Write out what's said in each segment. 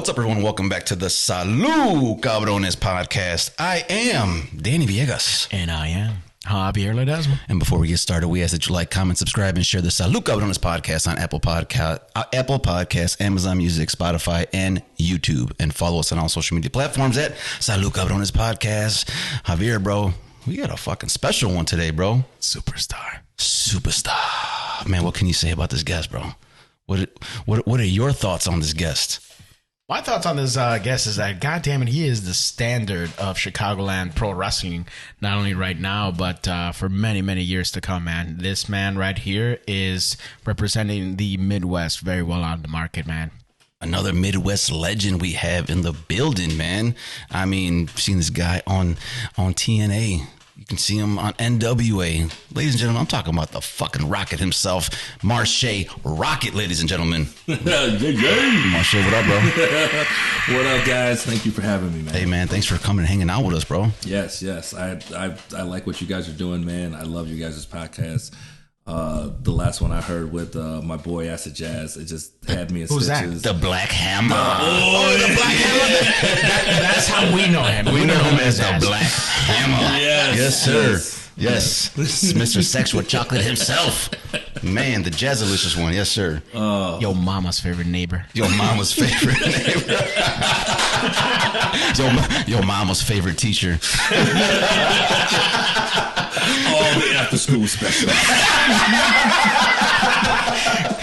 What's up, everyone? Welcome back to the Salud Cabrones podcast. I am Danny Villegas. And I am Javier Ledesma. And before we get started, we ask that you like, comment, subscribe, and share the Salud Cabrones podcast on Apple Podcasts, Amazon Music, Spotify, and YouTube. And follow us on all social media platforms at Salud Cabrones podcast. Javier, bro, we got a fucking special one today, bro. Superstar. Man, what can you say about this guest, bro? What are your thoughts on this guest? My thoughts on this guest is that, goddamn it, he is the standard of Chicagoland pro wrestling, not only right now, but for many, many years to come, man. This man right here is representing the Midwest very well on the market, man. Another Midwest legend we have in the building, man. I mean, seen this guy on TNA. You can see him on NWA. Ladies and gentlemen, I'm talking about the fucking Rocket himself, Marshe Rockett, ladies and gentlemen. Marshe, what up, bro? What up, guys? Thank you for having me, man. Hey, man, thanks for coming and hanging out with us, bro. Yes. I like what you guys are doing, man. I love you guys' podcast. The last one I heard with my boy Acid Jazz, it just had me in Who's stitches. The Black Hammer. The Black Hammer. That's how we know him. We know him as the Black Hammer. Yes, sir. Yes. Mr. Sexual Chocolate himself. Man, the Jazzalicious one. Yes, sir. Your mama's favorite neighbor. Your mama's favorite neighbor. Your mama's favorite teacher. All the after school special.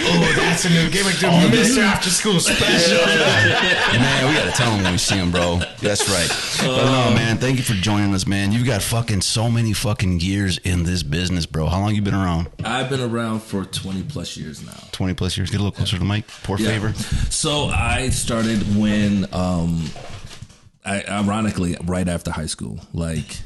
Oh, that's a new gimmick, dude. Mr. After School Special. Man, we gotta tell him when we see him, bro. That's right. But no, man, thank you for joining us, man. You've got fucking so many fucking years in this business, bro. How long you been around? I've been around for 20 plus years now. 20 plus years. Get a little closer to the mic. Poor favor. So I started when, ironically, right after high school. Like,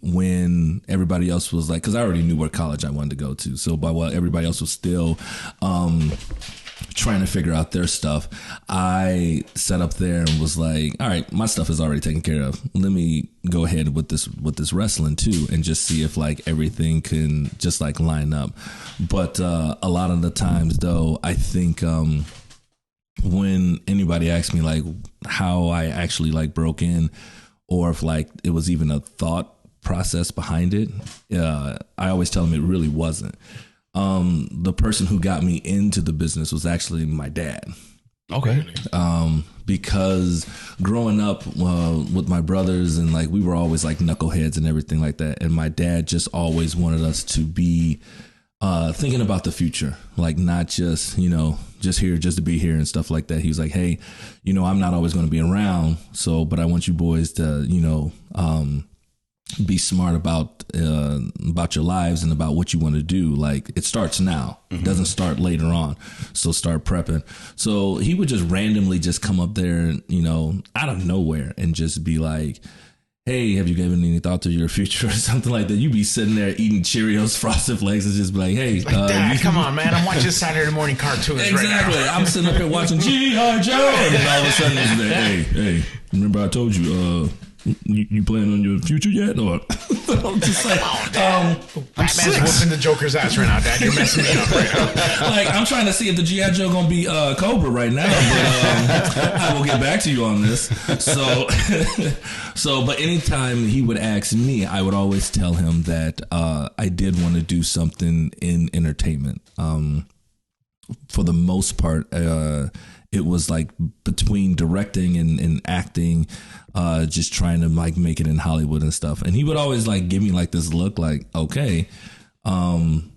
when everybody else was like, because I already knew what college I wanted to go to. So by while everybody else was still trying to figure out their stuff, I sat up there and was like, all right, my stuff is already taken care of. Let me go ahead with this wrestling too, and just see if like everything can just like line up. But a lot of the times though, I think when anybody asks me like how I actually like broke in, or if like it was even a thought process behind it, I always tell them it really wasn't. The person who got me into the business was actually my dad. Okay. Because growing up with my brothers, and like we were always like knuckleheads and everything like that, and my dad just always wanted us to be thinking about the future, like not just, just here, just to be here and stuff like that. He was like, hey, I'm not always going to be around. So, but I want you boys to, be smart about your lives and about what you want to do. Like it starts now. Mm-hmm. It doesn't start later on. So start prepping. So he would just randomly just come up there, out of nowhere and just be like, hey, have you given any thought to your future or something like that? You be sitting there eating Cheerios, Frosted Flakes, and just be like, hey. Dad, come on, man. I'm watching Saturday morning cartoons exactly. right now. I'm sitting up here watching G.I. Joe. And then all of a sudden, it's like, hey, remember I told you, you planning on your future yet? Or I'm just like, Batman's whooping the Joker's ass right now, Dad. You're messing me up right now. Like, I'm trying to see if the G.I. Joe gonna be Cobra right now, but I will get back to you on this. But anytime he would ask me, I would always tell him that I did want to do something in entertainment. For the most part, it was like between directing and acting, just trying to like make it in Hollywood and stuff. And he would always like give me like this look like, okay. And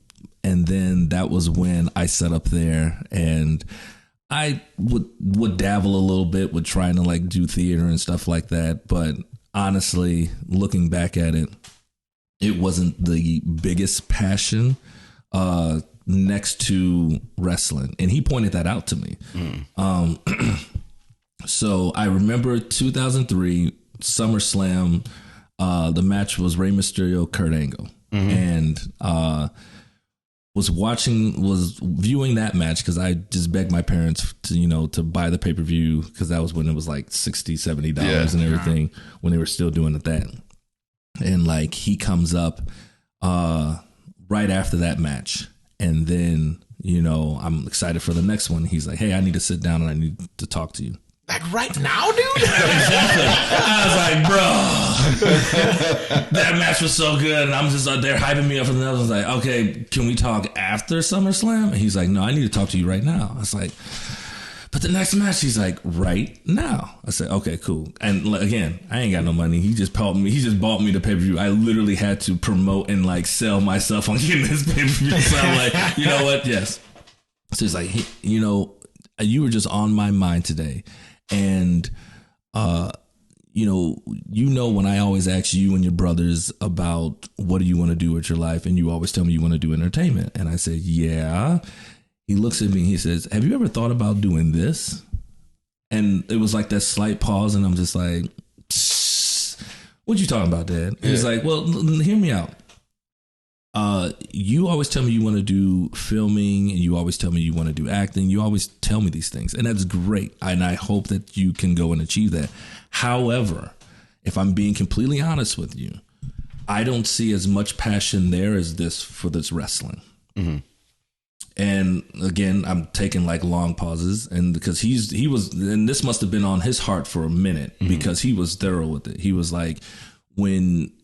then that was when I sat up there and I would dabble a little bit with trying to like do theater and stuff like that. But honestly, looking back at it, it wasn't the biggest passion next to wrestling. And he pointed that out to me. So I remember 2003 SummerSlam, the match was Rey Mysterio, Kurt Angle. And was viewing that match because I just begged my parents to buy the pay-per-view, because that was when it was like $60, $70 and everything, when they were still doing it then. And like he comes up right after that match, and then I'm excited for the next one. He's like, hey, I need to sit down and I need to talk to you. Like right now, dude? Exactly. I was like, bro, that match was so good. And I'm just they're hyping me up for the next. I was like, okay, can we talk after SummerSlam? And he's like, no, I need to talk to you right now. I was like, but the next match, he's like, right now. I said, okay, cool. And again, I ain't got no money. He just bought me the pay-per-view. I literally had to promote and like sell myself on getting this pay-per-view. So I'm like, you know what? Yes. So he's like, you know, you were just on my mind today. And, you know, when I always ask you and your brothers about what do you want to do with your life, and you always tell me you want to do entertainment. And I said, yeah. He looks at me and he says, have you ever thought about doing this? And it was like that slight pause. And I'm just like, what you talking about, Dad? Yeah. He's like, well, hear me out. You always tell me you want to do filming, and you always tell me you want to do acting. You always tell me these things, and that's great. And I hope that you can go and achieve that. However, if I'm being completely honest with you, I don't see as much passion there as this for this wrestling. Mm-hmm. And again, I'm taking like long pauses, and because he was, and this must have been on his heart for a minute, mm-hmm. because he was thorough with it. He was like,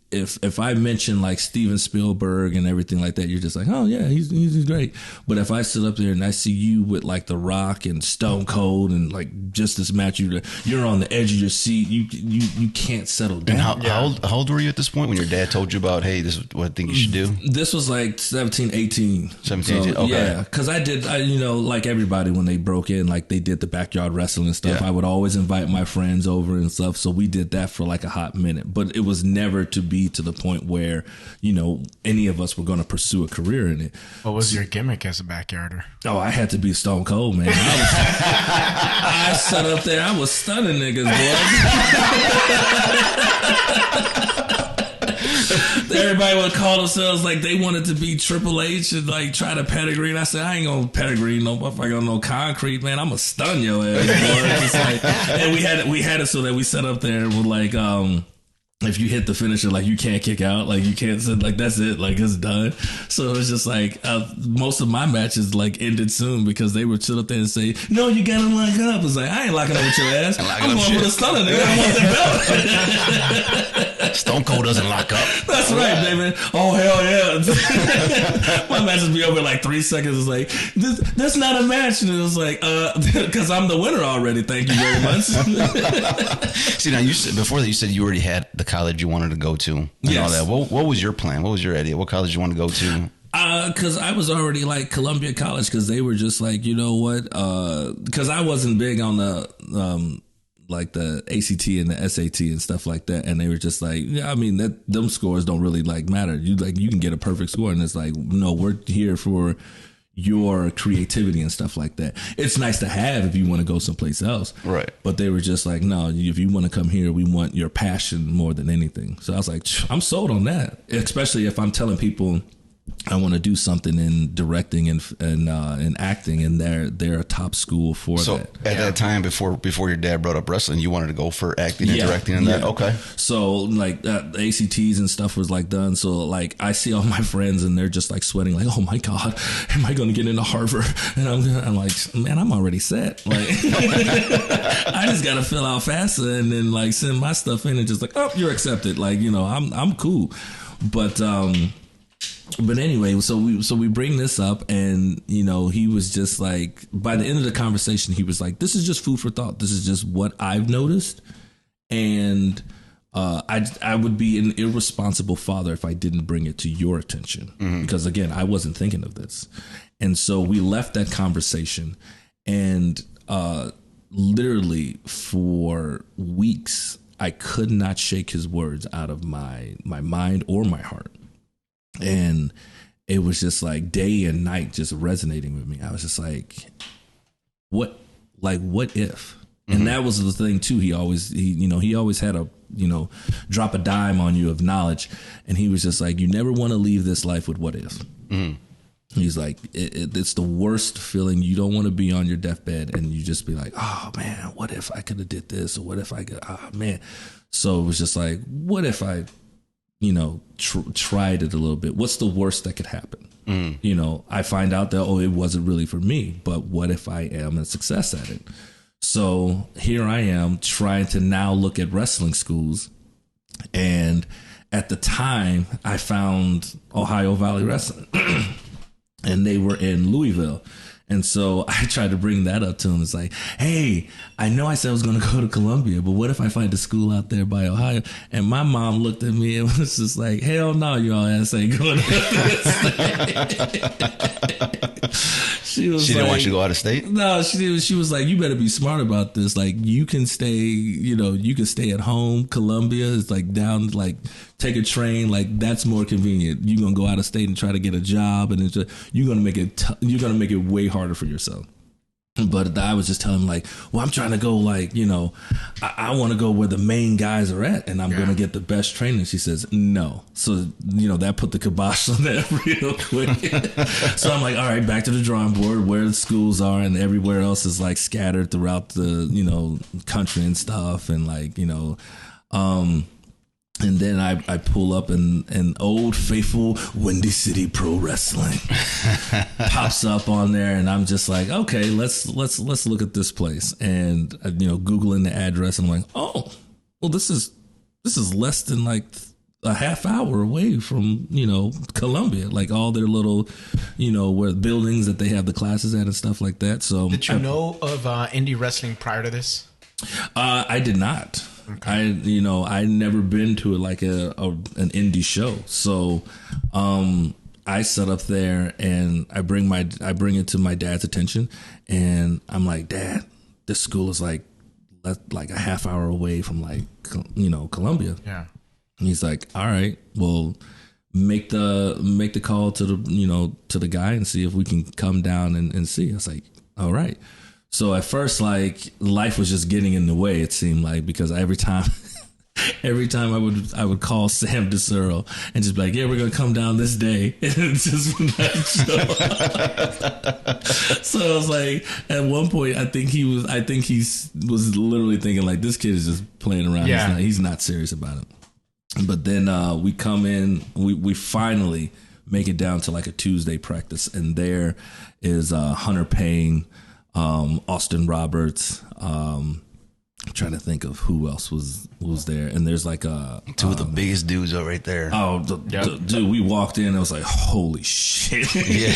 if I mention like Steven Spielberg and everything like that, you're just like, oh yeah, he's great. But if I sit up there and I see you with like The Rock and Stone Cold and like just this match, you're on the edge of your seat. You can't settle down. And how old were you at this point when your dad told you about, hey, this is what I think you should do? This was like 17, 18. 17, 18, okay. Yeah, because I like everybody, when they broke in, like they did the backyard wrestling and stuff, I would always invite my friends over and stuff. So we did that for like a hot minute, but it was never to be to the point where, you know, any of us were going to pursue a career in it. What was your gimmick as a backyarder? Oh, I had to be Stone Cold, man. I sat up there, I was stunning niggas, boy. Everybody would call themselves like they wanted to be Triple H and like try to pedigree. And I said, I ain't gonna pedigree no motherfucker on no concrete, man. I'm gonna stun your ass, boy. It's like, and we had it so that we sat up there and were like, if you hit the finisher, like you can't kick out, like you can't sit, like that's it, like it's done. So it was just like most of my matches like ended soon because they would sit up there and say, "No, you gotta lock up." It's like, I ain't locking up with your ass. I'm going with a stunner, nigga. I want that belt. Stone Cold doesn't lock up. That's right, baby. Oh hell yeah! My matches be over in like 3 seconds. It's like that's not a match, and it was like, because I'm the winner already. Thank you very much. See, now you said before that you said you already had the college you wanted to go to and all that. What was your plan? What was your idea? What college you want to go to? Because I was already like Columbia College, because they were just like, you know what? Because I wasn't big on the like the ACT and the SAT and stuff like that, and they were just like, yeah, I mean them scores don't really like matter. You can get a perfect score, and it's like, no, we're here for your creativity and stuff like that. It's nice to have if you want to go someplace else. Right. But they were just like, no, if you want to come here, we want your passion more than anything. So I was like, I'm sold on that. Especially if I'm telling people I want to do something in directing and acting, and they're a top school for so that. At that time, before your dad brought up wrestling, you wanted to go for acting and directing and that? Okay. So like the ACTs and stuff was like done. So like I see all my friends and they're just like sweating, like, oh my God, am I going to get into Harvard? And I'm like, man, I'm already set. Like I just got to fill out FAFSA and then like send my stuff in and just like, oh, you're accepted. Like, you know, I'm cool. But anyway, so we bring this up, and you know, he was just like, by the end of the conversation, he was like, this is just food for thought. This is just what I've noticed, and I would be an irresponsible father if I didn't bring it to your attention, because again, I wasn't thinking of this. And so we left that conversation, and literally for weeks I could not shake his words out of my mind or my heart. And it was just like day and night just resonating with me. I was just like, what if? And that was the thing too. He always had a, drop a dime on you of knowledge. And he was just like, you never want to leave this life with what if. He's like, it's the worst feeling. You don't want to be on your deathbed and you just be like, oh man, what if I could have did this? Or what if I could, oh man. So it was just like, what if I, tried it a little bit? What's the worst that could happen? I find out that, it wasn't really for me, but what if I am a success at it? So here I am trying to now look at wrestling schools. And at the time, I found Ohio Valley Wrestling. And they were in Louisville. And so I tried to bring that up to him. It's like, hey, I know I said I was going to go to Columbia, but what if I find a school out there by Ohio? And my mom looked at me and was just like, hell no, your ass ain't going to this. She didn't want you to go out of state? No, she was like, you better be smart about this. Like, you can stay, you can stay at home. Columbia is like down, like, take a train. Like, that's more convenient. You're going to go out of state and try to get a job, and you're going to make it way harder for yourself. But I was just telling him, like, well, I'm trying to go, like, I want to go where the main guys are at, and I'm going to get the best training. She says, no. So, that put the kibosh on that real quick. So I'm like, all right, back to the drawing board, where the schools are, and everywhere else is, like, scattered throughout the, country and stuff. And, like, and then I pull up an old faithful Windy City Pro Wrestling pops up on there, and I'm just like, okay, let's look at this place. And Googling the address, and I'm like, oh, well, this is less than like a half hour away from Columbia, like all their little where buildings that they have the classes at and stuff like that. So did you know of indie wrestling prior to this? I did not. Okay. I never been to like an indie show. So, I set up there and I bring it to my dad's attention, and I'm like, Dad, this school is like a half hour away from like, Columbia. Yeah. And he's like, all right, well, make the call to the guy and see if we can come down and see. I was like, all right. So at first, like, life was just getting in the way, it seemed like, because every time I would call Sam DeSero and just be like, yeah, we're going to come down this day. And it just would not show up. So I was like, at one point, I think he was literally thinking, like, this kid is just playing around. Yeah. He's not serious about it. But then we come in, we finally make it down to like a Tuesday practice. And there is Hunter Payne, Austin Roberts. I'm trying to think of who else was there, and there's like two of the biggest dudes are right there. Oh, dude, we walked in and I was like, holy shit! Yeah,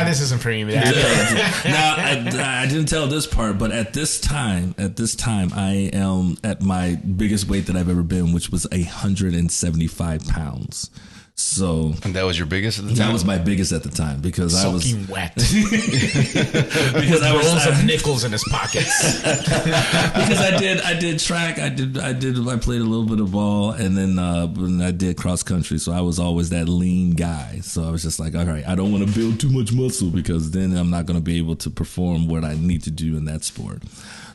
this isn't for me. Now I didn't tell this part, but at this time, I am at my biggest weight that I've ever been, which was 175 pounds. So, and that was your biggest at the time? That was my biggest at the time because I was soaking wet. Because I rolls of nickels in his pockets. Because I did track, I played a little bit of ball, and then I did cross country. So I was always that lean guy. So I was just like, all right, I don't want to build too much muscle because then I'm not going to be able to perform what I need to do in that sport.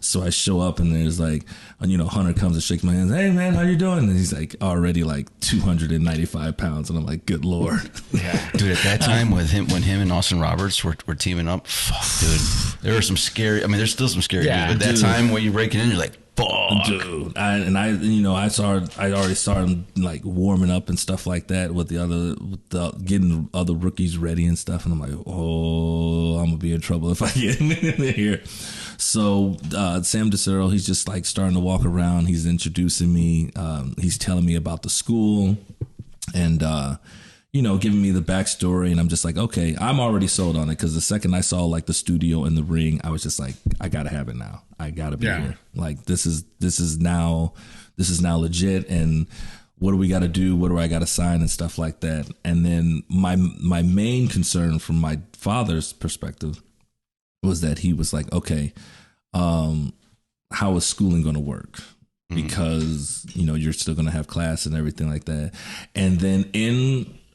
So I show up and there's like, Hunter comes and shakes my hands. Hey man, how you doing? And he's like already like 295 pounds. And I'm like, good Lord. Yeah. Dude, at that time when him and Austin Roberts were teaming up, fuck, dude, there were some scary, there's still some scary dudes. But at that time when you're breaking in, you're like, fuck. Dude. I already started like warming up and stuff like that with getting other rookies ready and stuff. And I'm like, oh, I'm going to be in trouble if I get in here. So Sam DeSero, he's just like starting to walk around. He's introducing me. He's telling me about the school and, giving me the backstory. And I'm just like, okay, I'm already sold on it. Because the second I saw like the studio and the ring, I was just like, I got to have it now. I got to be here. Like this is now legit. And what do we got to do? What do I got to sign and stuff like that? And then my main concern from my father's perspective was that he was like, okay, how is schooling going to work? Because, you're still going to have class and everything like that. And then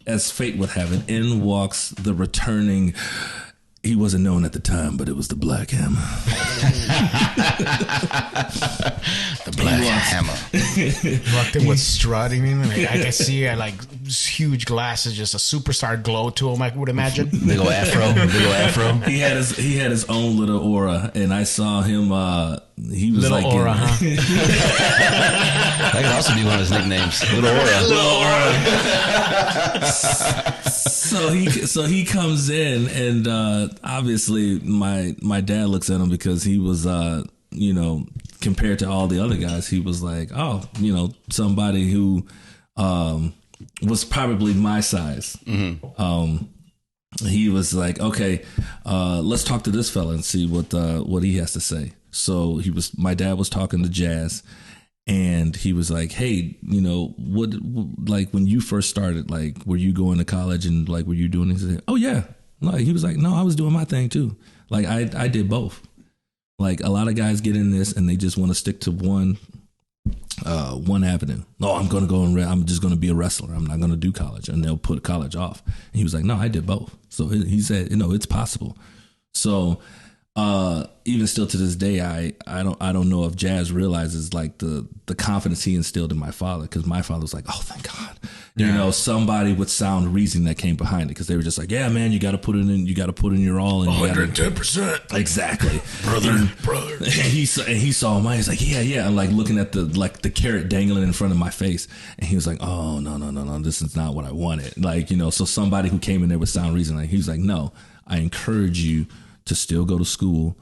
as fate would have it, in walks the returning, he wasn't known at the time, but it was the Black Hammer. The Black Hammer. Walked in with strutting. Like, I can see like huge glasses, just a superstar glow to him, I would imagine. Big ol' afro. He had his own little aura, and I saw him. He was Little like aura, huh? That could also be one of his nicknames. Little aura. So he comes in, and obviously my dad looks at him because he was compared to all the other guys, he was like, oh, somebody who was probably my size. Mm-hmm. He was like, okay, let's talk to this fella and see what he has to say. So my dad was talking to Jazz, and he was like, hey, what like when you first started, like, were you going to college and like, were you doing this? Oh yeah. Like, he was like, no, I was doing my thing too. Like I did both. Like, a lot of guys get in this and they just want to stick to one avenue. No, I'm going to go I'm just going to be a wrestler. I'm not going to do college, and they'll put college off. And he was like, no, I did both. So he said, it's possible. So even still to this day, I don't know if Jazz realizes like the confidence he instilled in my father, because my father was like, oh, thank God, somebody with sound reasoning that came behind it, because they were just like, yeah, man, you got to put it in, your all, and 110%, exactly, brother. And he saw mine. He's like, yeah, I'm like looking at the carrot dangling in front of my face, and he was like, oh no, this is not what I wanted. Like, so somebody who came in there with sound reasoning, he was like, no, I encourage you to still go to school.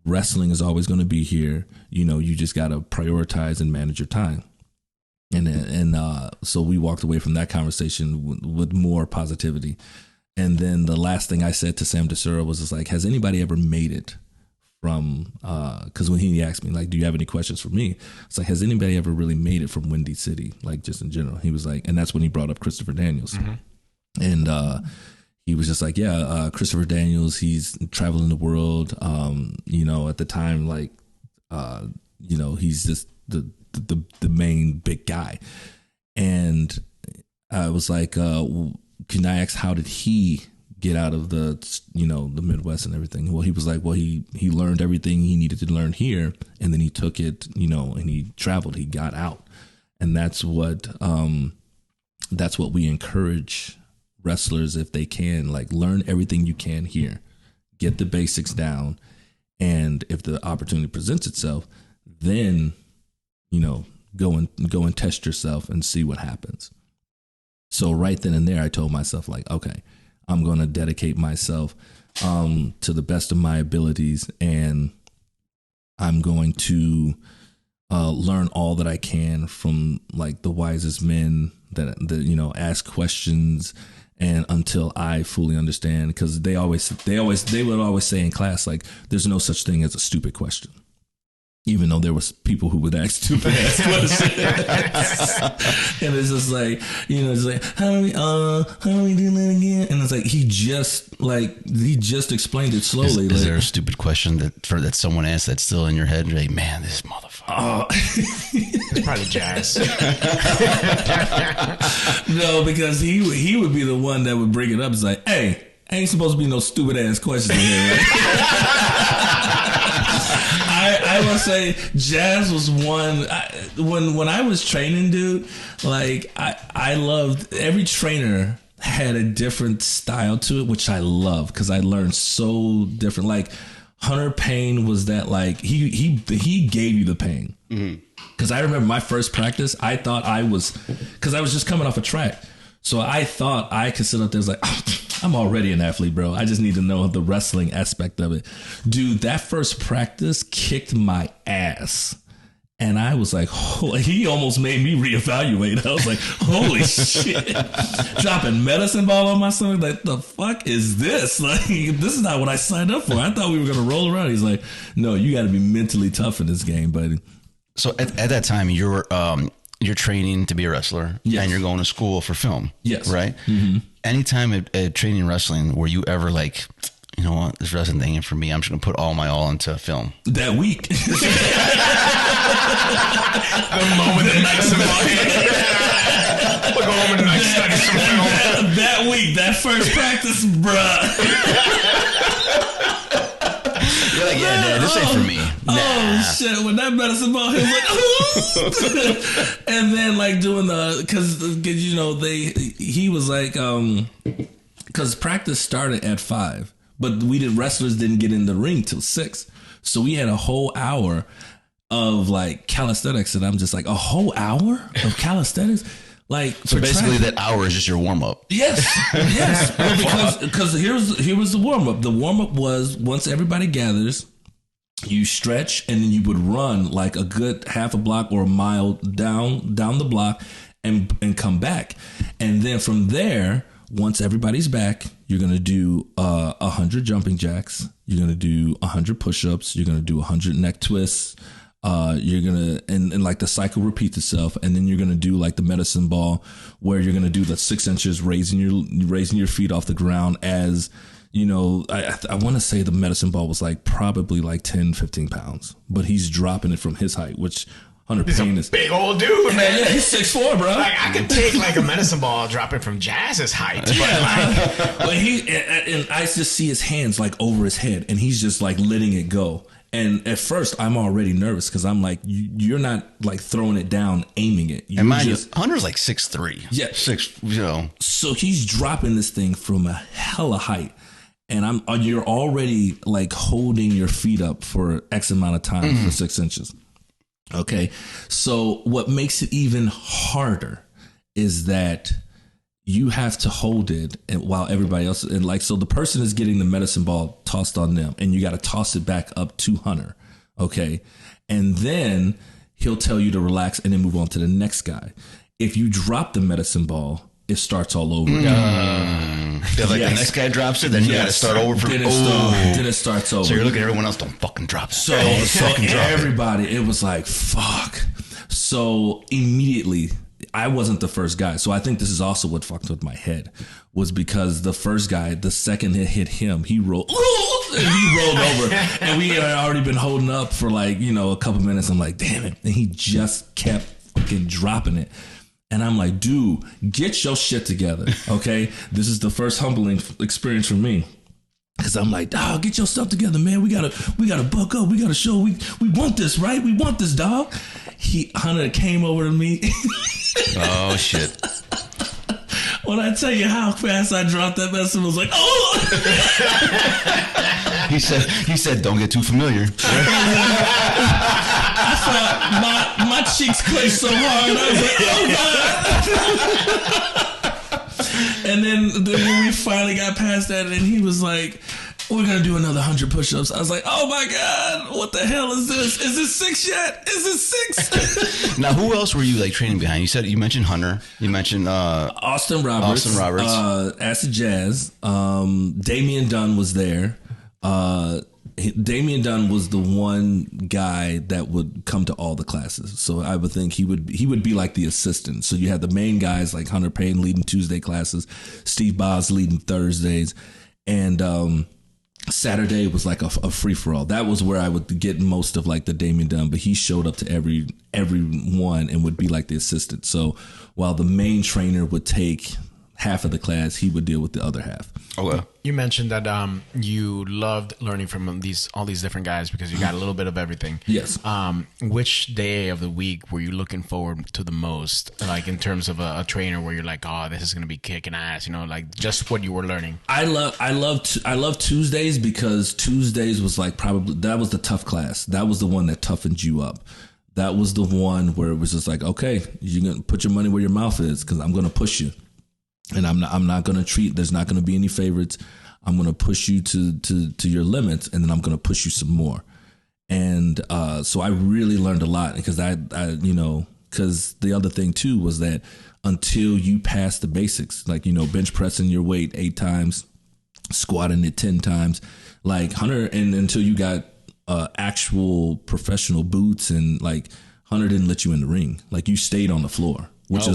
Wrestling is always going to be here. You just got to prioritize and manage your time. And so we walked away from that conversation with more positivity. And then the last thing I said to Sam DeSura was just like, has anybody ever made it from, because when he asked me, like, do you have any questions for me? It's like, has anybody ever really made it from Windy City? Like, just in general. He was like, and that's when he brought up Christopher Daniels. Mm-hmm. And he was just like, yeah, Christopher Daniels, he's traveling the world. At the time, like, he's just the main big guy. And I was like, can I ask, how did he get out of the Midwest and everything? Well, he was like, well, he learned everything he needed to learn here, and then he took it, and he traveled, he got out. And that's what we encourage wrestlers, if they can, like, learn everything you can here, get the basics down, and if the opportunity presents itself, then go and test yourself and see what happens. So right then and there, I told myself, like, okay, I'm going to dedicate myself to the best of my abilities, and I'm going to learn all that I can from, like, the wisest men that ask questions, and until I fully understand, because they would always say in class, like, there's no such thing as a stupid question, even though there was people who would ask stupid ass questions. And it's just like, it's like, how do we do that again? And it's like, he just explained it slowly. Is there a stupid question that someone asked that's still in your head? You're like, man, this motherfucker. It's probably Jazz. No, because he would be the one that would bring it up. It's like, hey, ain't supposed to be no stupid ass questions in here, right? I would say Jazz was one. When I was training, dude, like, I loved, every trainer had a different style to it, which I love, because I learned so different. Like, Hunter Payne was that, like, he gave you the pain. Because I remember my first practice, I thought because I was just coming off a track. So I thought I could sit up there, like, oh, I'm already an athlete, bro. I just need to know the wrestling aspect of it. Dude, that first practice kicked my ass. And I was like, he almost made me reevaluate. I was like, holy shit. Dropping medicine ball on my stomach. Like, the fuck is this? Like, this is not what I signed up for. I thought we were going to roll around. He's like, no, you got to be mentally tough in this game, buddy. So at that time, you're training to be a wrestler, yes, and you're going to school for film. Yes. Right? Mm-hmm. Anytime at training wrestling, were you ever like, you know what, this wrestling thing ain't for me, I'm just going to put all my all into film? That week. The moment that knocks him on. We'll go home and study some film. That week, that first practice, bruh. Yo, You're like, yeah, Dad, this ain't for me. Oh shit! When that medicine ball hit, like, and then like doing because you know he was like because practice started at 5, but wrestlers didn't get in the ring till 6, so we had a whole hour of like calisthenics, and I'm just like, a whole hour of calisthenics. Like, so basically that hour is just your warm up. Yes, yes. Well, because here was the warm up. The warm up was once everybody gathers, you stretch, and then you would run like a good half a block or a mile down the block, and come back, and then from there, once everybody's back, you're gonna do 100 jumping jacks. You're gonna do 100 push-ups. You're gonna do 100 neck twists. You're gonna and like the cycle repeats itself, and then you're gonna do like the medicine ball, where you're gonna do the 6 inches, raising your feet off the ground. As you know, I want to say the medicine ball was like probably like 10-15 pounds, but he's dropping it from his height, which Hunter Payne is big old dude, man. Yeah, he's 6'4", bro. Like, I could take like a medicine ball, drop it from Jazz's height. But and I just see his hands like over his head, and he's just like letting it go. And at first, I'm already nervous because I'm like, you're not like throwing it down, aiming it. And mind you, Hunter's like 6'3". Yeah, 6. You know. So he's dropping this thing from a hella height, and you're already like holding your feet up for X amount of time for 6 inches. Okay, so what makes it even harder is that you have to hold it, and while everybody else, and like, so the person is getting the medicine ball tossed on them, and you got to toss it back up to Hunter. Okay. And then he'll tell you to relax and then move on to the next guy. If you drop the medicine ball, it starts all over. Yeah, like the next guy drops it, then you got to start over from then it starts over. So you're looking at everyone else, don't fucking drop it. So everybody, it was like, fuck. So immediately, I wasn't the first guy. So I think this is also what fucked with my head, was because the first guy, the second it hit him, he rolled over, and we had already been holding up for like, you know, a couple minutes. I'm like, damn it. And he just kept fucking dropping it. And I'm like, dude, get your shit together. Okay. This is the first humbling experience for me. Cause I'm like, dog, get your stuff together, man. We gotta buck up. We gotta show we want this, right? We want this, dog. Hunter came over to me. Oh shit. When I tell you how fast I dropped that message, I was like, oh. He said, don't get too familiar. I felt my cheeks clenched so hard. I was like, oh God. And then when we finally got past that, and he was like, we're going to do another 100 push-ups. I was like, oh my God, what the hell is this? Is this 6 yet? Is this 6? Now, who else were you like training behind? You mentioned Hunter. You mentioned Austin Roberts. Acid Jazz. Damian Dunn was there. Damian Dunn was the one guy that would come to all the classes. So I would think he would be like the assistant. So you had the main guys like Hunter Payne leading Tuesday classes, Steve Boz leading Thursdays, and Saturday was like a free-for-all. That was where I would get most of like the Damian Dunn, but he showed up to every one and would be like the assistant. So while the main trainer would take half of the class, he would deal with the other half. Okay. You mentioned that you loved learning from all these different guys because you got a little bit of everything. Yes. Which day of the week were you looking forward to the most, like in terms of a trainer where you're like, oh, this is going to be kicking ass, you know, like just what you were learning? I love Tuesdays because Tuesdays was like that was the tough class. That was the one that toughened you up. That was the one where it was just like, okay, you're going to put your money where your mouth is because I'm going to push you. And I'm not going to treat, there's not going to be any favorites. I'm going to push you to your limits, and then I'm going to push you some more. And so I really learned a lot because because the other thing too was that until you pass the basics, like, you know, bench pressing your weight 8 times, squatting it 10 times, like Hunter, and until you got actual professional boots, and like Hunter didn't let you in the ring. Like you stayed on the floor, which you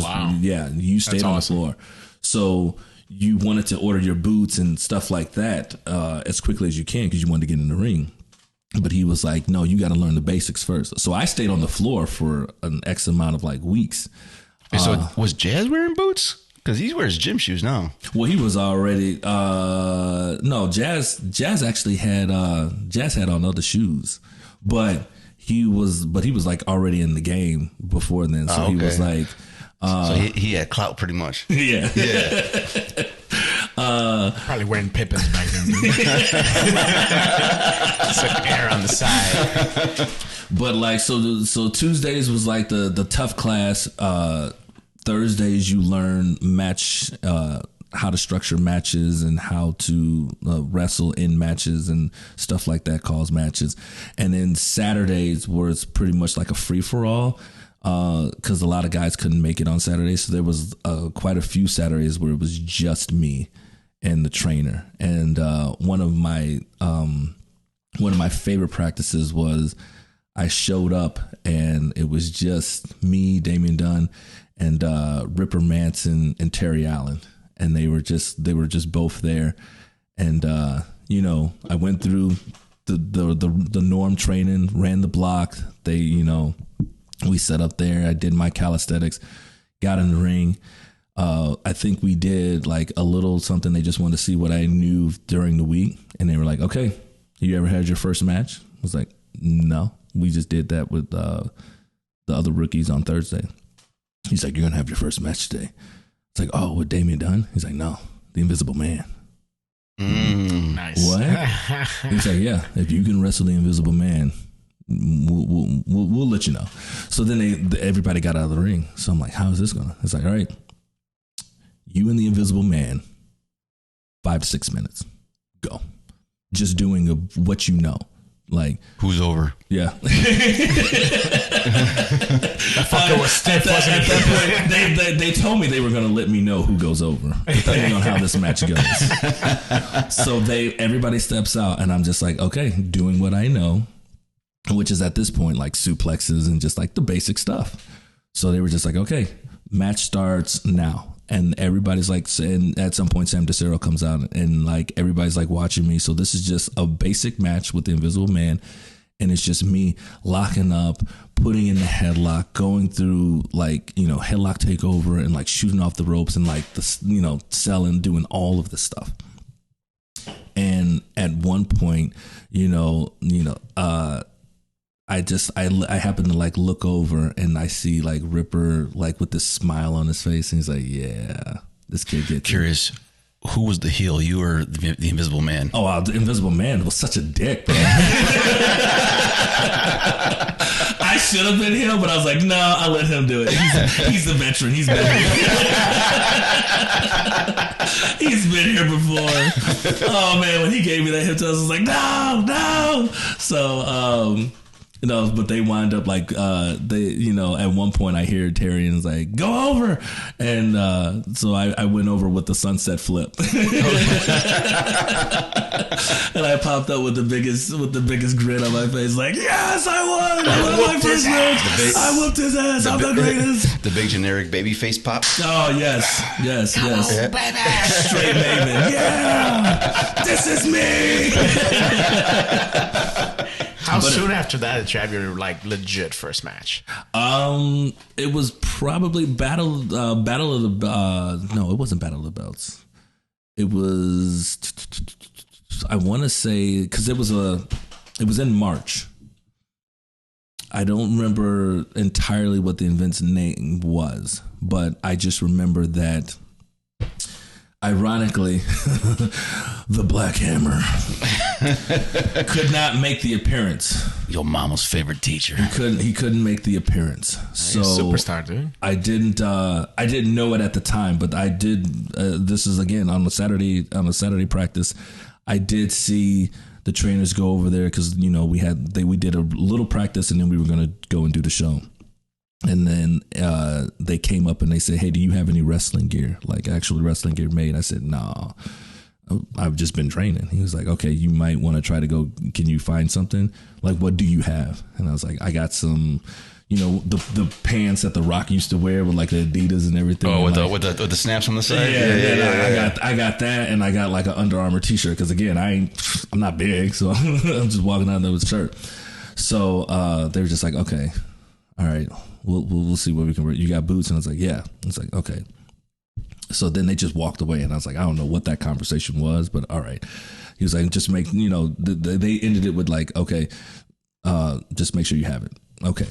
stayed on the floor. So you wanted to order your boots and stuff like that as quickly as you can because you wanted to get in the ring. But he was like, no, you got to learn the basics first. So I stayed on the floor for an X amount of like weeks. So was Jazz wearing boots? Because he wears gym shoes now. Well, he was already no, Jazz actually had Jazz had on other shoes, but he was like already in the game before then, so he was like so he had clout pretty much. Yeah. Probably wearing Pippins back then. Some air on the side. But like so Tuesdays was like the tough class. Thursdays you learn match how to structure matches and how to wrestle in matches and stuff like that, cause matches. And then Saturdays was pretty much like a free for all because a lot of guys couldn't make it on Saturdays. So there was quite a few Saturdays where it was just me and the trainer. And one of my favorite practices was I showed up and it was just me, Damian Dunn, and Ripper Manson and Terry Allen, and they were just both there, and you know, I went through the norm training, ran the block. They, you know, we set up there. I did my calisthenics, got in the ring. I think we did like a little something. They just wanted to see what I knew during the week, and they were like, "Okay, you ever had your first match?" I was like, "No, we just did that with the other rookies on Thursday." He's like, "You're going to have your first match today." It's like, "Oh, with Damian Dunn?" He's like, "No, the Invisible Man." Nice. What? He's like, "Yeah, if you can wrestle the Invisible Man, we'll let you know." So then everybody got out of the ring. So I'm like, "How is this going to?" It's like, "All right, you and the Invisible Man, 5 to 6 minutes. Go. Just doing what you know." Like, who's over? Yeah. That fucker was stiff, wasn't at that point, they told me they were going to let me know who goes over, depending on how this match goes. So everybody steps out, and I'm just like, okay, doing what I know, which is at this point like suplexes and just like the basic stuff. So they were just like, okay, match starts now. And everybody's like, and at some point, Sam DeCero comes out and like everybody's like watching me. So this is just a basic match with the Invisible Man. And it's just me locking up, putting in the headlock, going through like, you know, headlock takeover and like shooting off the ropes and like the, you know, selling, doing all of this stuff. And at one point, I happen to like look over and I see like Ripper like with this smile on his face, and he's like, "Yeah, this kid gets curious." Who was the heel? You or the Invisible Man? Oh, the Invisible Man was such a dick, bro. I should have been heel, but I was like, no, I'll let him do it. He's the veteran. He's been here. He's been here before. Oh man, when he gave me that hip toss, I was like, no. So, no, but they wind up like at one point I hear Terrian's like, "Go over," and so I went over with the sunset flip, and I popped up with the biggest grin on my face, like, "Yes, I won! I won my first match! I whooped his ass! I'm the greatest!" The big generic baby face pop. Oh yes, Come on, baby. Straight Maven, yeah, this is me. How soon after that did you have your like legit first match? It was probably Battle of the no, it wasn't Battle of the Belts. It was, I want to say, because it was in March. I don't remember entirely what the event's name was, but I just remember that, ironically, the Black Hammer could not make make the appearance. Your mama's favorite teacher. He couldn't make the appearance. So superstar, dude. I didn't know it at the time, but I did. This is again on a Saturday practice. I did see the trainers go over there because we did a little practice and then we were going to go and do the show. And then they came up and they said, "Hey, do you have any wrestling gear, like actual wrestling gear made?" I said, "No, I've just been training." He was like, "Okay, you might want to try to go. Can you find something? Like, what do you have?" And I was like, "I got some, the pants that The Rock used to wear with like the Adidas and everything." Oh, with like, the snaps on the side. Yeah. I got that, and I got like an Under Armour t-shirt because again, I'm not big, so I'm just walking out there with a shirt. So they were just like, "Okay, all right, we'll see what we can wear. You got boots?" And I was like, "Yeah." It's like, "Okay." So then they just walked away, and I was like, I don't know what that conversation was, but all right. He was like, just make, they ended it with like, okay, just make sure you have it. Okay.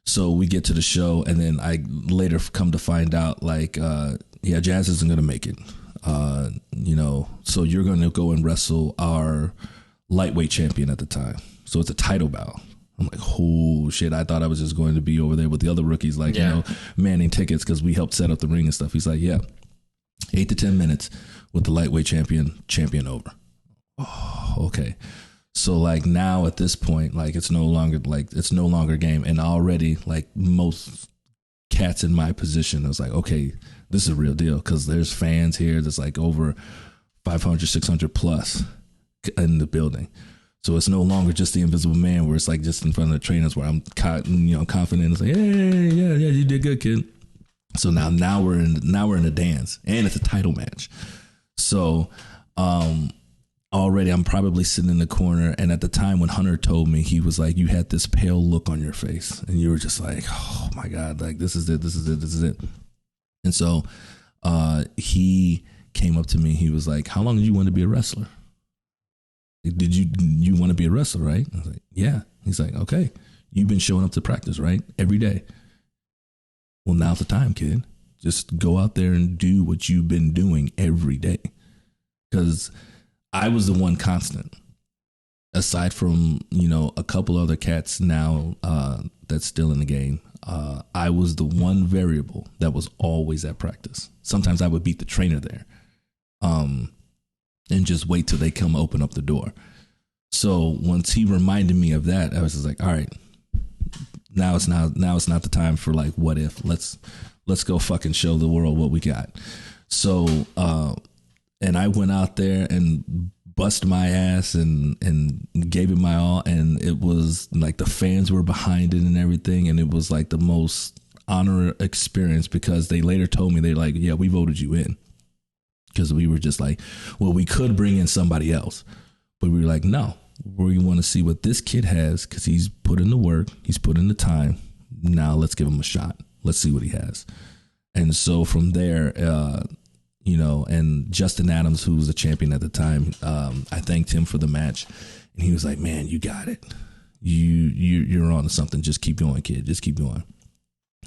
So we get to the show, and then I later come to find out like, Jazz isn't going to make it. So you're going to go and wrestle our lightweight champion at the time. So it's a title bout. I'm like, oh shit. I thought I was just going to be over there with the other rookies, like, manning tickets because we helped set up the ring and stuff. He's like, yeah, 8 to 10 minutes with the lightweight champion over. Oh, okay. So like now at this point, like it's no longer a game. And already like most cats in my position, I was like, okay, this is a real deal. Cause there's fans here. There's like over 500, 600 plus in the building. So it's no longer just the invisible man where it's like just in front of the trainers where I'm confident and say, hey, yeah, you did good, kid. So now we're in a dance, and it's a title match. So, already I'm probably sitting in the corner, and at the time when Hunter told me, he was like, you had this pale look on your face, and you were just like, oh my God, like this is it. And so he came up to me, he was like, how long did you want to be a wrestler? Did you want to be a wrestler, right? I was like, yeah. He's like, okay, you've been showing up to practice, right? Every day. Well, now's the time, kid. Just go out there and do what you've been doing every day. Because I was the one constant. Aside from, a couple other cats now that's still in the game, I was the one variable that was always at practice. Sometimes I would beat the trainer there and just wait till they come open up the door. So once he reminded me of that, I was just like, all right, now it's not the time for like, what if? Let's go fucking show the world what we got. So and I went out there and bust my ass and gave it my all, and it was like the fans were behind it and everything, and it was like the most honor experience because they later told me, they're like, yeah, we voted you in. Because we were just like, well, we could bring in somebody else, but we were like, no, we want to see what this kid has because he's put in the work, he's put in the time. Now let's give him a shot. Let's see what he has. And so from there, and Justin Adams, who was the champion at the time, I thanked him for the match, and he was like, man, you got it. You're on to something. Just keep going, kid. Just keep going.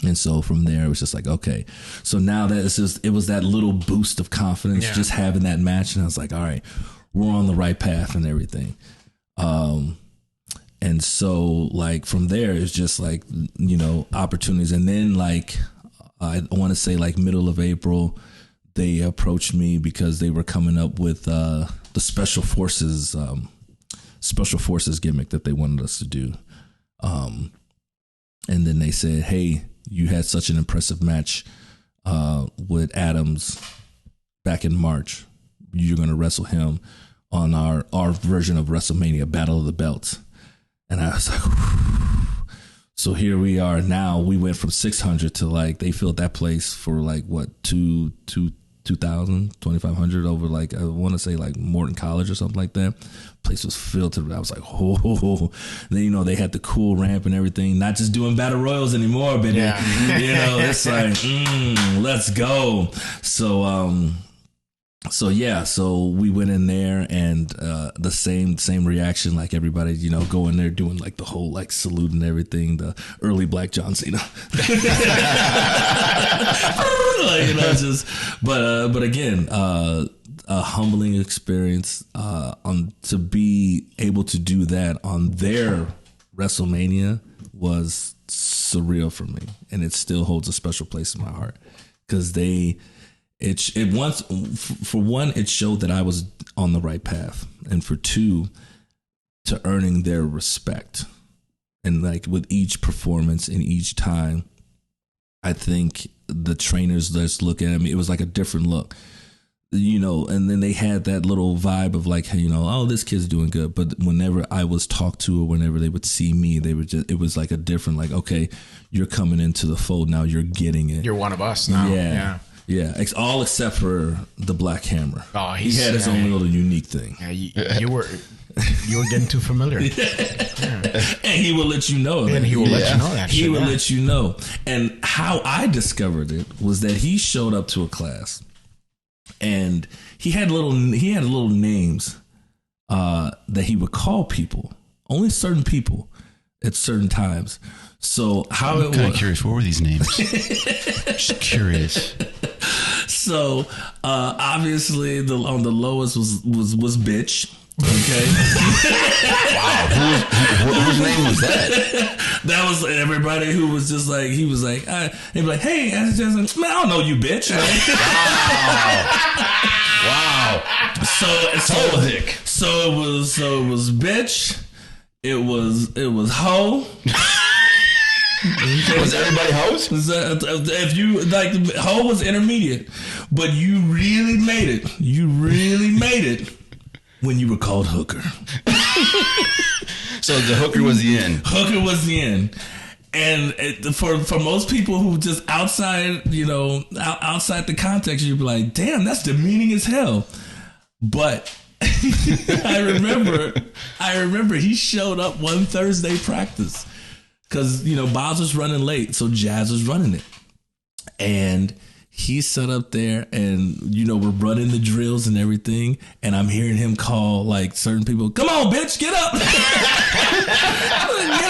And so from there, it was just like, okay. So now that it was that little boost of confidence, just having that match. And I was like, all right, we're on the right path and everything. And so like from there, it's just like, opportunities. And then like, I want to say like middle of April, they approached me because they were coming up with the special forces gimmick that they wanted us to do. And then they said, hey, you had such an impressive match with Adams back in March. You're going to wrestle him on our version of WrestleMania, Battle of the Belts. And I was like, whew. So here we are now. We went from 600 to like, they filled that place for like what, 2,000, 2,500 over like, I want to say like Morton College or something like that. Place was filled to, I was like, oh. Then, they had the cool ramp and everything, not just doing battle royals anymore, but it's like, let's go. So we went in there and the same reaction, like everybody, go in there doing like the whole like salute and everything, the early Black John Cena. But again, a humbling experience to be able to do that on their WrestleMania was surreal for me, and it still holds a special place in my heart because for one, it showed that I was on the right path, and for two, to earning their respect. And like with each performance and each time, I think the trainers just look at me, it was like a different look, and then they had that little vibe of like, oh, this kid's doing good. But whenever I was talked to or whenever they would see me, it was like a different, like, okay, you're coming into the fold now, you're getting it. You're one of us now. Yeah, all except for the Black Hammer. Oh, he had his own little unique thing. Yeah, you were getting too familiar. And he will let you know. And he will let you know that. He will let you know. And how I discovered it was that he showed up to a class and he had little names that he would call people, only certain people at certain times. So how I'm kind of curious, what were these names? Just curious. So obviously on the lowest was bitch. Okay. Wow. Whose name was that? That was everybody who was just like, he was like, he'd be like, hey, man, I don't know you, bitch. Right? Wow. So it was bitch. It was hoe. Was everybody hoes? If you like, hoe was intermediate, but you really made it. You really made it when you were called hooker. So the hooker was the end. Hooker was the end. And for most people who just outside, outside the context, you'd be like, damn, that's demeaning as hell. But I remember he showed up one Thursday practice because, Boz was running late. So Jazz was running it. And he sat up there and, we're running the drills and everything. And I'm hearing him call like certain people, come on, bitch, get up. Get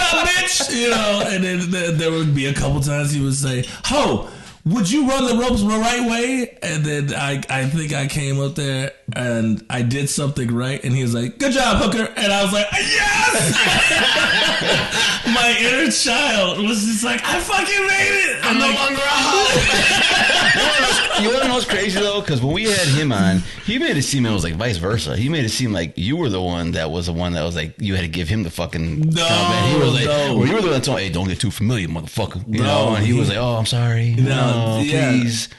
up, bitch. And then there would be a couple times he would say, ho, would you run the ropes the right way? And then I think I came up there and I did something right. And he was like, good job, hooker. And I was like, yes. My inner child was just like, I fucking made it. I'm no longer a hoe. You want to know what's crazy though? Because when we had him on, he made it seem it was like vice versa. He made it seem like you were the one that was like you had to give him the fucking comment. He was like, well, you were the one that told, hey, don't get too familiar, motherfucker. And he was like, oh, I'm sorry. Please.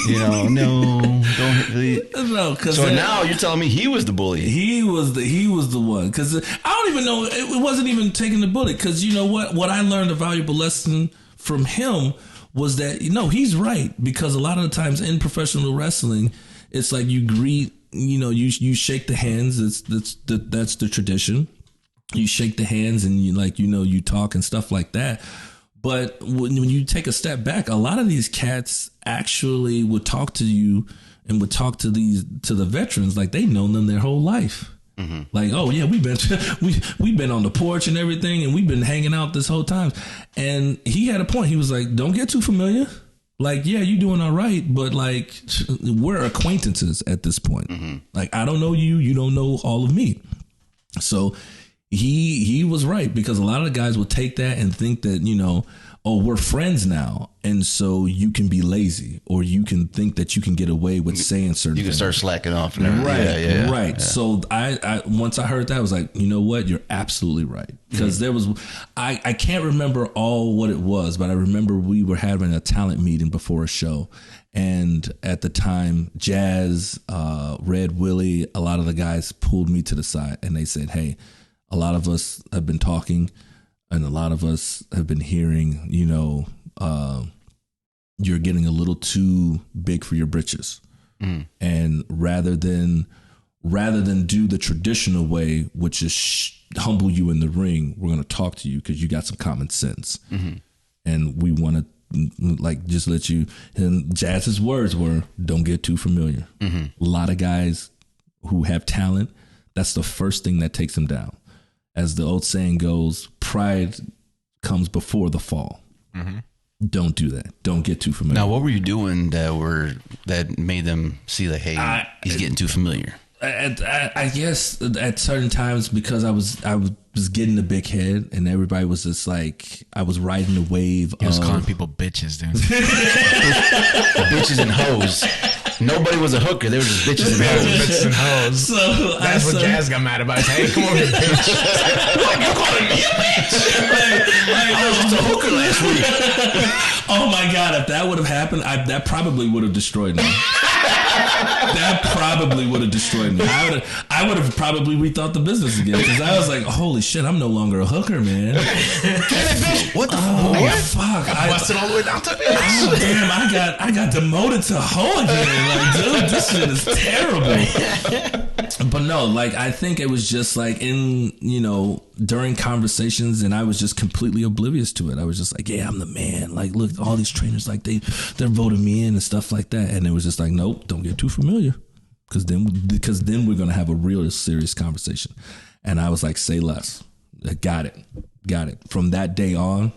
No, don't hit me. No, so now you're telling me he was the bully. He was the one. Because I don't even know, it wasn't even taking the bullet. Because you know what I learned a valuable lesson from him was that, he's right. Because a lot of the times in professional wrestling, it's like you greet, you shake the hands. That's the tradition. You shake the hands and you talk and stuff like that. But when you take a step back, a lot of these cats actually would talk to you and would talk to the veterans like they've known them their whole life. Mm-hmm. Like, oh yeah, we've been on the porch and everything, and we've been hanging out this whole time. And he had a point. He was like, don't get too familiar. Like, yeah, you're doing all right, but like, we're acquaintances at this point. Mm-hmm. Like, I don't know you, you don't know all of me. So he was right, because a lot of the guys would take that and think that, oh, we're friends now, and so you can be lazy, or you can think that you can get away with saying certain things. You can start slacking off. Right, right. Yeah. So I once I heard that, I was like, you know what? You're absolutely right. Because there was, I can't remember all what it was, but I remember we were having a talent meeting before a show. And at the time, Jazz, Red Willie, a lot of the guys pulled me to the side and they said, hey, a lot of us have been talking and a lot of us have been hearing, you're getting a little too big for your britches. Mm. And rather than do the traditional way, which is humble you in the ring, we're going to talk to you because you got some common sense. Mm-hmm. And we want to just let you, and Jazz's words were, don't get too familiar. Mm-hmm. A lot of guys who have talent, that's the first thing that takes them down. As the old saying goes, pride comes before the fall. Mm-hmm. Don't do that. Don't get too familiar. Now, what were you doing that made them see like, hey, he's getting too familiar? I guess at certain times, because I was getting a big head and everybody was just like, I was riding the wave. He was calling people bitches, dude. Bitches and hoes. Nobody was a hooker. They were just bitches and hoes. Bitches and hoes. So that's what Jazz got mad about. Hey, come on here, bitch. Like, you calling me a bitch? I was just a hooker last week. Oh my God, if that would have happened, that probably would have destroyed me. That probably would have destroyed me. I would have probably rethought the business again, because I was like, holy shit, I'm no longer a hooker, man. What the fuck? I busted all the way down to bitch. Oh, damn, I got demoted to hoe again. Like, dude, this shit is terrible. But no, like, I think it was just like during conversations, and I was just completely oblivious to it. I was just like, yeah, I'm the man. Like, look, all these trainers, like they're voting me in and stuff like that. And it was just like, nope, don't get too familiar. because then we're gonna have a real serious conversation. And I was like, say less. Got it. From that day on,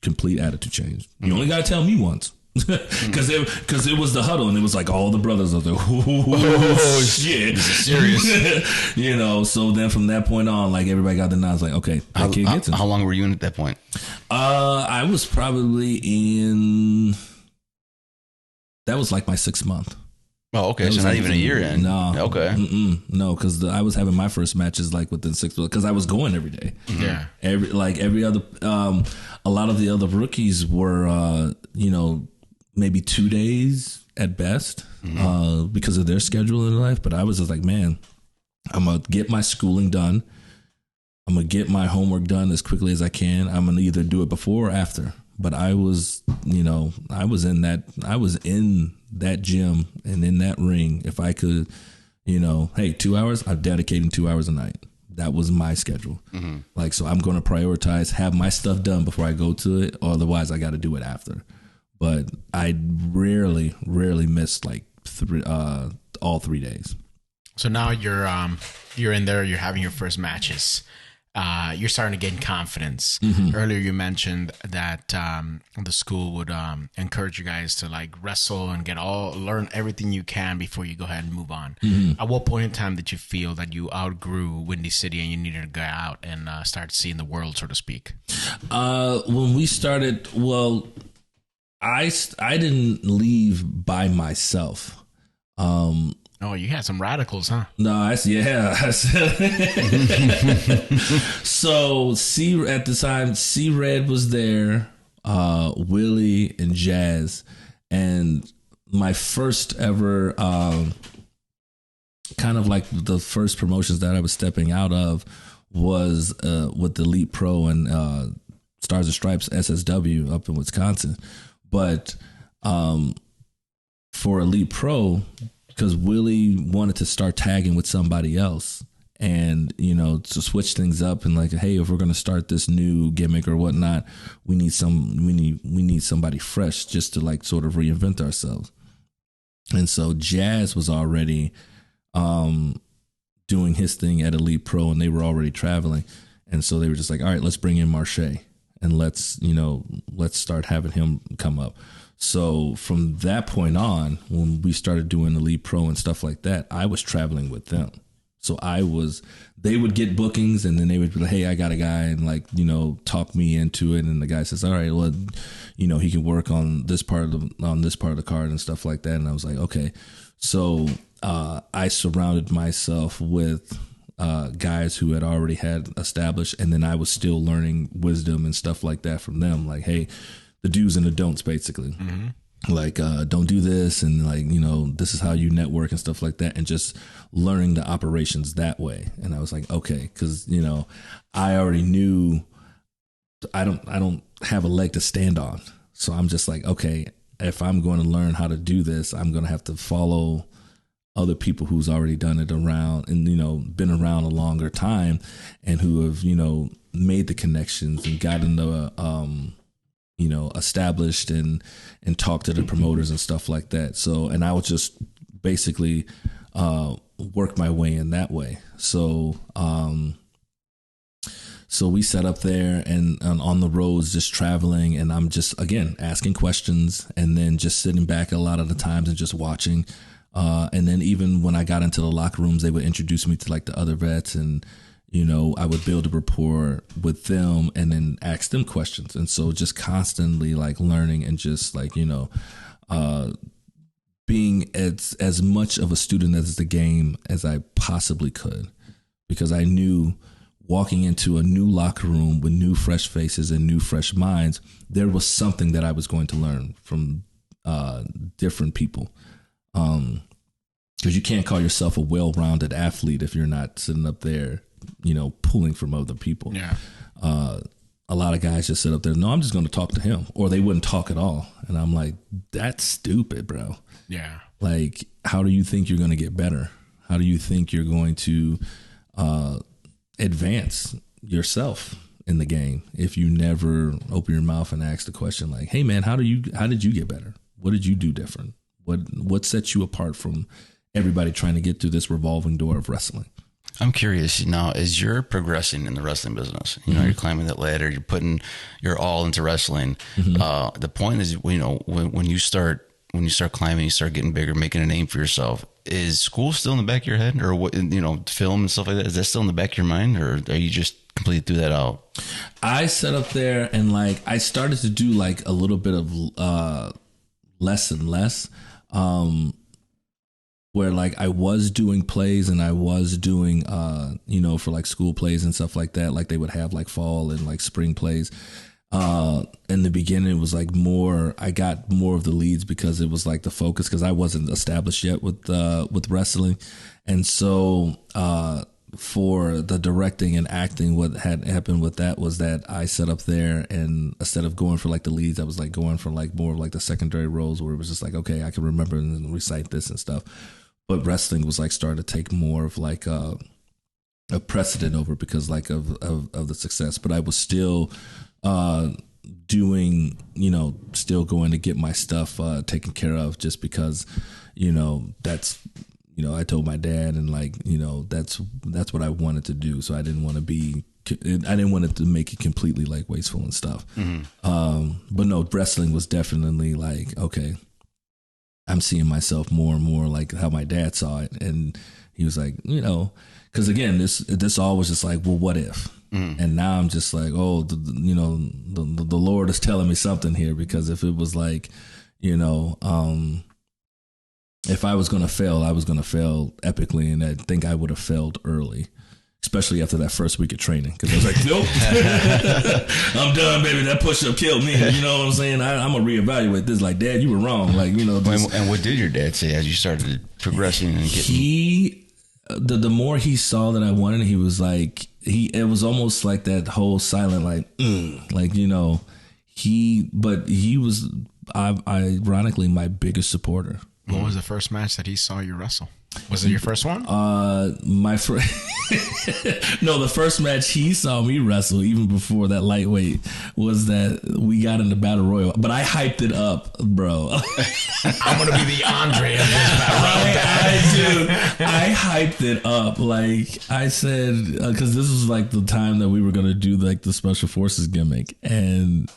complete attitude change. You only gotta tell me once. Because it was the huddle, and it was like all the brothers. I was like, oh shit, this is serious. You know. So then from that point on, like everybody got the nod. I was like, okay, that kid gets it. How long were you in at that point? I was probably in. That was like my 6th month. Oh, okay. So not even a year in. No. Okay. No, because I was having my first matches like within 6 months because I was going every day. Yeah. Every other, a lot of the other rookies were, maybe 2 days at best because of their schedule in life. But I was just like, man, I'm going to get my schooling done. I'm going to get my homework done as quickly as I can. I'm going to either do it before or after. But I was in that gym and in that ring. If I could, hey, 2 hours, I'm dedicating 2 hours a night. That was my schedule. Like, so I'm going to prioritize, have my stuff done before I go to it. Or otherwise I got to do it after. But I rarely missed like all 3 days. So now you're in there, you're having your first matches. You're starting to gain confidence. Earlier you mentioned that the school would encourage you guys to like wrestle and learn everything you can before you go ahead and move on. At what point in time did you feel that you outgrew Windy City and you needed to go out and start seeing the world, so to speak? When we started, well, I didn't leave by myself. Oh, you had some radicals, huh? No, yeah. So at the time, C-Red was there, Willie and Jazz, and my first ever, kind of like the first promotions that I was stepping out of was with Elite Pro and Stars and Stripes SSW up in Wisconsin. But for Elite Pro, because Willie wanted to start tagging with somebody else and, to switch things up and like, hey, if we're going to start this new gimmick or whatnot, we need somebody fresh just to like sort of reinvent ourselves. And so Jazz was already doing his thing at Elite Pro and they were already traveling. And so they were just like, all right, let's bring in Marshe and let's start having him come up. So from that point on, when we started doing Elite Pro and stuff like that, I was traveling with them. So they would get bookings and then they would be like, hey, I got a guy and like, talk me into it. And the guy says, all right, well, he can work on this part of the card and stuff like that. And I was like, okay. So I surrounded myself with guys who had already had established, and then I was still learning wisdom and stuff like that from them. Like, hey, the do's and the don'ts, basically. Like, don't do this, and like, this is how you network and stuff like that, and just learning the operations that way. And I was like, okay, because I already knew I don't have a leg to stand on, so I'm just like, okay, if I'm going to learn how to do this, I'm going to have to follow other people who's already done it around and, been around a longer time and who have, made the connections and gotten the, established and talked to the promoters and stuff like that. So, and I would just basically, work my way in that way. So, so we set up there and on the roads, just traveling, and I'm just, again, asking questions and then just sitting back a lot of the times and just watching. And then even when I got into the locker rooms, they would introduce me to like the other vets and, I would build a rapport with them and then ask them questions. And so just constantly like learning and just like, being as much of a student as the game as I possibly could, because I knew walking into a new locker room with new fresh faces and new fresh minds, there was something that I was going to learn from different people. Because you can't call yourself a well-rounded athlete if you're not sitting up there, pulling from other people. Yeah. A lot of guys just sit up there, no, I'm just going to talk to him, or they wouldn't talk at all. And I'm like, that's stupid, bro. Yeah. Like, how do you think you're going to get better? How do you think you're going to advance yourself in the game if you never open your mouth and ask the question like, hey man, how did you get better? What did you do different? What sets you apart from everybody trying to get through this revolving door of wrestling. I'm curious now, as you're progressing in the wrestling business, you know, you're climbing that ladder, you're putting your all into wrestling. The point is, you know, when you start climbing, you start getting bigger, making a name for yourself. Is school still in the back of your head, or what? You know, film and stuff like that. Is that still in the back of your mind, or are you just completely threw that out? I sat up there and like I started to do like a little bit of less and less. Where like I was doing plays and I was doing, you know, for like school plays and stuff like that. Like they would have like fall and like spring plays. In the beginning, it was like more, I got more of the leads because it was like the focus, because I wasn't established yet with wrestling. And so, for the directing and acting, what had happened with that was that I sat up there, and instead of going for like the leads, I was like going for like more of like the secondary roles, where it was just like, okay, I can remember and recite this and stuff. But wrestling was like starting to take more of like a precedent over, because like of the success. But I was still doing, you know, still going to get my stuff taken care of, just because, you know, that's, you know, I told my dad, and like, you know, that's what I wanted to do. So I didn't want it to make it completely like wasteful and stuff. But no, wrestling was definitely like, okay, I'm seeing myself more and more like how my dad saw it. And he was like, you know, because again, this all was just like, well, what if? And now I'm just like, oh, you know, the Lord is telling me something here, because if it was like, you know, if I was going to fail, I was going to fail epically. And I think I would have failed early, especially after that first week of training. Because I was like, nope, I'm done, baby. That push-up killed me. You know what I'm saying? I'm going to reevaluate this. Like, Dad, you were wrong. Like, you know. And what did your dad say as you started progressing and getting? The more he saw that I wanted, he was like, it was almost like that whole silent, like, like, you know, but he was ironically my biggest supporter. What was the first match that he saw you wrestle? Was it your first one? My first. No, the first match he saw me wrestle, even before that lightweight, was that we got in the battle royal. But I hyped it up, bro. I'm gonna be the Andre of this battle royal. I hyped it up. Like I said, because this was like the time that we were gonna do like the special forces gimmick, and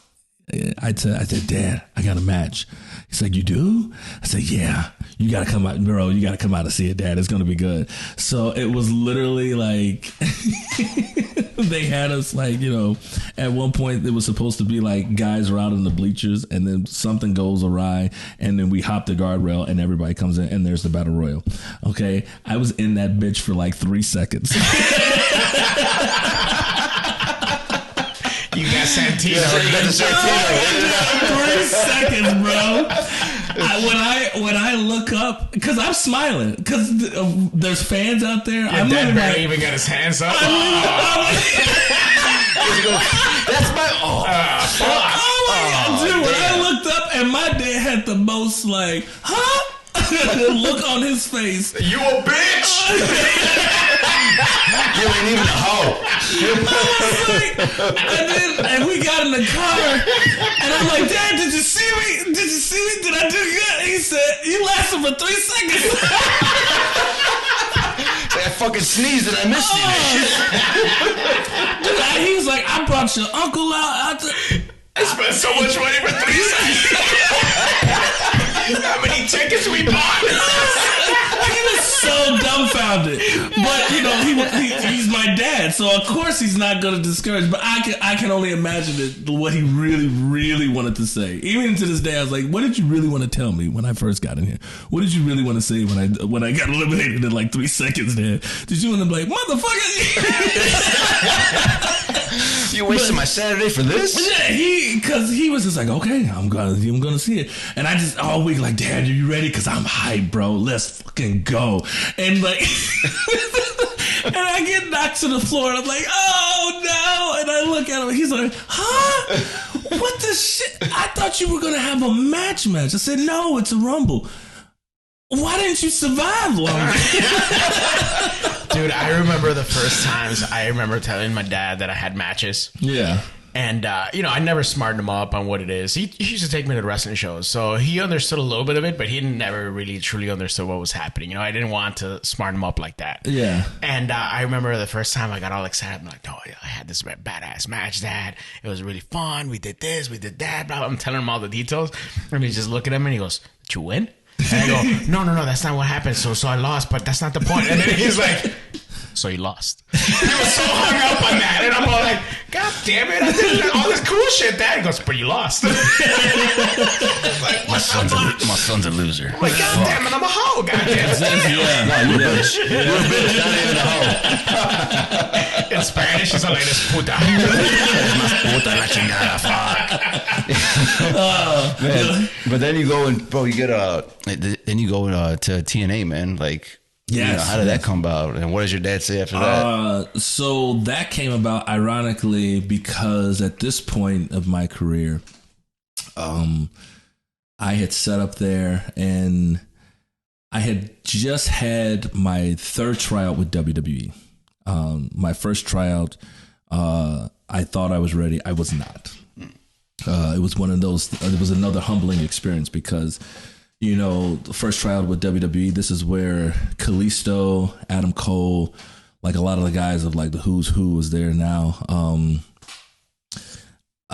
I said, Dad, I got a match. He's like, you do? I said, yeah. You got to come out, bro. You got to come out and see it, Dad. It's going to be good. So it was literally like, they had us like, you know, at one point it was supposed to be like guys are out in the bleachers, and then something goes awry, and then we hop the guardrail and everybody comes in, and there's the battle royal. Okay. I was in that bitch for like 3 seconds. You got Santino. You got the Santino. 3 seconds, bro. When I look up, because I'm smiling, because there's fans out there. Your dad barely even got his hands up. That's my. Oh my God, dude! When I looked up, and my dad had the most like, huh? Look on his face. You a bitch. You ain't even a hoe. And we got in the car, and I'm like, Dad, did you see me? Did you see me? Did I do good? He said, you lasted for 3 seconds. I fucking sneezed and I missed you. Dude, he was like, I brought your uncle out. I spent so much money for 3 seconds. How many tickets we bought? He was so dumbfounded, but you know he's my dad, so of course he's not going to discourage. But I can only imagine what he really wanted to say. Even to this day, I was like, "What did you really want to tell me when I first got in here? What did you really want to say when I got eliminated in like 3 seconds? Dad, did you want to be like, motherfucker?" You wasted my Saturday for this? Yeah, because he was just like, okay, I'm gonna see it, and I just all week like, Dad, are you ready? Because I'm hyped, bro. Let's fucking go. And like, and I get knocked to the floor, and I'm like, oh no! And I look at him, and he's like, huh? What the shit? I thought you were gonna have a match. I said, no, it's a rumble. Why didn't you survive longer? Dude, I remember the first times I remember telling my dad that I had matches. Yeah. And, I never smartened him up on what it is. He used to take me to the wrestling shows. So he understood a little bit of it, but he never really truly understood what was happening. I didn't want to smarten him up like that. Yeah. And I remember the first time I got all excited. I'm like, oh, yeah, I had this badass match, Dad. It was really fun. We did this, we did that. Blah, blah. I'm telling him all the details. And he's just looking at me and he goes, did you win? And I go, no, that's not what happened. So I lost, but that's not the point. And then he's like, so you lost. He was so hung up on that. And I'm all like, God damn it. I did all this cool shit. Dad goes, but you lost. Like, my son's a loser. I'm like, God damn it, I'm a hoe. God damn it. No, you're a bitch. You're a bitch, not even a hoe. In Spanish, it's like, eres puta. Puta la chingada, fuck. Man. But then you go and, bro, you get then you go to TNA, man. Like, yes, how did that come about? And what does your dad say after that? So that came about ironically because at this point of my career, I had set up there and I had just had my third tryout with WWE. My first tryout, I thought I was ready. I was not. It was one of those, it was another humbling experience because, the first tryout with WWE, this is where Kalisto, Adam Cole, like a lot of the guys of like the who's who was there now.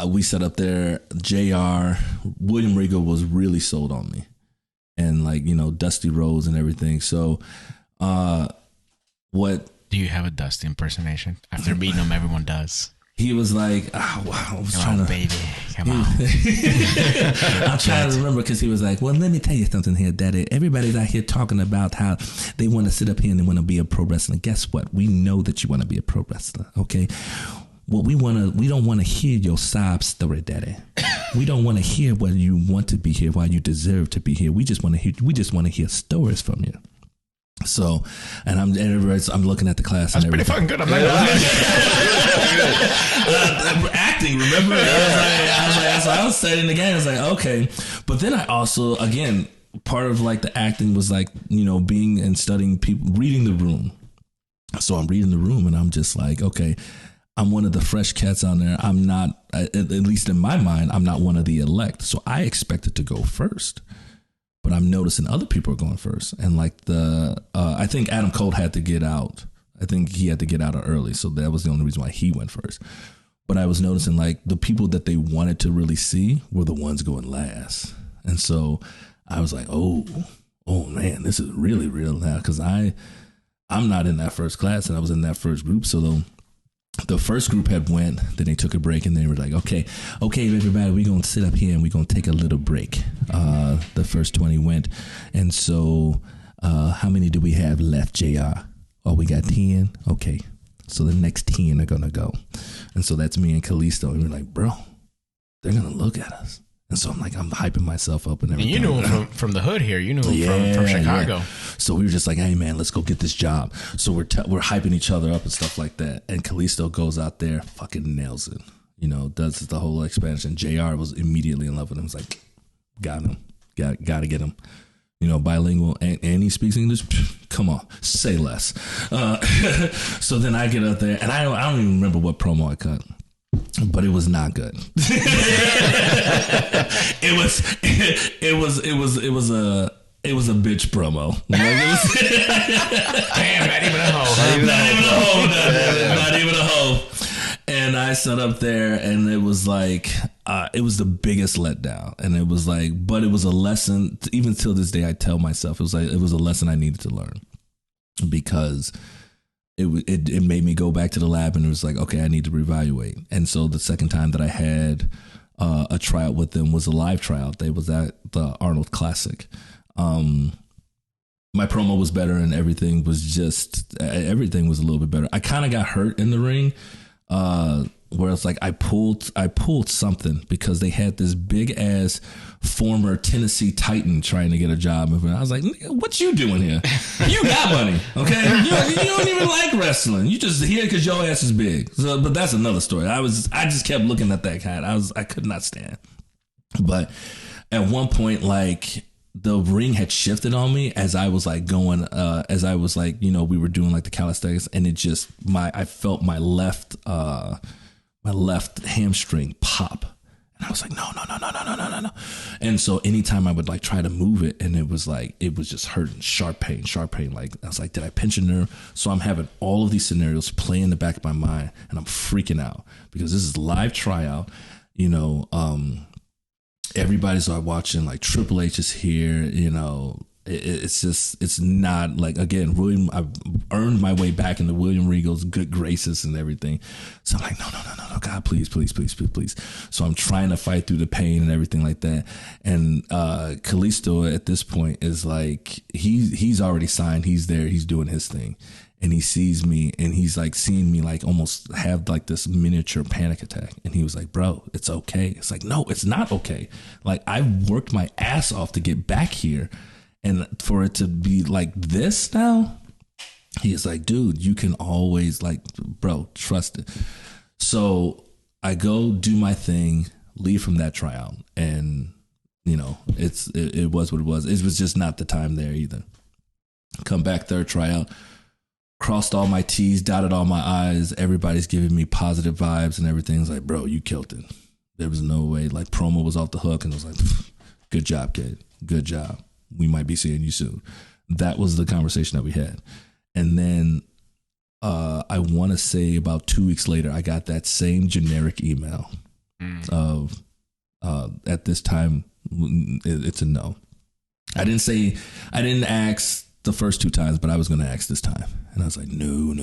We set up there. JR, William Regal was really sold on me. And like, Dusty Rhodes and everything. So what... Do you have a Dusty impersonation? After meeting him, everyone does. He was like, oh, wow, I was come trying on, to... baby, come on. I'm trying to remember because he was like, well, let me tell you something here, Daddy. Everybody's out here talking about how they want to sit up here and they want to be a pro wrestler. Guess what? We know that you want to be a pro wrestler, okay? Well, we don't want to hear your sob story, Daddy. We don't want to hear whether you want to be here, why you deserve to be here. We just want to hear stories from you. So, and I'm looking at the class. That's pretty fucking good. I'm not acting, remember? I was studying the game. I was like, okay. But then I also, again, part of like the acting was like, being and studying people, reading the room. So I'm reading the room and I'm just like, okay, I'm one of the fresh cats on there. I'm not, at least in my mind, I'm not one of the elect. So I expected to go first. But I'm noticing other people are going first. And like I think Adam Cole had to get out. I think he had to get out early. So that was the only reason why he went first. But I was noticing like the people that they wanted to really see were the ones going last. And so I was like, oh man, this is really real now. Cause I'm not in that first class and I was in that first group. So the first group had went, then they took a break and they were like, okay, everybody, we're going to sit up here and we're going to take a little break. The first 20 went. And so how many do we have left, JR? Oh, we got 10. Okay. So the next 10 are going to go. And so that's me and Kalisto. And we're like, bro, they're going to look at us. And so I'm hyping myself up and everything. And you knew him from the hood here. You knew him from Chicago. Yeah. So we were just like, hey, man, let's go get this job. So we're hyping each other up and stuff like that. And Kalisto goes out there, fucking nails it. Does the whole expansion. JR was immediately in love with him. He's like, got him. Got to get him. Bilingual. And he speaks English. Come on. Say less. So then I get up there. And I don't even remember what promo I cut. But it was not good. It was a bitch promo. Damn, not even a hoe. Not even a hoe. And I sat up there and it was like, it was the biggest letdown. And it was like, but it was a lesson. Even till this day, I tell myself, it was a lesson I needed to learn because it made me go back to the lab and it was like, okay, I need to reevaluate. And so the second time that I had a tryout with them was a live tryout. They was at the Arnold Classic. My promo was better and everything was a little bit better. I kind of got hurt in the ring where it's like I pulled something because they had this big ass former Tennessee Titan trying to get a job. And I was like, what you doing here? You got money, okay? You don't even like wrestling. You just here because your ass is big. So, but that's another story. I just kept looking at that guy. I could not stand. But at one point, like the ring had shifted on me as I was like going, we were doing like the calisthenics and I felt my left my left hamstring pop. And I was like, no. And so anytime I would like try to move it, and it was just hurting, sharp pain. Like, I was like, did I pinch a nerve? So I'm having all of these scenarios play in the back of my mind, and I'm freaking out because this is live tryout. You know, everybody's watching, like Triple H is here, you know. It's not like, again, I've earned my way back into William Regal's good graces and everything. So I'm like, no, God, please. So I'm trying to fight through the pain and everything like that. And Kalisto at this point is like, he's already signed. He's there. He's doing his thing. And he sees me, and he's like seeing me like almost have like this miniature panic attack. And he was like, bro, it's okay. It's like, no, it's not okay. Like, I've worked my ass off to get back here. And for it to be like this now, he's like, dude, you can always, like, bro, trust it. So I go do my thing, leave from that tryout. And, you know, it was what it was. It was just not the time there either. Come back, third tryout, crossed all my T's, dotted all my I's. Everybody's giving me positive vibes and everything's like, bro, you killed it. There was no way. Like, promo was off the hook, and it was like, good job, kid. Good job. We might be seeing you soon. That was the conversation that we had. And then I want to say about 2 weeks later, I got that same generic email of at this time, it's a no. I didn't ask the first 2 times, but I was going to ask this time. And I was like, no.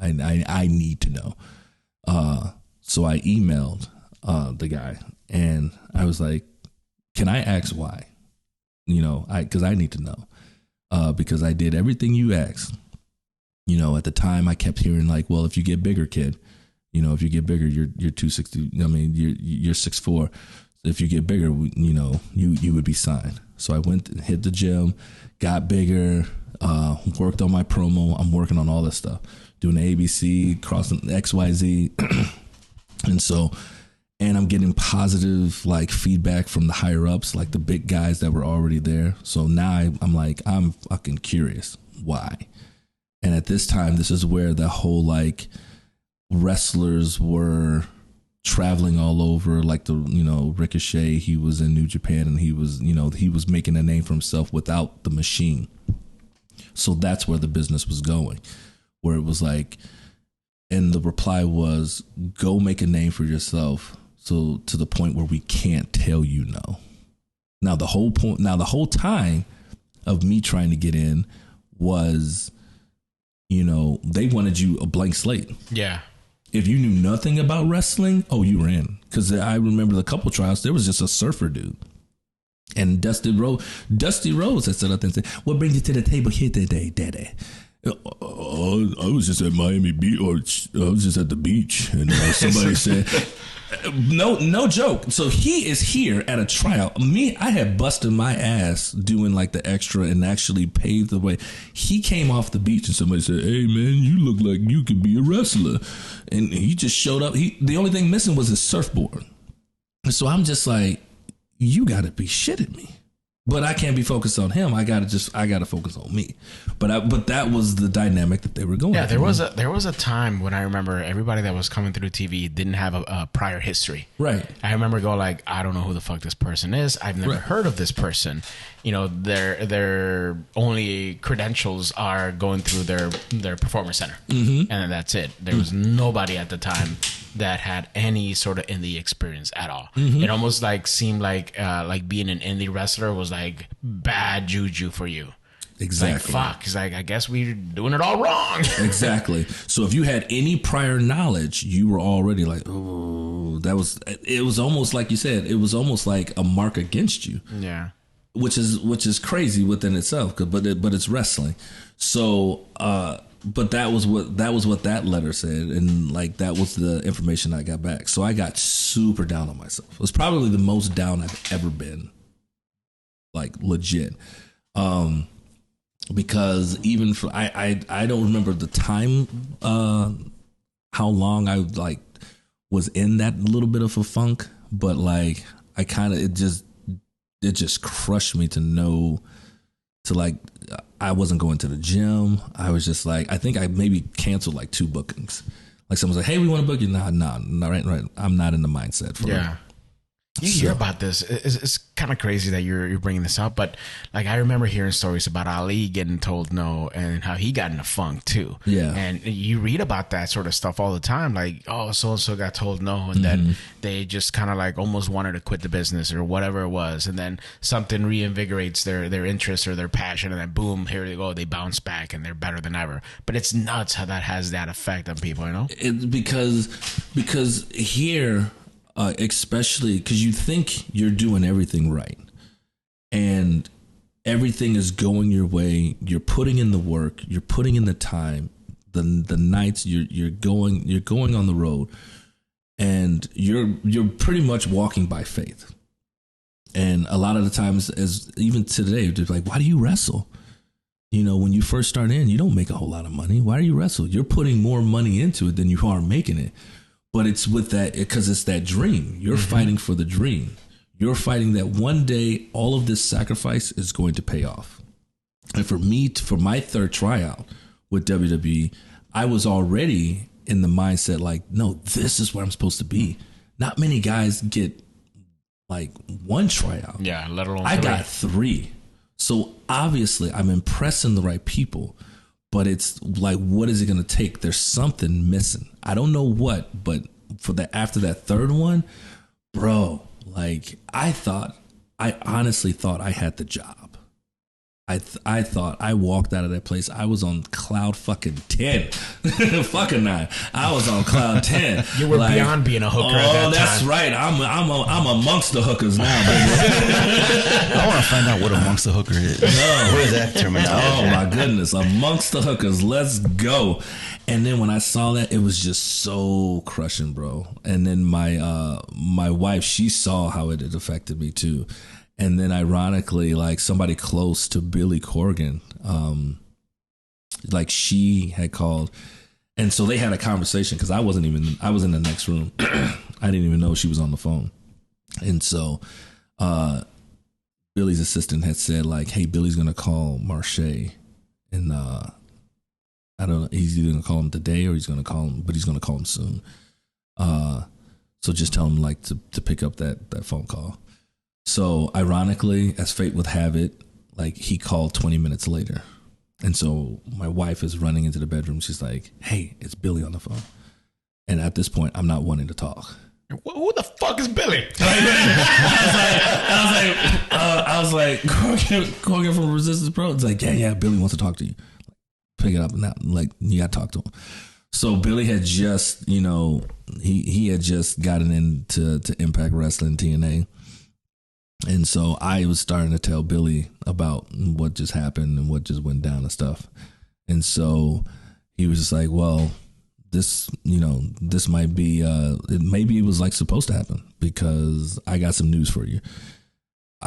I need to know. So I emailed the guy, and I was like, can I ask why? You know, because I need to know, because I did everything you asked. You know, at the time I kept hearing like, well, if you get bigger, kid, you know, if you get bigger, you're 260. I mean, you're 6'4". If you get bigger, you know, you would be signed. So I went and hit the gym, got bigger, worked on my promo. I'm working on all this stuff, doing the ABC, crossing XYZ. And I'm getting positive like feedback from the higher ups, like the big guys that were already there. So now I'm fucking curious why. And at this time, this is where the whole like wrestlers were traveling all over, like the, you know, Ricochet, he was in New Japan, and he was making a name for himself without the machine. So that's where the business was going, where it was like, and the reply was, go make a name for yourself. So to the point where we can't tell you no. Now the whole time of me trying to get in was, you know, they wanted you a blank slate. Yeah. If you knew nothing about wrestling, you were in. Because I remember the couple trials, there was just a surfer dude. And Dusty Rhodes had stood up and said, what brings you to the table here today, Daddy? I was just at Miami Beach, or I was just at the beach, and somebody said, no joke. So he is here at a tryout. I had busted my ass doing like the extra and actually paved the way. He came off the beach, and somebody said, hey man, you look like you could be a wrestler. And he just showed up. The only thing missing was his surfboard. And so I'm just like, you gotta be shitting me. But I can't be focused on him. I gotta focus on me. But that was the dynamic that they were going. Yeah, there was a time when I remember everybody that was coming through TV didn't have a prior history. Right. I remember going like, I don't know who the fuck this person is. I've never heard of this person. You know, their only credentials are going through their performance center, and then that's it. There was nobody at the time that had any sort of indie experience at all. It almost like seemed like being an indie wrestler was like bad juju for you. Exactly. It's like, fuck. It's like, I guess we're doing it all wrong. Exactly. So if you had any prior knowledge, you were already like, oh, it was almost like you said, it was almost like a mark against you. Yeah. Which is crazy within itself, but it's wrestling. So, but that was what that letter said, and like that was the information I got back. So I got super down on myself. It was probably the most down I've ever been, like legit. Because even for I don't remember the time, how long I like was in that little bit of a funk, but like I kind of it just crushed me to know. To like, I wasn't going to the gym. I was just like, I think I maybe canceled like 2 bookings. Like someone's like, hey, we want to book you. Nah, not right. I'm not in the mindset for it. You hear about this. It's kind of crazy that you're bringing this up, but like I remember hearing stories about Ali getting told no and how he got in a funk too. Yeah. And you read about that sort of stuff all the time. Like, oh, so-and-so got told no, and then they just kind of like almost wanted to quit the business or whatever it was. And then something reinvigorates their interest or their passion. And then boom, here they go. They bounce back and they're better than ever. But it's nuts how that has that effect on people, you know? Because here... especially because you think you're doing everything right and everything is going your way. You're putting in the work, you're putting in the time, the nights you're going on the road, and you're pretty much walking by faith. And a lot of the times, as even today, just like, why do you wrestle? You know, when you first start in, you don't make a whole lot of money. Why do you wrestle? You're putting more money into it than you are making it. But it's with that, because it's that dream. You're fighting for the dream. You're fighting that one day all of this sacrifice is going to pay off. And for me, for my third tryout with WWE, I was already in the mindset like, no, this is where I'm supposed to be. Not many guys get like one tryout. Yeah, let alone I got 3. So obviously I'm impressing the right people. But it's like, what is it going to take? There's something missing. I don't know what, but after that third one, bro, like I honestly thought I had the job. I thought I walked out of that place. I was on cloud fucking 10. Fucking 9. I was on cloud 10. You were like, beyond being a hooker at that time. Oh, that's right. I'm amongst the hookers now, baby. I want to find out what amongst the hooker is. No. What is that terminology? Oh my goodness. Amongst the hookers. Let's go. And then when I saw that, it was just so crushing, bro. And then my wife, she saw how it had affected me too. And then ironically, like somebody close to Billy Corgan, like she had called. And so they had a conversation because I was in the next room. I didn't even know she was on the phone. And so Billy's assistant had said like, hey, Billy's going to call Marshe. And I don't know, he's either going to call him today or he's going to call him, but he's going to call him soon. So just tell him like to pick up that phone call. So ironically, as fate would have it, like he called 20 minutes later. And so my wife is running into the bedroom. She's like, hey, it's Billy on the phone. And at this point, I'm not wanting to talk. Who the fuck is Billy? I was like, Corgan from Resistance Pro. It's like, yeah, Billy wants to talk to you. Pick it up now. Like, you got to talk to him. So Billy had just, he had just gotten into Impact Wrestling, TNA. And so I was starting to tell Billy about what just happened and what just went down and stuff. And so he was just like, well, this might be, maybe it was like supposed to happen because I got some news for you.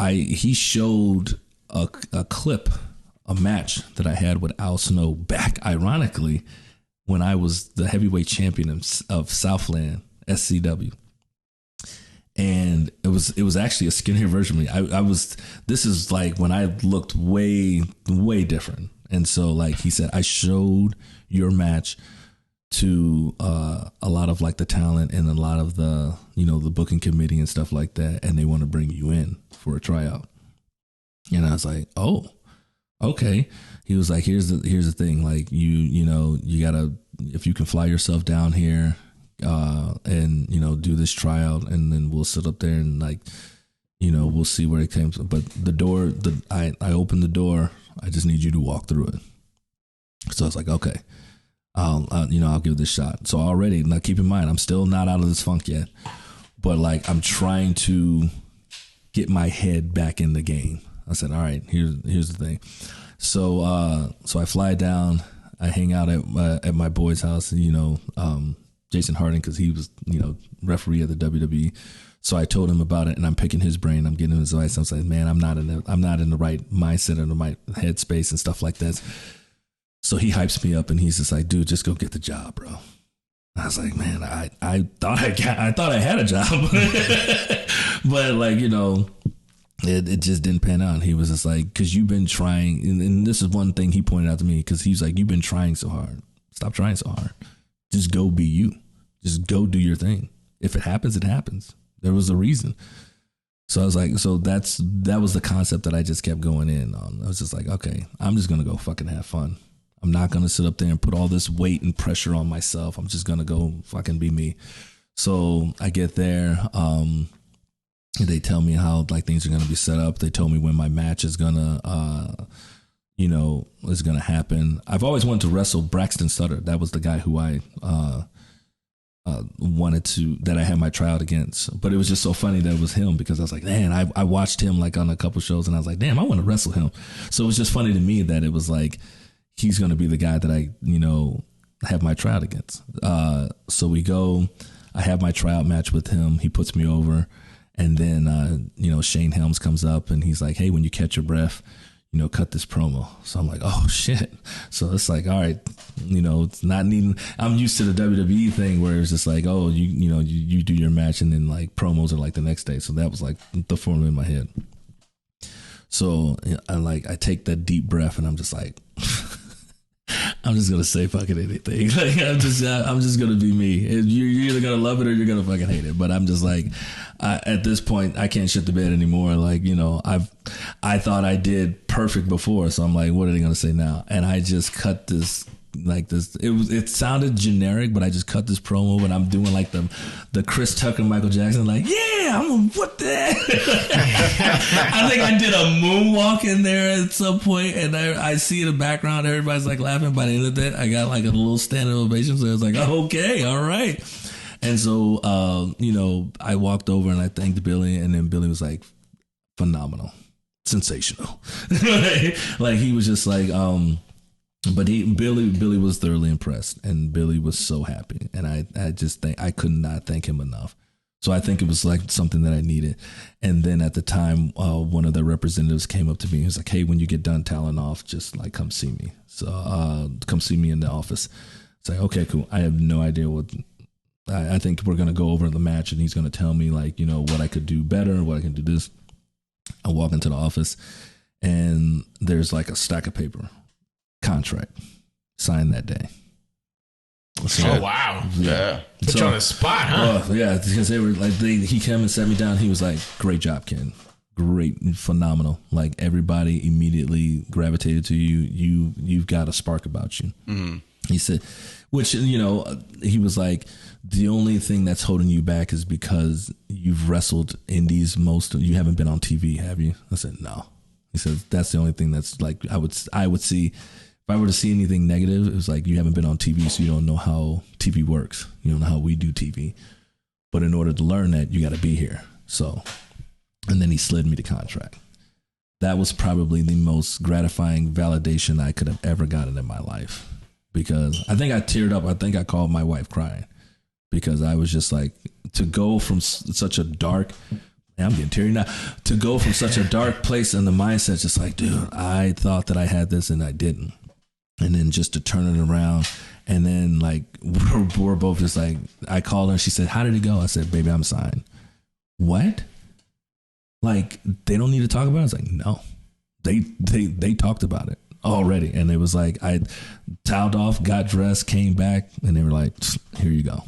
He showed a clip, a match that I had with Al Snow back, ironically, when I was the heavyweight champion of Southland, SCW. And it was actually a skinnier version of me. This is like when I looked way, way different. And so like he said, I showed your match to a lot of like the talent and a lot of the, the booking committee and stuff like that. And they want to bring you in for a tryout. And I was like, oh, okay. He was like, here's the thing. Like you gotta, if you can fly yourself down here, and do this tryout, and then we'll sit up there and like, we'll see where it came from. But I opened the door. I just need you to walk through it. So I was like, okay, I'll give this a shot. So already, now keep in mind, I'm still not out of this funk yet, but like I'm trying to get my head back in the game. I said, all right, here's the thing. So I fly down. I hang out at my boy's house, Jason Harding, because he was, referee of the WWE. So I told him about it, and I'm picking his brain. I'm getting his advice. I was like, man, I'm not in the right mindset or the right headspace and stuff like that. So he hypes me up, and he's just like, dude, just go get the job, bro. I was like, man, I thought I had a job, but like, it just didn't pan out. He was just like, because you've been trying, and this is one thing he pointed out to me, because he's like, you've been trying so hard. Stop trying so hard. just go be you. Just go do your thing. If it happens, it happens. There was a reason. So I was like, that was the concept that I just kept going in on. I was just like, okay, I'm just going to go fucking have fun. I'm not going to sit up there and put all this weight and pressure on myself. I'm just going to go fucking be me. So I get there. They tell me how like things are going to be set up. They told me when my match is going to, is going to happen. I've always wanted to wrestle Braxton Sutter. That was the guy who I that I had my tryout against. But it was just so funny that it was him, because I was like, man, I watched him like on a couple shows, and I was like, damn, I want to wrestle him. So it was just funny to me that it was like, he's going to be the guy that I, have my tryout against. So we go, I have my tryout match with him. He puts me over. And then, Shane Helms comes up and he's like, hey, when you catch your breath, cut this promo. So I'm like, oh shit. So it's like, all right, it's not needing, I'm used to the WWE thing where it's just like, oh, you do your match and then like promos are like the next day. So that was like the formula in my head. So I take that deep breath and I'm just like, I'm just gonna say fucking anything. Like I'm just gonna be me. You're either gonna love it or you're gonna fucking hate it. But I'm just like, at this point, I can't shit the bed anymore. Like I thought I did perfect before, so I'm like, what are they gonna say now? And I just cut this. Like this, it sounded generic, but I just cut this promo and I'm doing like the Chris Tucker, Michael Jackson, like, yeah, I'm gonna what the I think I did a moonwalk in there at some point, and I see in the background everybody's like laughing. By the end of that, I got like a little standing ovation, so I was like, oh, okay, all right. And so I walked over and I thanked Billy, and then Billy was like, phenomenal, sensational. Like he was just like but Billy was thoroughly impressed, and Billy was so happy, and I just think I could not thank him enough. So I think it was like something that I needed. And then at the time, one of the representatives came up to me. He was like, hey, when you get done toweling off, just like come see me. So come see me in the office. It's like, okay, cool. I have no idea what. I think we're gonna go over the match, and he's gonna tell me like what I could do better, what I can do this. I walk into the office, and there's like a stack of paper. Contract signed that day. So, oh wow! Yeah, put you on the spot, huh? Yeah, because they were like, he came and sat me down. He was like, "Great job, Ken. Great, phenomenal. Like everybody immediately gravitated to you. You've got a spark about you." Mm-hmm. He said, which he was like, the only thing that's holding you back is because you've wrestled indies you haven't been on TV, have you? I said, no. He said, that's the only thing that's like I would see. If I were to see anything negative, it was like, you haven't been on TV, so you don't know how TV works. You don't know how we do TV. But in order to learn that, you got to be here. So, and then he slid me the contract. That was probably the most gratifying validation I could have ever gotten in my life. Because I think I teared up. I think I called my wife crying. Because I was just like, to go from such a dark... I'm getting teary now. To go from such a dark place in the mindset, just like, dude, I thought that I had this and I didn't. And then just to turn it around. And then like, we're both just like, I called her and she said, how did it go? I said, baby, I'm signed. What? Like, they don't need to talk about it? I was like, no, they talked about it already. And it was like, I toweled off, got dressed, came back, and they were like, here you go.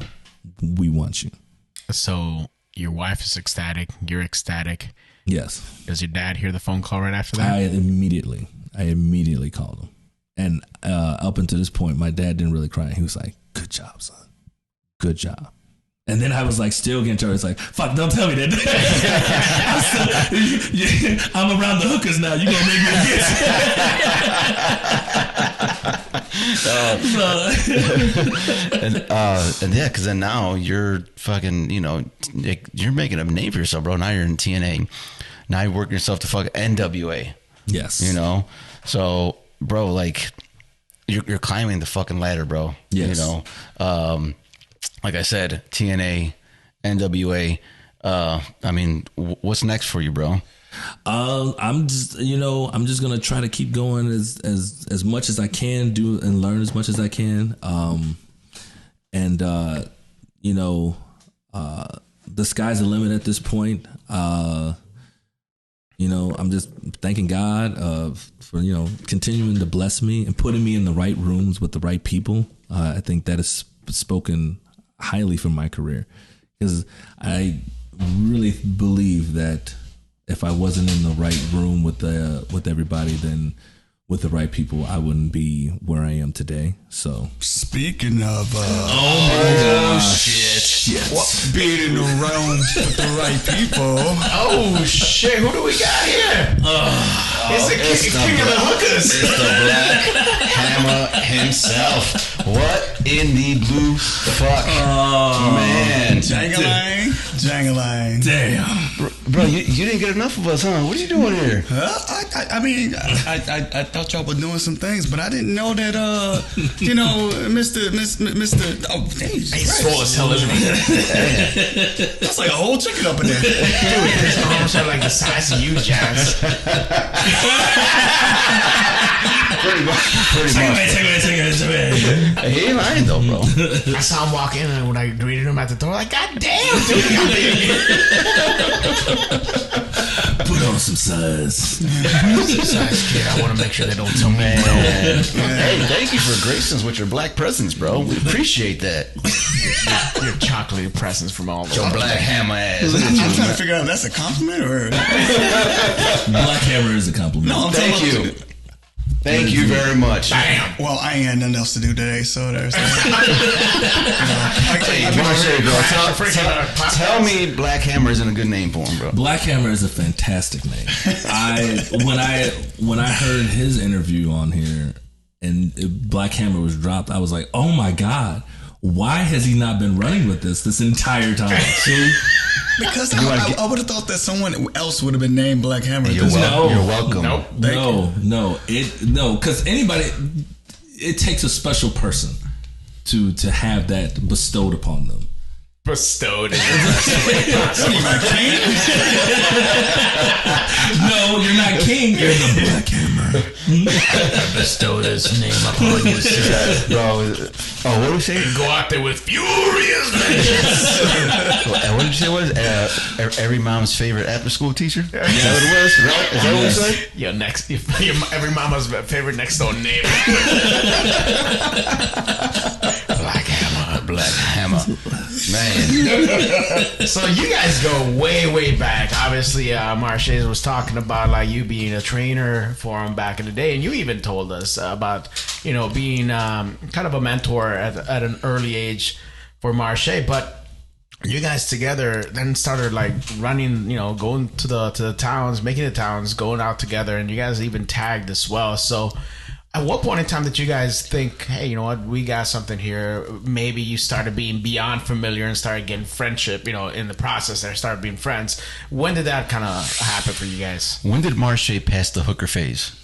We want you. So your wife is ecstatic. You're ecstatic. Yes. Does your dad hear the phone call right after that? I immediately called him. And up until this point, my dad didn't really cry. He was like, good job, son. Good job. And then I was like, still getting charged. Like, fuck, don't tell me that. I'm around the hookers now. You gonna make me a and yeah, because then now you're fucking, you're making a name for yourself, bro. Now you're in TNA. Now you're working yourself to fuck NWA. Yes. So, bro, like you're climbing the fucking ladder, bro. Yes. Like I said, TNA, NWA. I mean, what's next for you, bro? I'm just gonna try to keep going as much as I can, do and learn as much as I can. The sky's the limit at this point. I'm just thanking God for continuing to bless me and putting me in the right rooms with the right people. I think that is spoken highly for my career, because I really believe that if I wasn't in the right room with everybody, then with the right people, I wouldn't be where I am today. So speaking of shit. Being in the realm with the right people. Oh shit! Who do we got here? It's the king of the hookers. It's the Black Hammer himself. What in the blue fuck? Oh man, Jangalang. damn, bro, you didn't get enough of us, huh? What are you doing here? I mean, I thought y'all were doing some things, but I didn't know that Mr. Oh, He's swole as hell, isn't he? That's like a whole chicken up in there. Dude, his arms are like the size of you, Jazz. Pretty much. Take it. He ain't lying though, bro. I saw him walk in, and when I greeted him at the door, like, God damn, dude, you got big. put on some size. Size kid, I want to make sure they don't tell me. Hey, thank you for gracing us with your black presence, bro. We appreciate that. Your chocolate presents from all Your over. Black Hammer ass. I'm trying to figure out if that's a compliment or. Black Hammer is a compliment. No, I'm Thank talking you. about- Thank you very much. Damn. Well, I ain't had nothing else to do today, so there's that. Hey, Marshe, bro, tell me Black Hammer isn't a good name for him, bro. Black Hammer is a fantastic name. When I heard his interview on here and Black Hammer was dropped, I was like, oh my God, why has he not been running with this entire time? See? Because I would have thought that someone else would have been named Black Hammer. You're welcome. Nope. No, because it takes a special person to have that bestowed upon them. Bestowed. No, you're not king. You're the Black Hammer. Bestow this name upon you, sir. Bro, what did we say? Go out there with furious vengeance. What did you say it was? Every mom's favorite after-school teacher? Is that what it was? Right? Is that what we said? Your every mama's favorite next door neighbor. Black Hammer. Man. So you guys go way back. Obviously, Marshe was talking about like you being a trainer for him back in the day, and you even told us about being kind of a mentor at an early age for Marshe. But you guys together then started like running, going to the towns, making the towns, going out together, and you guys even tagged as well. So at what point in time did you guys think, hey, you know what, we got something here? Maybe you started being beyond familiar and started getting friendship, in the process there, started being friends. When did that kind of happen for you guys? When did Marshe pass the hooker phase?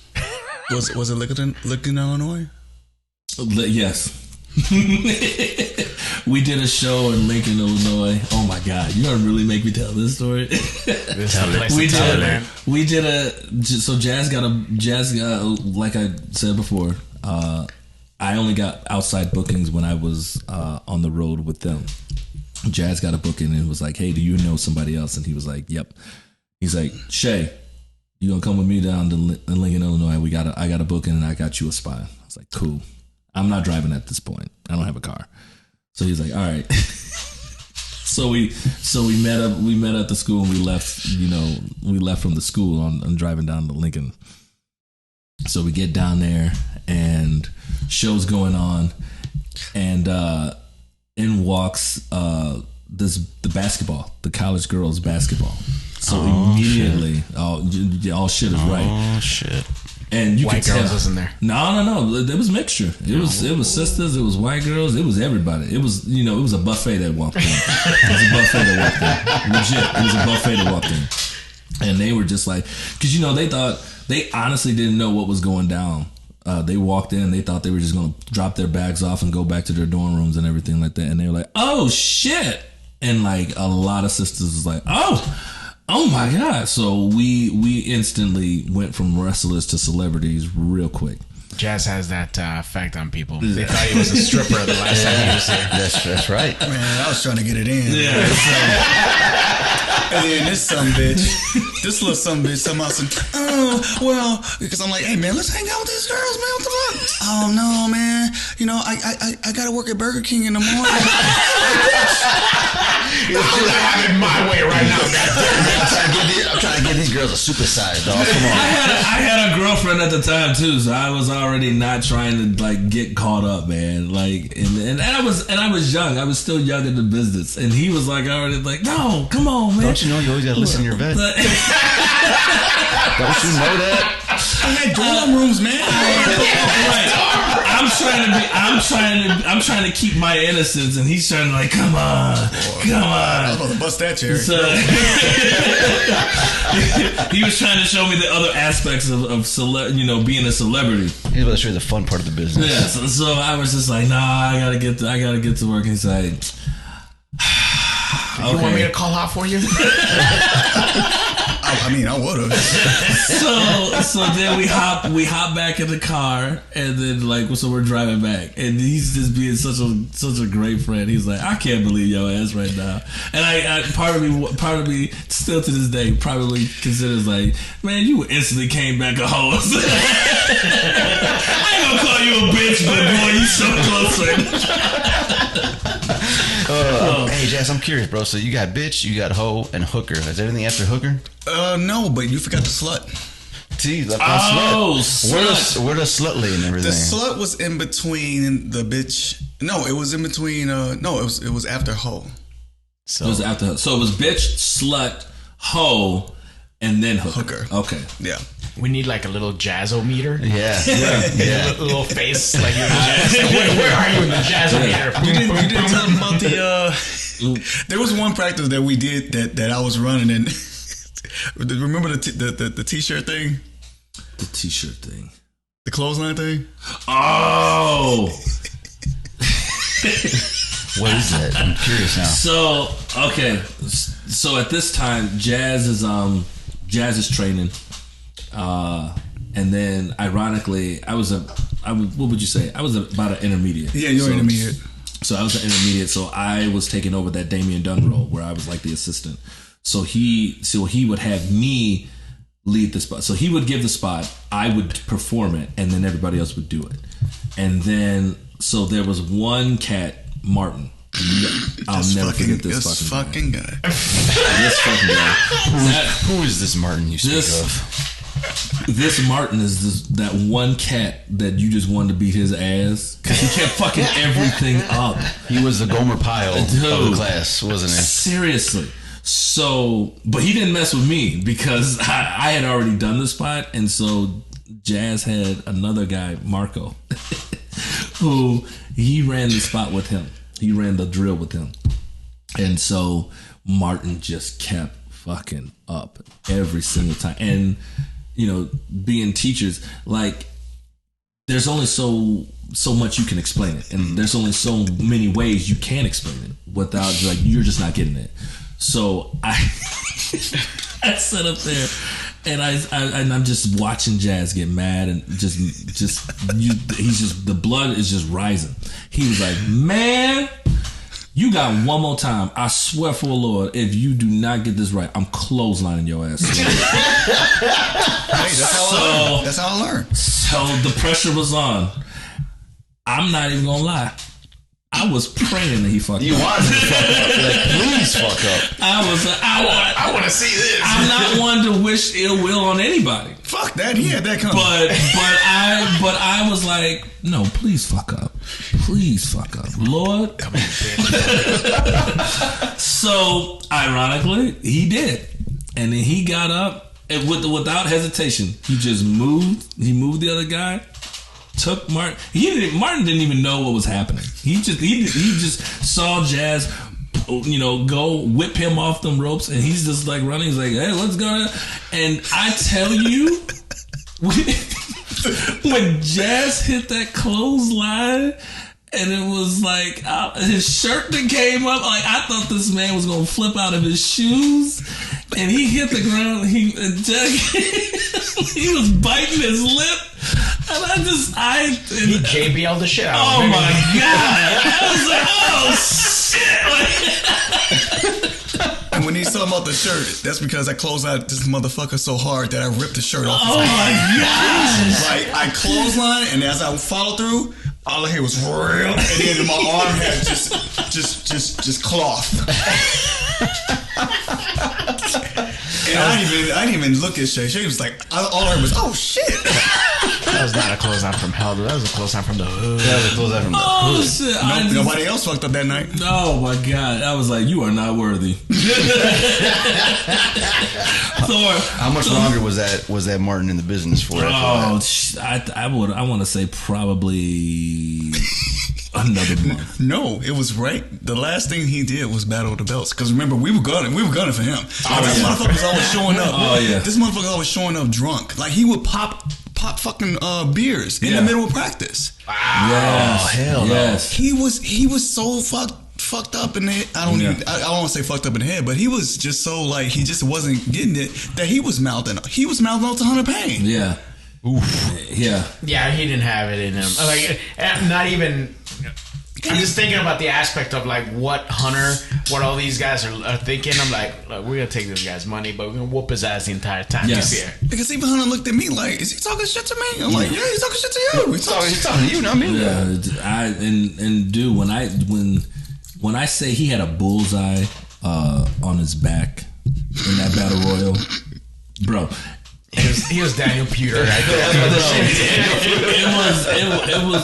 Was it Lincoln, Illinois? Yes. We did a show in Lincoln, Illinois. Oh my God, you're gonna really make me tell this story. We did a Jazz got like I said before. I only got outside bookings when I was on the road with them. Jazz got a booking and was like, "Hey, do you know somebody else?" And he was like, "Yep." He's like, "Shay, you gonna come with me down to Lincoln, Illinois? I got a booking and I got you a spot." I was like, "Cool." I'm not driving at this point. I don't have a car. So he's like, all right. So we met up at the school and we left from the school on driving down to Lincoln. So we get down there and show's going on, and in walks the college girls basketball. So immediately, all shit is right. Oh shit. And you White could girls tell. wasn't there. No. It was mixture. It was sisters. It was white girls. It was everybody. It was it was a buffet that walked in. Legit. It was a buffet that walked in. And they were just like, because they honestly didn't know what was going down. They walked in. They thought they were just going to drop their bags off and go back to their dorm rooms and everything like that. And they were like, oh shit. And like a lot of sisters was like, oh my God. So we instantly went from wrestlers to celebrities real quick. Jazz has that effect on people. They thought he was a stripper the last time he was here. That's right. Man, I was trying to get it in. Yeah. then this little some bitch, somehow said, oh, well, because I'm like, hey, man, let's hang out with these girls, man. What the fuck? Oh, no, man. You know, I got to work at Burger King in the morning. I'm having my way right now. I'm trying to get these girls a supersize, dog. Come on. I had a girlfriend at the time too, so I was already not trying to like get caught up, man. Like, and I was young. I was still young in the business, and he was like already like, no, come on, man. Don't you know you always gotta listen to your vet? Don't you know that? I had dorm rooms, man. Right. I'm trying to keep my innocence, and he's trying to like, come on. I was about to bust that chair. So, he was trying to show me the other aspects of being a celebrity. He's about to show you the fun part of the business. Yeah. So I was just like, nah, I gotta get to work. He's like, You want me to call out for you? I mean, I would have. So then we hop back in the car, and then so we're driving back, and he's just being such a great friend. He's like, I can't believe your ass right now, and I part of me still to this day probably considers like, man, you instantly came back a hoe. I ain't gonna call you a bitch, but boy, you so close. Hey, Jazz, I'm curious, bro. So you got bitch, you got hoe, and hooker. Is there anything after hooker? No, but you forgot the slut. See, slut. Where the slut lay and everything? The slut was in between the bitch. No, it was in between. It was after hoe. So it was after. So it was bitch, slut, hoe, and then hooker. Okay. Yeah. We need like a little jazzometer. Yeah. A little face like you're in the jazz. Where are you in the jazzometer? You didn't tell them about the. There was one practice that we did that I was running, and remember the t-shirt thing? The t-shirt thing. The clothesline thing? Oh. What is that? I'm curious now. So, okay. So at this time, Jazz is training. And then ironically, what would you say? I was about an intermediate. Yeah, you're intermediate. So I was an intermediate. So I was taking over that Damian Dunn role where I was like the assistant. So he would have me lead the spot. So he would give the spot, I would perform it, and then everybody else would do it. And then, so there was one cat, Martin. I'll never forget this fucking guy. This fucking guy. Who is this Martin you speak of? This Martin is that one cat that you just wanted to beat his ass because he kept fucking everything up. He was the Gomer Pyle of the class, wasn't he? Seriously. So, but he didn't mess with me because I had already done the spot, and so Jazz had another guy, Marco, who he ran the spot with him. He ran the drill with him, and so Martin just kept fucking up every single time. And being teachers, like, there's only so much you can explain it, and there's only so many ways you can explain it without, like, you're just not getting it. So I sat up there, and I'm just watching Jazz get mad, and he's just the blood is just rising. He was like, man, you got one more time. I swear for the Lord, if you do not get this right, I'm clotheslining your ass. Hey, that's how I learned. So the pressure was on. I'm not even gonna lie. I was praying that he fucked up. You wanted to fuck up. Like, please fuck up. I was like, I want to see this. I'm not one to wish ill will on anybody. Fuck that. He had that coming. But I was like, no, please fuck up. Please fuck up. Lord. Come on, bitch. So, ironically, he did. And then he got up, and without hesitation, he just moved. He moved the other guy. Took Martin. Martin didn't even know what was happening. He just saw Jazz, go whip him off them ropes, and he's just like running. He's like, "Hey, let's go!" And I tell you, when Jazz hit that clothesline, and it was like his shirt that came up, like I thought this man was gonna flip out of his shoes, and he hit the ground. He was biting his lip. And he JBL'd the shit out of him. Oh my God. I was like, oh shit. And when he you saw about the shirt, that's because I closed out this motherfucker so hard that I ripped the shirt off. Oh my gosh! Like I clothesline, and as I followed through, all I hear was real, and then my arm had just cloth. And I didn't even look at Shay. Shay was like, all I heard was, "Oh shit!" That was not a closeout from hell. That was a closeout from the hood. That was a closeout from the Oh hood. shit! Nobody else fucked up that night. Oh my god! I was like, you are not worthy. Thor. How much longer was that Martin in the business for? Oh, I want to say probably another month. No, it was right. The last thing he did was battle of the belts. Because remember, we were gunning for him. This motherfucker was always showing up. Oh yeah. This motherfucker always showing up drunk. Like he would pop fucking beers in the middle of practice. Wow. Yes. Oh, hell yes. He was so fucked up in the head. I don't want to say fucked up in the head, but he was just so like he just wasn't getting it that he was mouthing off to Hunter Payne. Yeah. Oof. Yeah. Yeah, he didn't have it in him. Like, not even. I'm just thinking about the aspect of like what all these guys are thinking. I'm like, look, we're gonna take this guy's money, but we're gonna whoop his ass the entire time he's here. Because even Hunter looked at me like, is he talking shit to me? I'm like, yeah, he's talking shit to you. He's talking to you, not me. Yeah. And dude, when I say he had a bullseye on his back in that battle royal, bro. He was Daniel Pewter right there.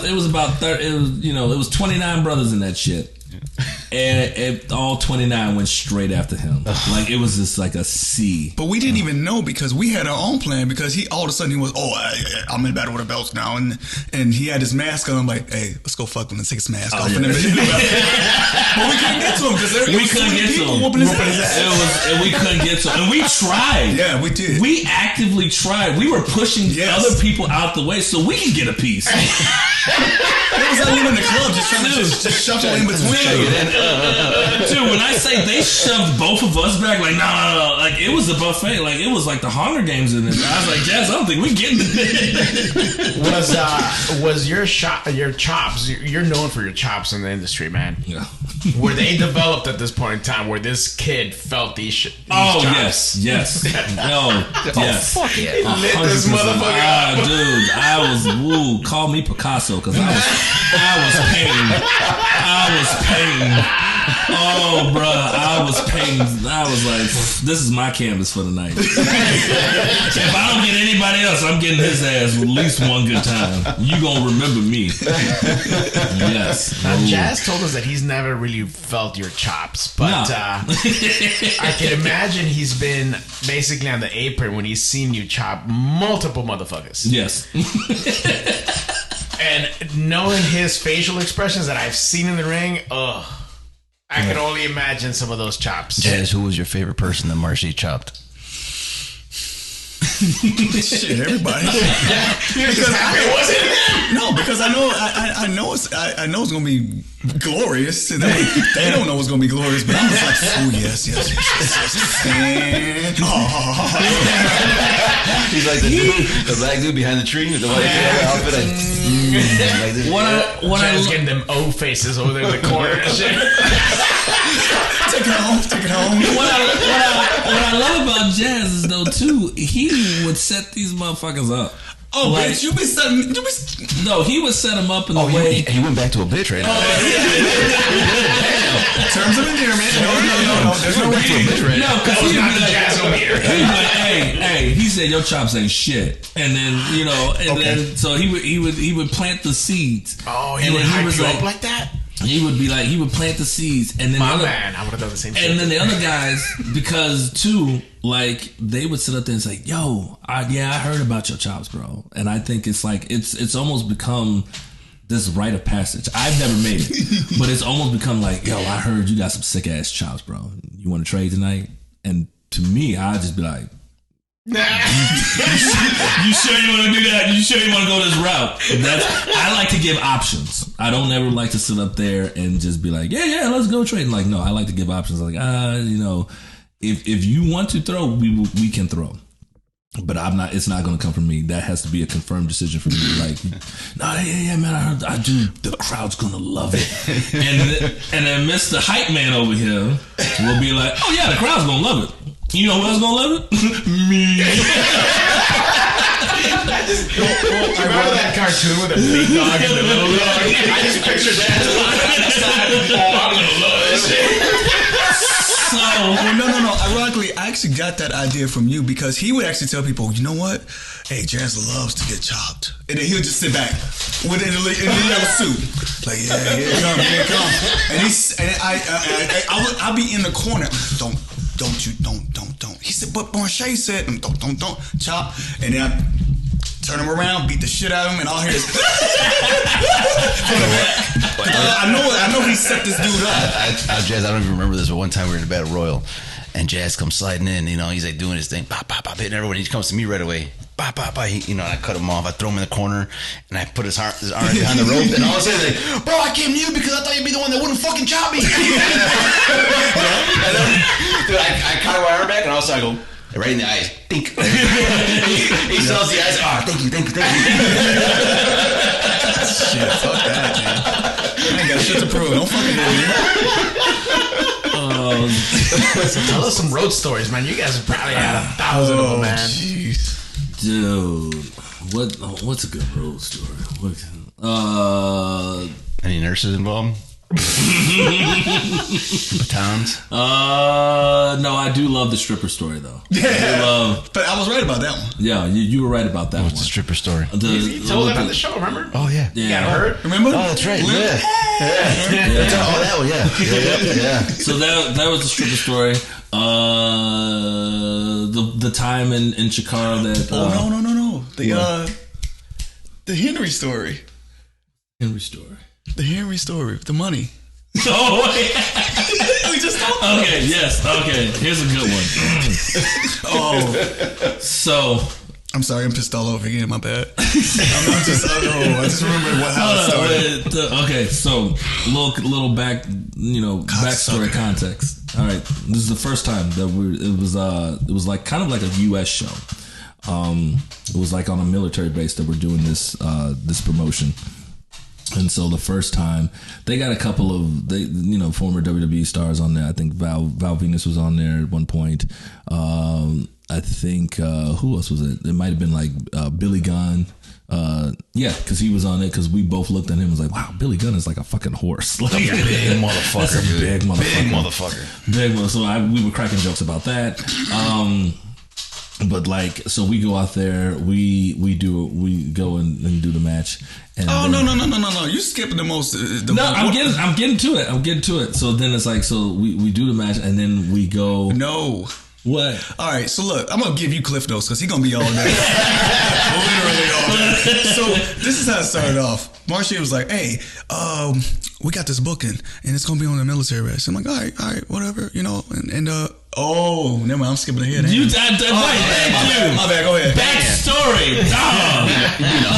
It was about 30. It was 29 brothers in that shit, and all 29 went straight after him. Like it was just like a sea. But we didn't even know because we had our own plan. Because he all of a sudden he was, I'm in battle with the belts now, and he had his mask on. I'm like, hey, let's go fuck him and take his mask off. And but we couldn't get to him because we couldn't get to him. Whooping his ass. We couldn't get to him, and we tried. Yeah, we did. We actively tried. We were pushing other people out the way so we could get a piece. It was like we were in the club just trying to just shuffle in between. Dude, when I say they shoved both of us back, like no, like it was a buffet, like it was like the Hunger Games in this. I was like, Jazz, I don't think we getting it. Was your chops? You're known for your chops in the industry, man. Yeah. Were they developed at this point in time where this kid felt these chops? Yes. No, yes. Fuck it. Lit this motherfucker. Dude, I was call me Picasso because I was painting. Oh, bro, I was painting. I was like, this is my canvas for the night. If I don't get anybody else, I'm getting his ass with at least one good time. You gonna remember me. Yes. Now, Jazz told us that he's never really felt your chops, but I can imagine he's been basically on the apron when he's seen you chop multiple motherfuckers. Yes. And knowing his facial expressions that I've seen in the ring, I can only imagine some of those chops. Jazz, who was your favorite person that Marshe chopped? Shit, everybody. You're just happy it wasn't him. No, because I know it's gonna be glorious. They don't know it's gonna be glorious, but I'm just like, oh yes. And, He's like the black dude behind the tree with the white outfit. Like this. What I getting them O faces over there in the corner and shit. Take it home. What I love about Jazz is though too, he would set these motherfuckers up. Oh, like, bitch, No, he would set them up in the way. He went back to a bitch right now. Terms of endearment. No. There's no way to a bitch right now. No, because he'd be like, Jazz over here. He'd be like, hey, he said your chops ain't shit, and then then so he would plant the seeds. Oh, he would hype you up like that. He would plant the seeds, and then I would have done the same shit. And then the other guys, because too, like they would sit up there and say, "Yo, I heard about your chops, bro." And I think it's like it's almost become this rite of passage. I've never made it, but it's almost become like, "Yo, I heard you got some sick ass chops, bro. You want to trade tonight?" And to me, I'd just be like, you sure you want to do that? You sure you want to go this route? I like to give options. I don't ever like to sit up there and just be like, yeah, let's go trade. Like, no, I like to give options. Like, if you want to throw, we can throw. But I'm not. It's not going to come from me. That has to be a confirmed decision for me. Like, nah, yeah, man. I do. The crowd's going to love it. and then Mr. Hype Man over here will be like, oh yeah, the crowd's going to love it. You know who else going to love it? Me. I remember that cartoon with the big dog and the little dog. I just pictured that. I'm gonna love this shit. Well, no. Ironically, I actually got that idea from you because he would actually tell people, you know what? Hey, Jazz loves to get chopped. And then he'll just sit back with in the yellow suit. Like, yeah, here it comes. And I'll be in the corner. Don't. He said, but Marshe said, don't chop. And then I turn him around, beat the shit out of him, and all I hear is I know he set this dude up. Jazz, I don't even remember this, but one time we were in a battle royal, and Jazz comes sliding in. You know, he's like doing his thing, pop, hitting everyone. He comes to me right away. Pop. You know, and I cut him off. I throw him in the corner, and I put his arm behind the rope. And all of a sudden, like, bro, I came to you because I thought you'd be the one that wouldn't fucking chop me. And then, dude, I caught my arm back, and all of a sudden I go right in the eyes. Think. He sells the eyes. Oh, thank you. Shit, fuck that, man. I ain't got shit to prove. Don't fucking do me. Tell us some road stories, man. You guys have probably had 1,000 of them, man. Jeez. Dude, what's a good road story? Any nurses involved? Batons? No, I do love the stripper story though. Yeah, but I was right about that one. Yeah, you were right about that What's one. the stripper story? You told it on the show, remember? Oh yeah. You got hurt. Remember? Oh, that's right. Yeah. Oh, that one. Yeah. So that was the stripper story. The time in Chikara that. No. The Henry story. Henry story. The Henry story. The money. Oh, We just talked about okay. Yes. Okay. Here's a good one. So. I'm sorry, I'm pissed all over again. My bad. I just remember how it started. Okay, so little backstory context. All right, this is the first time that it was like kind of like a U.S. show. It was like on a military base that we're doing this promotion. And so the first time they got a couple of former WWE stars on there. I think Val Venus was on there at one point. I think who else was it? It might have been like Billy Gunn. Yeah, because he was on it. Because we both looked at him and was like, "Wow, Billy Gunn is like a fucking horse, like Big motherfucker. That's a big motherfucker. Big motherfucker. So we were cracking jokes about that. But like, so we go out there, we go and do the match. And no! You skipping the most. I'm getting to it. So then it's like, so we do the match, and then we go. No. What? All right, so look, I'm gonna give you Cliff Notes because he's gonna be all day. Literally all day. So this is how it started off. Marshe was like, "Hey, we got this booking, and it's gonna be on the military base." I'm like, "All right, whatever, you know." And oh, never mind, I'm skipping ahead. You thank you. My bad. Go ahead. Backstory. You're in a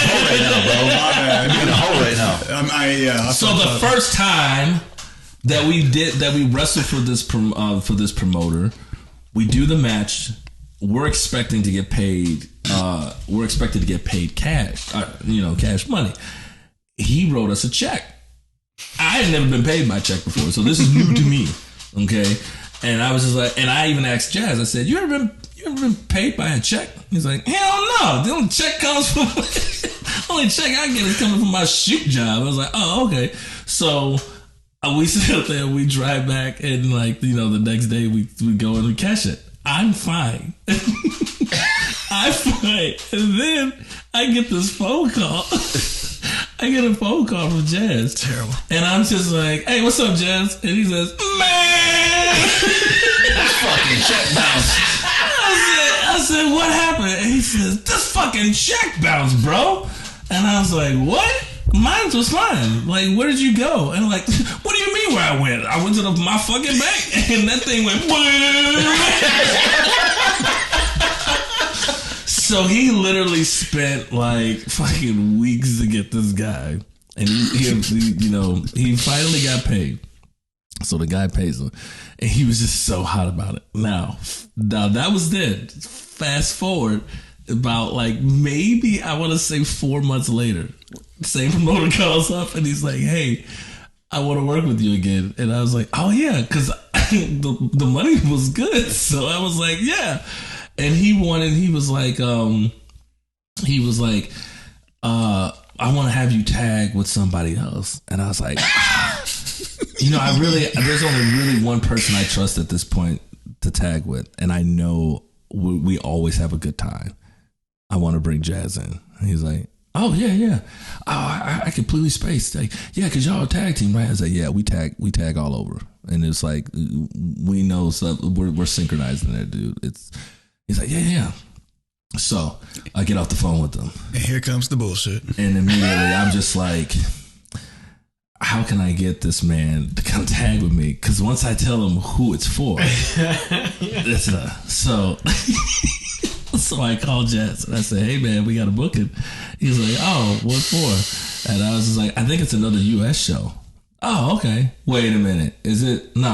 hole right now, bro. My bad. You're in a hole right now. So the first time that we wrestled for this promoter, we do the match. We're expecting to get paid. We're expected to get paid cash. Cash money. He wrote us a check. I had never been paid my check before, so this is new to me. Okay, and I was just like, and I even asked Jazz. I said, "You ever been paid by a check?" He's like, "Hell no! The only check comes from only check I get is coming from my shoot job." I was like, "Oh, okay." So we sit up there, we drive back, and the next day we go and we cash it. I'm fine. I'm fine. And then I get this phone call. I get a phone call from Jazz. Terrible. And I'm just like, "Hey, what's up, Jazz?" And he says, "Man, Fucking check bounce. I said, "What happened?" And he says, "This fucking check bounced, bro." And I was like, "What?" Mine was fine. Like, where did you go? And I'm like, "What do you mean where I went? I went to my fucking bank." And that thing went. So he literally spent like fucking weeks to get this guy, and he finally got paid. So the guy pays him, and he was just so hot about it. Now that was then. Fast forward about like maybe I want to say 4 months later, same promoter calls up and he's like, "Hey, I want to work with you again." And I was like, "Oh yeah," because the money was good. So I was like, "Yeah." And he was like, "I want to have you tag with somebody else." And I was like, there's only really one person I trust at this point to tag with, and I know we always have a good time. I want to bring Jazz in. And he's like, "Oh yeah. Oh, I completely spaced. Like, yeah, because y'all a tag team, right?" I was like, "Yeah, we tag all over." And it's like, we know stuff. We're synchronized in there, dude. He's like, yeah. So I get off the phone with them. And here comes the bullshit. And immediately I'm just like, how can I get this man to come tag with me? Because once I tell him who it's for, that's enough. So I called Jazz and I said, "Hey man, we got a booking." He's like, "Oh, what for?" And I was just like, "I think it's another US show." "Oh, okay. Wait a minute. Is it? No.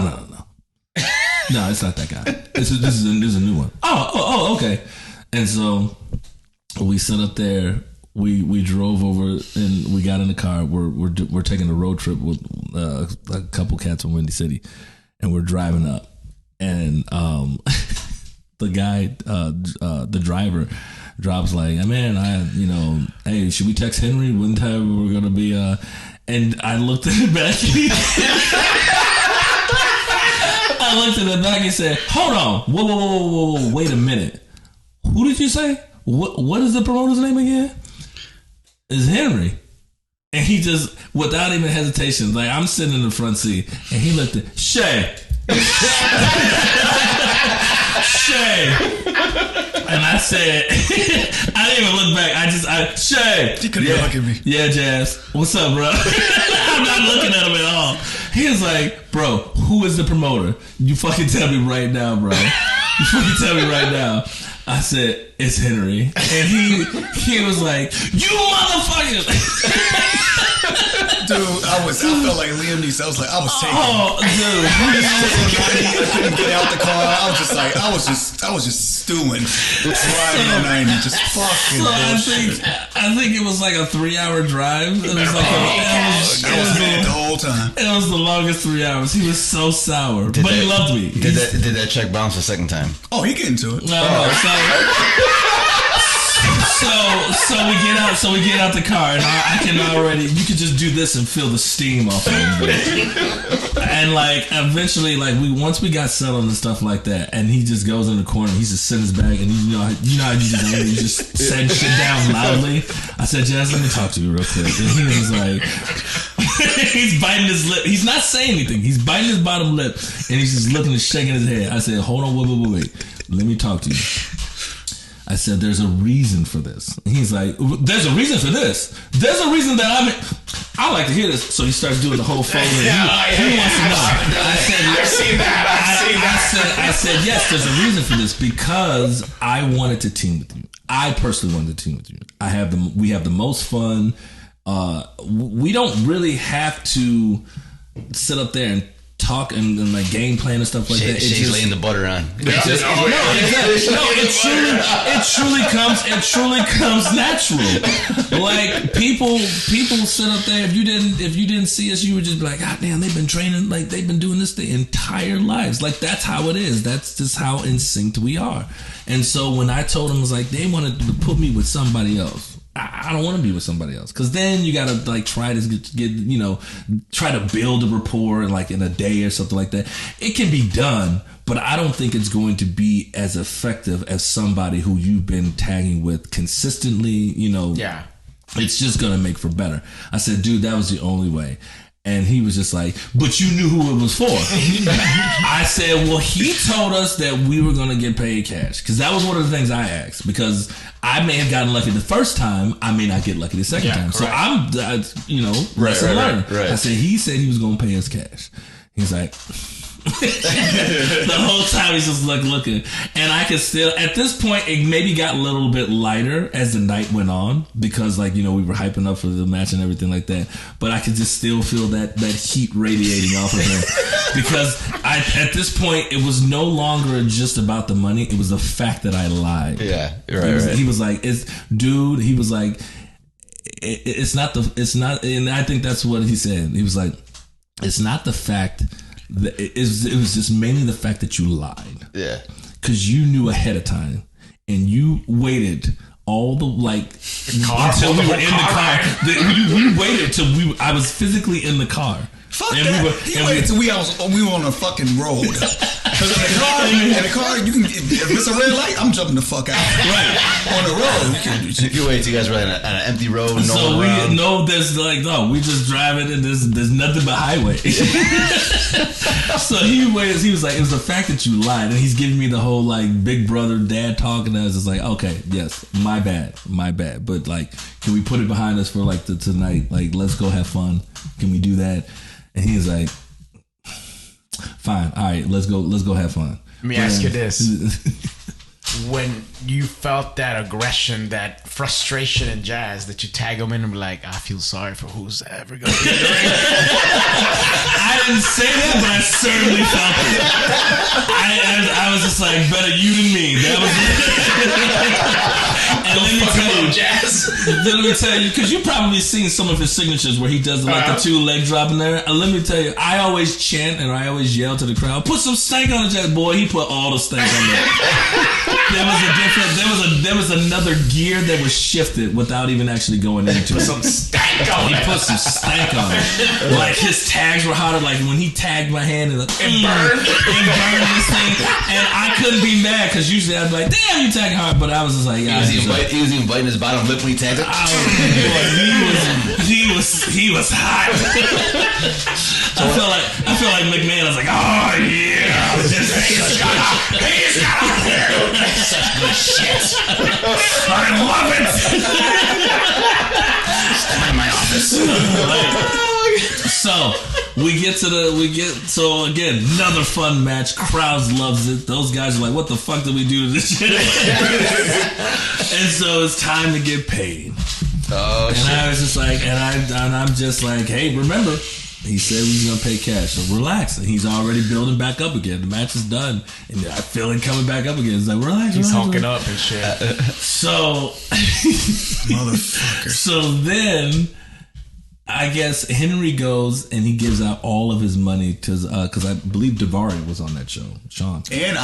No, it's not that guy. This is a new one." Oh, okay. And so we set up there. We drove over and we got in the car. We're taking a road trip with a couple cats from Windy City, and we're driving up. And the guy, the driver, drops like, "Man, hey, should we text Henry one time we're gonna be?" And I looked at the back. I looked at the back and said, "Hold on, whoa, wait a minute. Who did you say? What is the promoter's name again?" "It's Henry." And he just, without even hesitation, like I'm sitting in the front seat, and he looked at Shay. Shay. And I said, I didn't even look back. Shay. He couldn't look at me. "Yeah, Jazz. What's up, bro?" I'm not looking at him at all. He was like, "Bro, who is the promoter? You fucking tell me right now, bro. You fucking tell me right now." I said, "It's Henry." And he was like, "You motherfucker." Dude, I felt like Liam Neeson. I was taking. Oh, dude. I couldn't get out the car. I was just stewing. Riding on 90. Just fucking bullshit. I think it was like a 3-hour drive. It was like I was mad the whole time. It was the longest 3 hours. He was so sour. But he loved me. Did that check bounce the second time? Oh, he get into it. No. So we get out the car, and I can already, you could just do this and feel the steam off of him. And like eventually, like once we got settled and stuff like that, and he just goes in the corner, he's just sitting his back, and you know how you just said shit down loudly. I said, "Jazz, let me talk to you real quick." And he was like, he's biting his lip. He's not saying anything. He's biting his bottom lip, and he's just looking and shaking his head. I said, "Hold on, wait. Let me talk to you." I said, "There's a reason for this." And he's like, "There's a reason for this. There's a reason that I like to hear this." So he starts doing the whole phone. He wants to know. I've seen that. I said, "Yes, there's a reason for this because I wanted to team with you. I personally wanted to team with you. We have the most fun. We don't really have to sit up there and talk and like game plan and stuff like that. She's laying the butter on. It truly comes natural. Like people sit up there. If you didn't see us, you would just be like, "God damn, they've been training, like they've been doing this their entire lives." Like that's how it is. That's just how in sync we are. And so when I told them, it was like they wanted to put me with somebody else. I don't want to be with somebody else, because then you gotta like try to get try to build a rapport like in a day or something like that. It can be done, but I don't think it's going to be as effective as somebody who you've been tagging with consistently. Yeah. It's just gonna make for better. I said, "Dude, that was the only way." And he was just like, "But you knew who it was for." I said, "Well, he told us that we were going to get paid cash." Because that was one of the things I asked. Because I may have gotten lucky the first time. I may not get lucky the second time. So I'm, lesson learned. Right. I said, he said he was going to pay us cash. He's like... The whole time he's just looking, and I could still, at this point, it maybe got a little bit lighter as the night went on, because we were hyping up for the match and everything like that, but I could just still feel that heat radiating off of him. because at this point it was no longer just about the money. It was the fact that I lied. Yeah, He was like, he was like, it's not, and I think that's what he said. He was like, it's not the fact that it was just mainly the fact that you lied. Yeah, because you knew ahead of time and you waited all the until we were in the car. We waited till I was physically in the car. Fuck and that. He waited till we were on a fucking road. Because in the car, you can, if it's a red light, I'm jumping the fuck out. Right. On the road. You wait till you guys were on an empty road. So we just driving and there's nothing but highway. So he was like, it was the fact that you lied. And he's giving me the whole like big brother dad talk. And I was just like, okay, yes, my bad. But like, can we put it behind us for like tonight? Like, let's go have fun. Can we do that? And he's like, fine, all right, let's go have fun. Let me ask you this. When you felt that aggression, that frustration in Jazz, that you tag him in and be like, I feel sorry for who's ever going to be in the ring. I didn't say that, but I certainly felt it. I was just like, better you than me. That was it. And let me tell you, because you've probably seen some of his signatures where he does like the 2 leg drop in there. And let me tell you, I always chant and I always yell to the crowd, put some stank on the Jazz. Boy, he put all the stank on there. There was another gear that was shifted without even actually going into it. Some stank on it. He put some stank on it. Like his tags were hotter. Like when he tagged my hand and burned this thing, and I couldn't be mad because usually I'd be like, "Damn, you tagging hard," but I was just like, "Yeah." He was even biting his bottom lip when he tagged it. He was hot. I feel like McMahon. I was like, "Oh yeah, he's got there." Such good shit. I love it. Stay in my office. So so again, another fun match. Crowds loves it. Those guys are like, what the fuck did we do to this shit? And so it's time to get paid. Oh, and shit. I was just like, and I'm just like, hey, remember, he said we was gonna pay cash, so relax. And he's already building back up again. The match is done, and I feel him coming back up again. It's like relax. He's honking up and shit. So, motherfucker. So then, I guess Henry goes and he gives out all of his money to because I believe Daivari was on that show, Sean and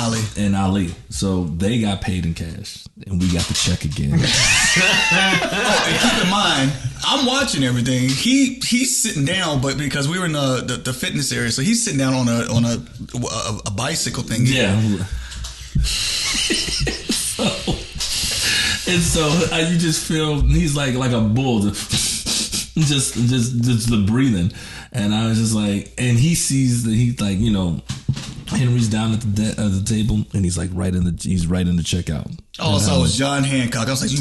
Ali. So they got paid in cash, and we got the check again. Oh, and keep in mind, I'm watching everything. He's sitting down, but because we were in the fitness area, so he's sitting down on a bicycle thing. Yeah. So you just feel he's like a bull, just the breathing, and I was just like, and he sees that he's like, Henry's down at the table, and he's like he's right in the checkout. Oh, so it was John Hancock. I was like, no.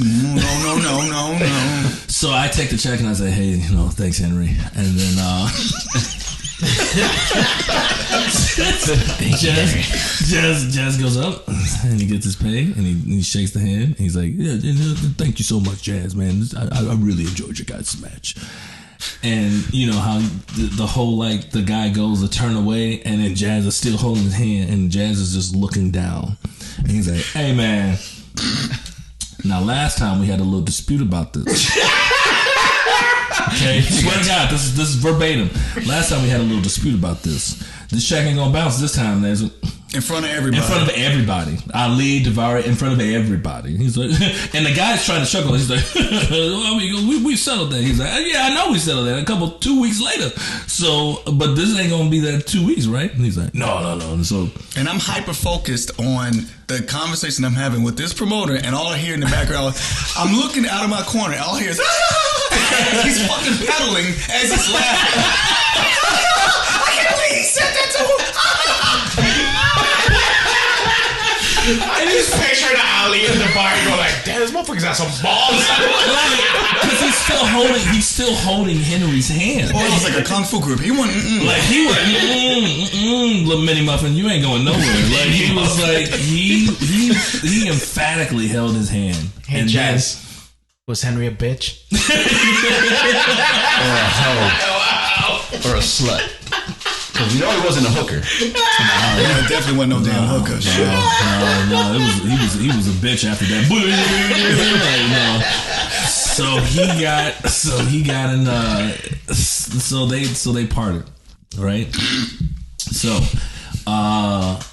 So I take the check and I say, hey, thanks, Henry, and then Jazz goes up and he gets his pay and he shakes the hand and he's like, yeah, thank you so much, Jazz, man. I really enjoyed your guys' match. And you know how the whole like the guy goes to turn away and then Jazz is still holding his hand and Jazz is just looking down and he's like, hey man, now last time we had a little dispute about this. Okay, swear to God, this is verbatim. Last time we had a little dispute about this. This check ain't gonna bounce this time. There's in front of everybody. In front of everybody. Ali, Daivari, in front of everybody. He's like, and the guy's trying to chuckle. He's like, we settled that. He's like, yeah, I know we settled that. 2 weeks later. So, but this ain't gonna be that 2 weeks, right? And he's like, no. And so, and I'm hyper focused on the conversation I'm having with this promoter, and all I hear in the background, I'm looking out of my corner. All I hear is, he's fucking pedaling as he's laughing. I can't believe he said that to him. I just picture the Ali in the bar and go like, damn, this motherfucker's got some balls. Because he's still holding Henry's hand. Oh, it was like a kung fu group. He went, like he went, little mini muffin, you ain't going nowhere. Like he was like, he emphatically held his hand. Hey, and Jazz, was Henry a bitch? Or a hoe. Or a slut. Because we know he wasn't a hooker. Yeah, definitely wasn't no damn hooker. No. He was a bitch after that. Like, no. So they parted, right? So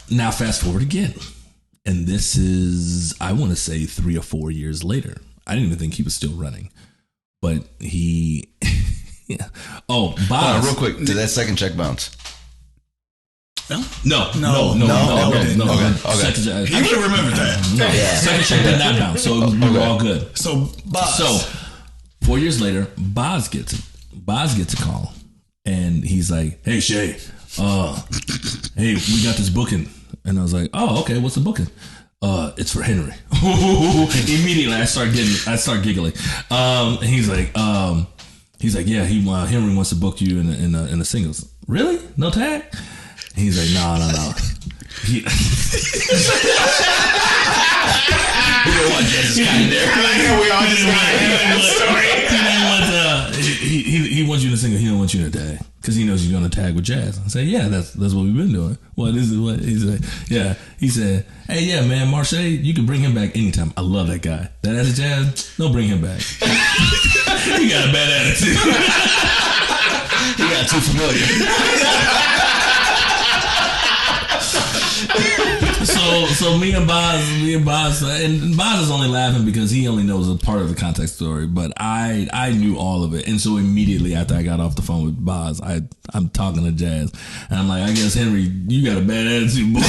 now fast forward again, and this is, I want to say, 3 or 4 years later. I didn't even think he was still running, but he. Yeah. Oh, Boz. Real quick, did that second check bounce? No. Okay. He would have remembered that. No. Yeah. Second check did not bounce, so we were all good. So, Boz. So 4 years later, Boz gets a call, and he's like, "Hey Shay, hey, we got this booking," and I was like, "Oh, okay, what's the booking?" It's for Henry. Immediately, I start giggling. He's like, yeah, Henry wants to book you in the singles. Really? No tag? He's like, no. He don't want Jess's guy in there. I like how we all just got that story. He wants you to single. He don't want you to tag because he knows you're gonna tag with Jazz. I say, yeah, that's what we've been doing. What is it? What he's like? Yeah, he said, hey, yeah, man, Marshe, you can bring him back anytime. I love that guy. That ass Jazz, don't bring him back. He got a bad attitude. He got too familiar. So me and Boz, and Boz is only laughing because he only knows a part of the context story, but I knew all of it, and so immediately after I got off the phone with Boz, I'm talking to Jazz, and I'm like, I guess Henry, you got a bad attitude, boy.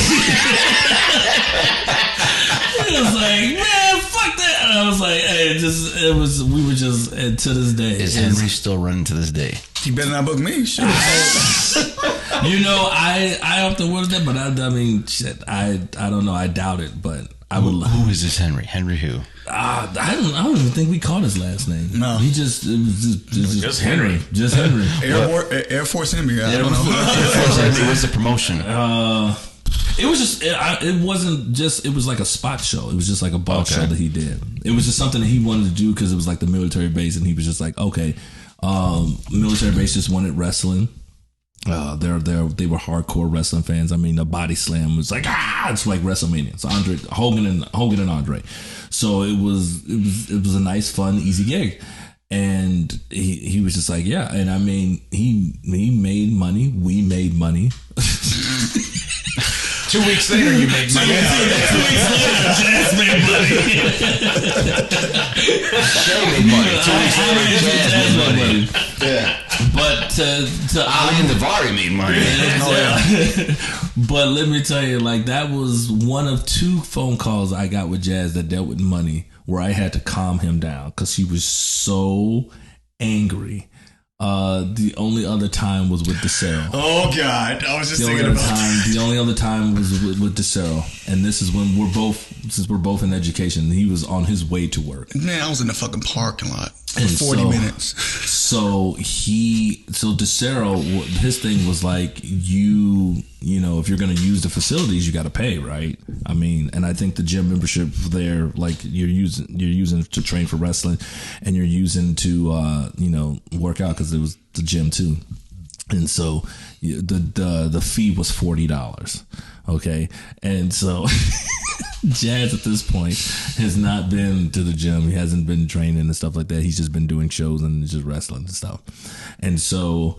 He was like, man, fuck that. And I was like, hey, we were just to this day. Is Henry still running to this day? He better not book me. Shit. You know, I often wonder that, but I mean, shit, I don't know. I doubt it, but I would. Who is this Henry? Henry who? I don't even think we called his last name. No, it was just Henry. Just Henry. Air Force Henry. I don't know. Air Force Henry. What's the promotion? It was just. It wasn't just. It was like a spot show. It was just like a bar show that he did. It was just something that he wanted to do because it was like the military base, and he was just like, okay, military base just wanted wrestling. They were hardcore wrestling fans. I mean, the body slam was like it's like WrestleMania. It's Hogan and Andre. So it was a nice, fun, easy gig. And he was just like, yeah. And I mean, he made money. We made money. 2 weeks later, you make money. 2 weeks later, Jazz made money. Shay made money. 2 weeks later, Jazz made money. Yeah. But to Ali and Davari made money. But let me tell you, like, that was one of 2 phone calls I got with Jazz that dealt with money, where I had to calm him down because he was so angry. The only other time was with DeCero. Oh God, I was just thinking about that. The only other time was with DeCero, and this is when since we're both in education, he was on his way to work. Man, I was in the fucking parking lot for 40 minutes. So DeCero, his thing was like, you know, if you're going to use the facilities, you got to pay, right? I mean, and I think the gym membership there, like you're using to train for wrestling, and you're using to work out because it was the gym too. And so the fee was $40. Okay. And so Jazz at this point has not been to the gym. He hasn't been training and stuff like that. He's just been doing shows and just wrestling and stuff. And so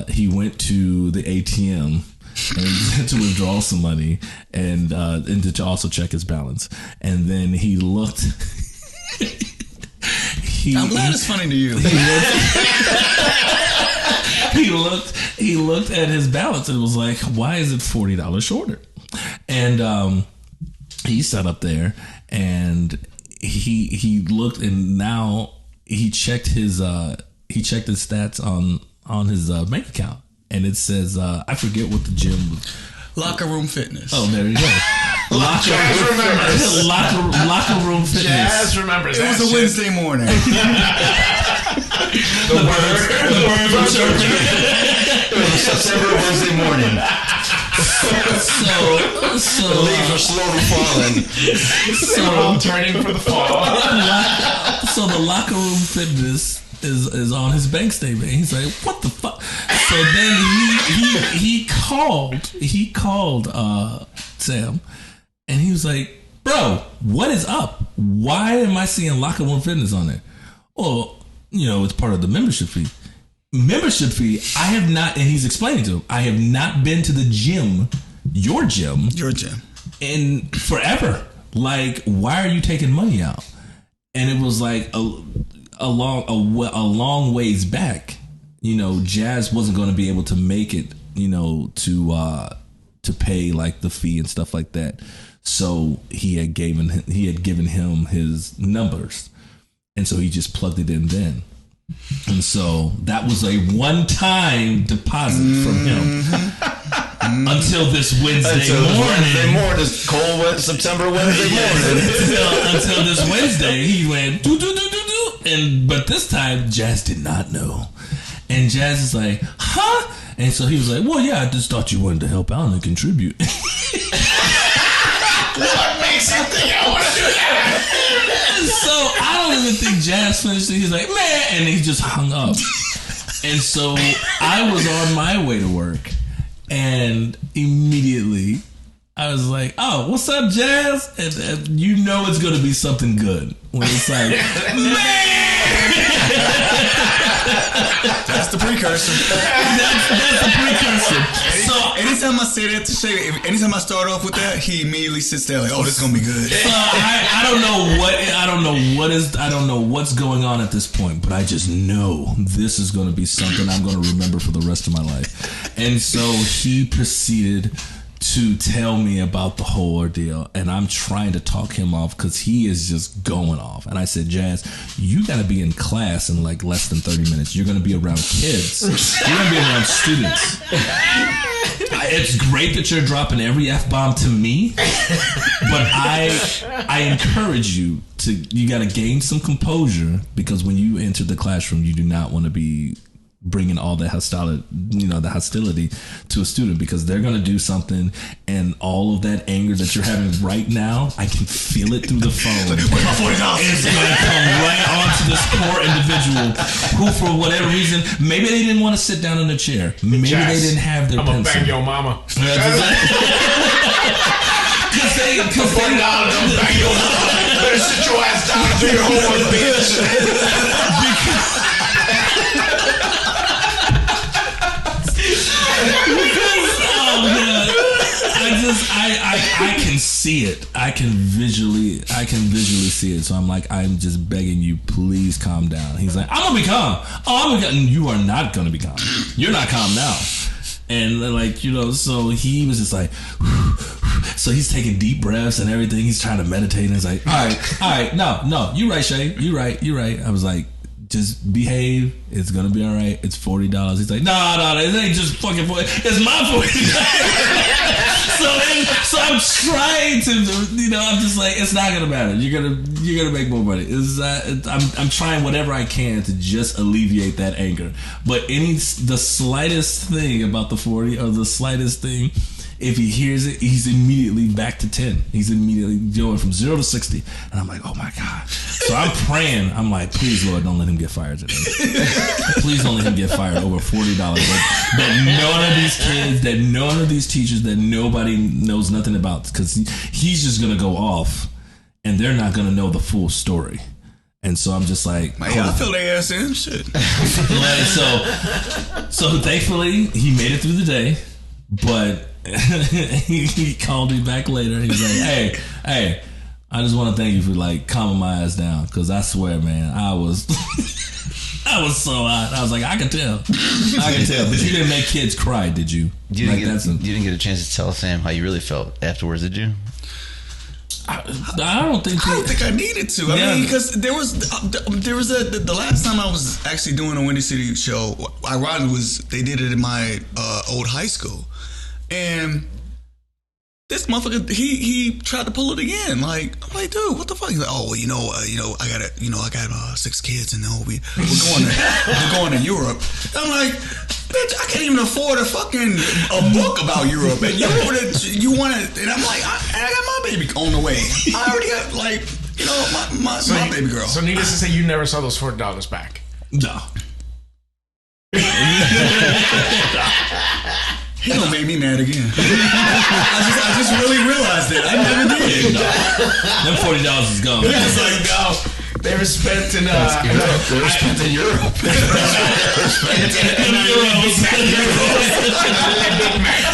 he went to the ATM and to withdraw some money and to also check his balance. And then he looked. I'm glad it's funny to you. He looked at his balance and was like, why is it $40 shorter? And he sat up there and he looked, and now he checked his stats on his bank account, and it says I forget what the gym was. Locker Room Fitness. Oh, there you go. Locker Room Fitness. Jazz remembers. It was a Wednesday morning. The word from It was a September Wednesday morning. So the leaves are slowly falling. So I'm turning for the fall. So the Locker Room Fitness is on his bank statement. He's like, what the fuck? So then he called Sam, and he was like, "Bro, what is up? Why am I seeing Locker Room Fitness on there?" Well, it's part of the membership fee. Membership fee. I have not, and he's explaining to him, I have not been to the gym, your gym, in forever. Like, why are you taking money out? And it was like a long ways back. Jazz wasn't going to be able to make it, to pay like the fee and stuff like that. So he had given him his numbers, and so he just plugged it in then. And so that was a one-time deposit from him until this Wednesday morning. This cold September Wednesday morning. Until this Wednesday, he went do. But this time, Jazz did not know. And Jazz is like, huh? And so he was like, well, yeah, I just thought you wanted to help out and contribute. What makes you think I want to do that? So I don't even think Jazz finished it. He's like, man, and he just hung up. And so I was on my way to work, and immediately I was like, oh, what's up, Jazz? And it's going to be something good when it's like, man. That's the precursor. That's the precursor. So anytime I say that to Shay, anytime I start off with that, he immediately sits there like, "Oh, this is gonna be good." So I don't know what's going on at this point, but I just know this is going to be something I'm going to remember for the rest of my life. And so he proceeded to tell me about the whole ordeal, and I'm trying to talk him off because he is just going off. And I said, Jazz, you got to be in class in like less than 30 minutes. You're going to be around kids. You're going to be around students. It's great that you're dropping every F-bomb to me, but I encourage you got to gain some composure, because when you enter the classroom, you do not want to be bringing all the hostility to a student, because they're going to do something, and all of that anger that you're having right now, I can feel it through the phone. Where's my $40? It's going to come right onto this poor individual who, for whatever reason, maybe they didn't want to sit down in a chair. Maybe they didn't have their pencil. I'm gonna bang your mama. Because they bang your mama. Better sit your ass down and do your homework, bitch. I can see it. I can visually see it. So I'm just begging you, please calm down. He's like, I'm gonna be calm. Oh, I'm gonna be calm. You are not gonna be calm. You're not calm now. And so he was just like, so he's taking deep breaths and everything. He's trying to meditate, and he's like, all right, no, you're right, Shay. You're right. I was like, just behave. It's gonna be all right. It's $40. He's like, no, it ain't just fucking $40. It's my $40. So I'm trying to, I'm just like, it's not gonna matter. You're gonna make more money. I'm trying whatever I can to just alleviate that anger. But the slightest thing about the 40, or the slightest thing, if he hears it, he's immediately back to 10. He's immediately going from 0 to 60. And I'm like, oh my God. So I'm praying. I'm like, please, Lord, don't let him get fired today. Please don't let him get fired over $40. That none of these kids, that none of these teachers, that nobody knows nothing about. Because he's just going to go off, and they're not going to know the full story. And so I'm just like, I feel their ass in shit. So thankfully, he made it through the day. But he called me back later. He's like, hey, I just want to thank you for calming my ass down, because I swear, man, I was so hot. I was like, I can tell. But you didn't make kids cry, did you? You didn't get a chance to tell Sam how you really felt afterwards, did you? I don't think I needed to. I mean, because there was the last time I was actually doing a Windy City show. Ironically, they did it in my old high school, and this motherfucker he tried to pull it again. I'm like, dude, what the fuck? He's like, oh, I got 6 kids, and we're going to Europe. I'm like, bitch, I can't even afford a book about Europe, and you want it, and I'm like, I got my baby on the way. I already got my baby girl. So needless to say, you never saw those $40 back. No. He gonna make me mad again. I just really realized it. I never did. No. Them $40 is gone. It's like, no. They were spent in Europe. They were spent in Europe.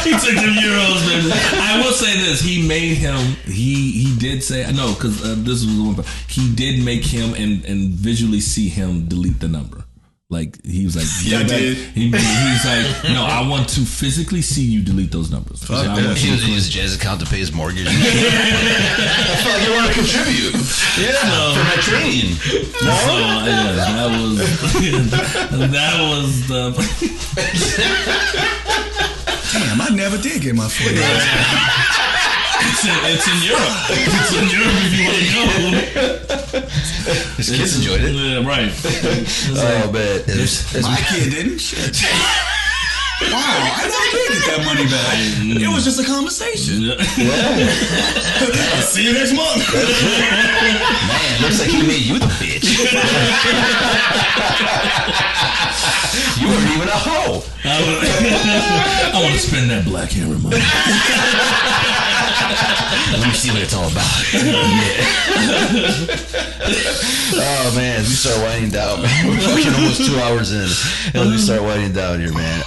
He took them euros, man. I will say this: he made him. He did say no, because this was the one. He did make him and visually see him delete the number. Like he was like, yeah, I did. He's like, no, I want to physically see you delete those numbers. He was using Jaz's account to pay his mortgage. I felt like you want to contribute. Yeah, for my training. No? So, yeah, that was the. Damn, I never did get my $40. It's in Europe. It's in Europe if you want to go. His kids enjoyed it. Yeah, right. Oh, man. My kid didn't. Shit. Wow, I never did get that money back. It was just a conversation. I'll see you next month. Man, looks like he made you the bitch. You weren't even a hoe. I want to spend that black hammer money. Let me see what it's all about. Oh man, as we start winding down, man. We're fucking almost 2 hours in. As we start winding down here, man.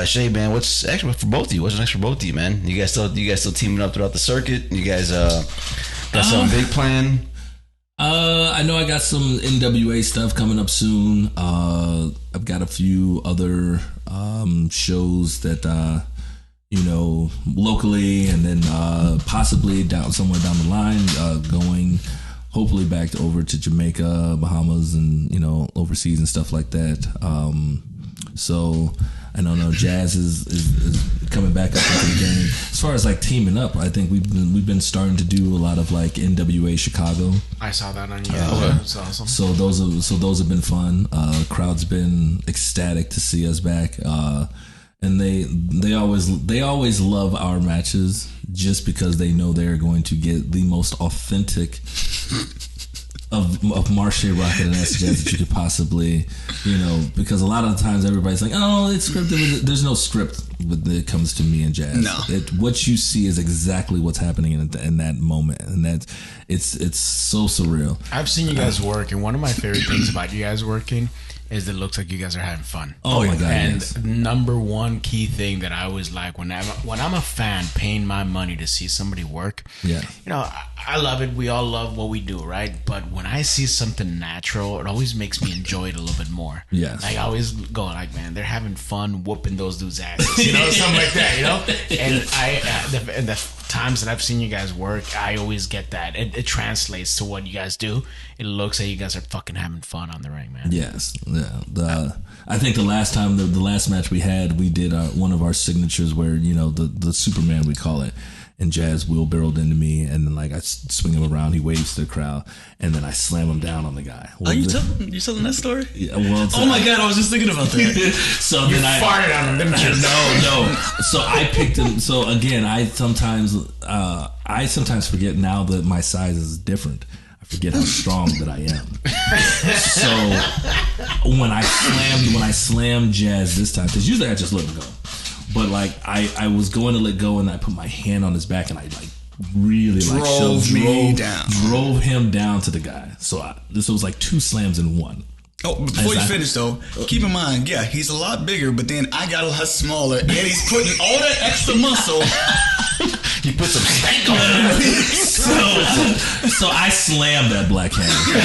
Shay, man, what's actually for both of you? What's next for both of you, man? You guys still teaming up throughout the circuit? You guys got some big plan? I know I got some NWA stuff coming up soon. I've got a few other shows that locally, and then possibly somewhere down the line, going hopefully back over to Jamaica, Bahamas, and overseas and stuff like that. So I don't know. Jazz is coming back up into the game. As far as like teaming up, I think we've been starting to do a lot of like NWA Chicago. I saw that on you. That's awesome. So those have been fun. Crowd's been ecstatic to see us back. And they always love our matches just because they know they're going to get the most authentic of Marshe Rockett and SJ that you could possibly, because a lot of the times everybody's like, oh, it's scripted. There's no script when it comes to me and Jazz. No. What you see is exactly what's happening in that moment, and it's so surreal. I've seen you guys work, and one of my favorite things about you guys working is it looks like you guys are having fun. Oh my God! And yes. Number one key thing that I always like when I'm a fan paying my money to see somebody work. Yeah. I love it. We all love what we do, right? But when I see something natural, it always makes me enjoy it a little bit more. Yes. Like I always go like, man, they're having fun whooping those dudes' asses, something like that, And the times that I've seen you guys work, I always get that. It translates to what you guys do. It looks like you guys are fucking having fun on the ring, man. Yes. Yeah. I think the last time, the last match we had, we did one of our signatures where, the Superman, we call it. And Jazz wheelbarrowed into me, and then I swing him around. He waves to the crowd, and then I slam him down on the guy. Are you telling that story? Yeah, well, oh my God, I was just thinking about that. So You then farted on him, didn't you? No. So I picked him. So again, I sometimes forget now that my size is different. I forget how strong that I am. So when I slammed Jazz this time, because usually I just let him go. But I was going to let go, and I put my hand on his back, and I really drove him down to the guy. So this was like 2 slams in one. Oh, before you finish though, keep in mind, yeah, he's a lot bigger, but then I got a lot smaller, and he's putting all that extra muscle. He put some stank on it. So I slammed that black hammer.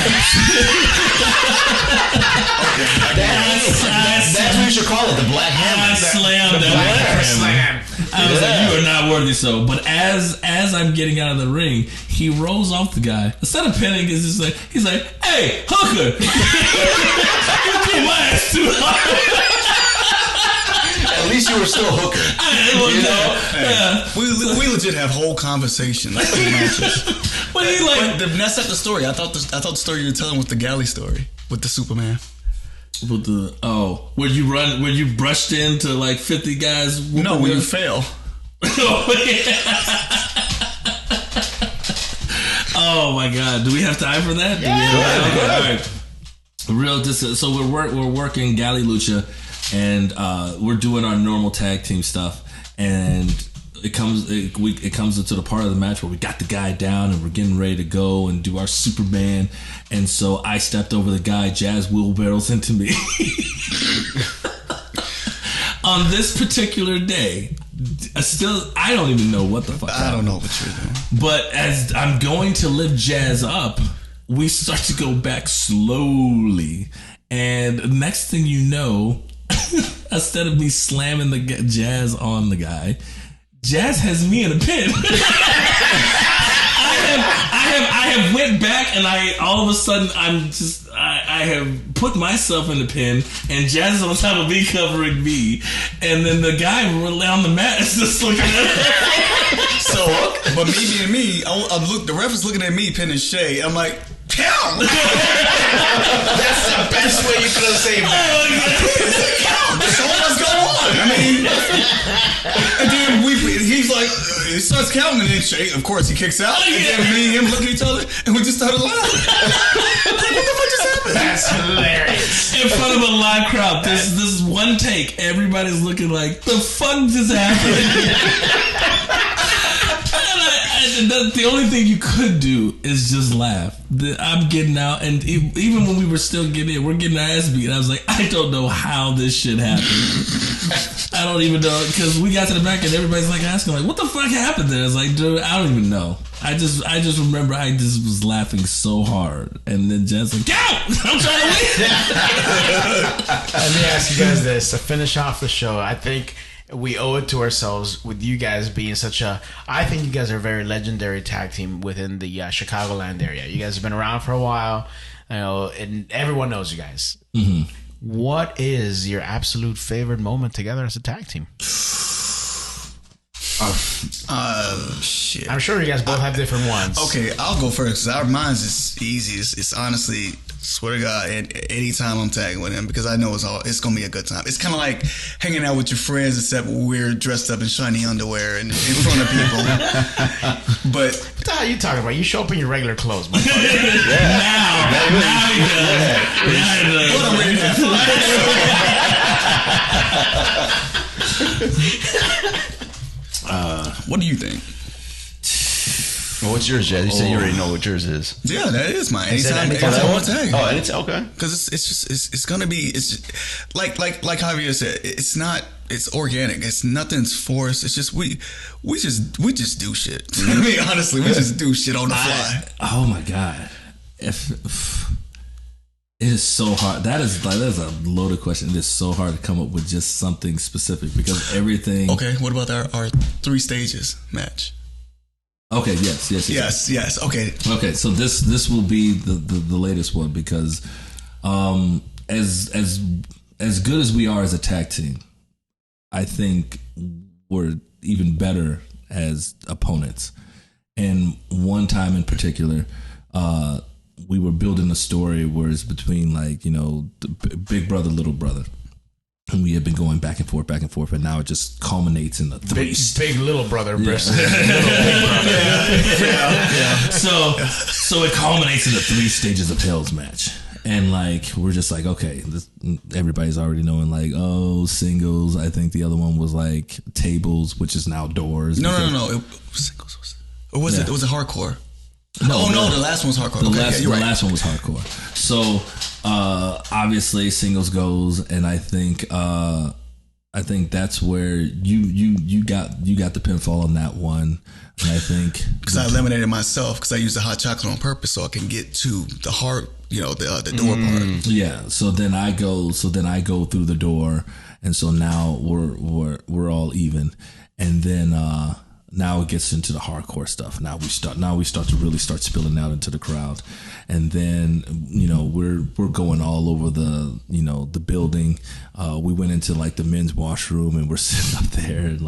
That's what you should call it, the black hammer. I slammed that black hammer. I was like, you are not worthy. So, but as I'm getting out of the ring, he rolls off the guy. Instead of pinning, he's like, hey, hooker, you beat my ass too hard. At least you were still hooker. We legit have whole conversations in matches. But that's not the story. I thought the story you were telling was the galley story with the Superman. With where you brushed into like 50 guys. No, when you fail. Oh my God! Do we have time for that? Yeah. Okay, all right. So we're working Galley Lucha. and we're doing our normal tag team stuff, and it comes into the part of the match where we got the guy down and we're getting ready to go and do our Superman, and so I stepped over the guy. Jazz wheelbarrows into me. On this particular day, I don't even know what the fuck happened. I don't know what you're doing. But as I'm going to lift Jazz up, we start to go back slowly. And next thing you know, instead of me slamming the Jazz on the guy, Jazz has me in a pin. I have went back, and all of a sudden I have put myself in the pin, and Jazz is on top of me covering me, and then the guy on the mat is just looking at me. So, but me being me, the ref is looking at me pinning Shay. I'm like, count. That's the best way you could have saved it. Count. So what's going on? I mean, and then he's like, he starts counting, and then Shay, of course, he kicks out, and then me and him look at each other, and we just started laughing. What the fuck just happened? That's hilarious. In front of a live crowd, this is one take. Everybody's looking like, the fuck just happened? The only thing you could do is just laugh. I'm getting out, and even when we were still getting in, we're getting our ass beat. I was like, I don't know how this shit happened. I don't even know, because we got to the back and everybody's like asking, like, what the fuck happened there? I was like, dude, I don't even know. I just remember I just was laughing so hard, and then Jen's like, go! I'm trying to win. Let me ask you guys this to finish off the show. I think we owe it to ourselves with you guys being I think you guys are a very legendary tag team within the Chicagoland area. You guys have been around for a while, and everyone knows you guys. Mm-hmm. What is your absolute favorite moment together as a tag team? Shit. I'm sure you guys both have different ones. Okay, I'll go first. Mine's is easy. It's honestly, swear to God, anytime I'm tagging with him, because I know it's gonna be a good time. It's kind of like hanging out with your friends, except we're dressed up in shiny underwear and in front of people. But what the hell are you talking about? You show up in your regular clothes, my buddy. Now he does. what I'm ready what do you think? Well, what's yours, Jazz? You said you already know what yours is. Yeah, that is mine. Anytime I tag. Oh, anytime. Okay. Because it's gonna be like Javier said. It's organic. It's nothing's forced. It's just we just do shit. I mean, honestly, we just do shit on the fly. Oh my God. If it is so hard. That's a loaded question. It is so hard to come up with just something specific because everything. Okay, what about our 3 stages match? Okay, yes. Okay. So this will be the latest one because as good as we are as a tag team, I think we're even better as opponents. And one time in particular, we were building a story where it's between the big brother, little brother. And we had been going back and forth, and now it just culminates in the big little brother versus little big brother. Yeah. So it culminates in the 3 stages of Hell's match, and we're just like, okay, everybody's already knowing singles. I think the other one was tables, which is now doors. No. It was singles, or was it? Was it hardcore? No, the last one was hardcore. The last one was hardcore. So obviously singles goes, and I think that's where you got the pinfall on that one, and I think because I eliminated myself because I used the hot chocolate on purpose so I can get to the heart, the door part. Yeah. So then I go through the door, and so now we're all even, and then. Now it gets into the hardcore stuff. Now we start to really start spilling out into the crowd, and then we're going all over the building. We went into the men's washroom, and we're sitting up there and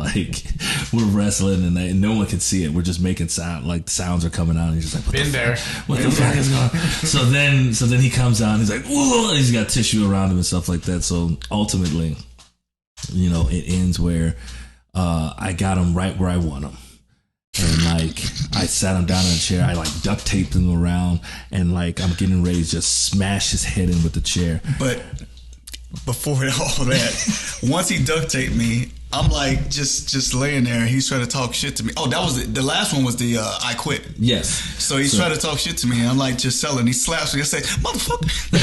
we're wrestling, and no one can see it. We're just making sound, the sounds are coming out, and he's just like, what the fuck is going on? So then he comes out, and he's like, whoa, and he's got tissue around him and stuff like that. So ultimately, it ends where. I got him right where I want him. And I sat him down in a chair. I duct taped him around, and I'm getting ready to just smash his head in with the chair. But before all that, once he duct taped me, I'm like just laying there, and he's trying to talk shit to me. Oh, that was the last one was the I quit. Yes. So he's trying to talk shit to me, and I'm like just selling. He slaps me. I say, motherfucker. I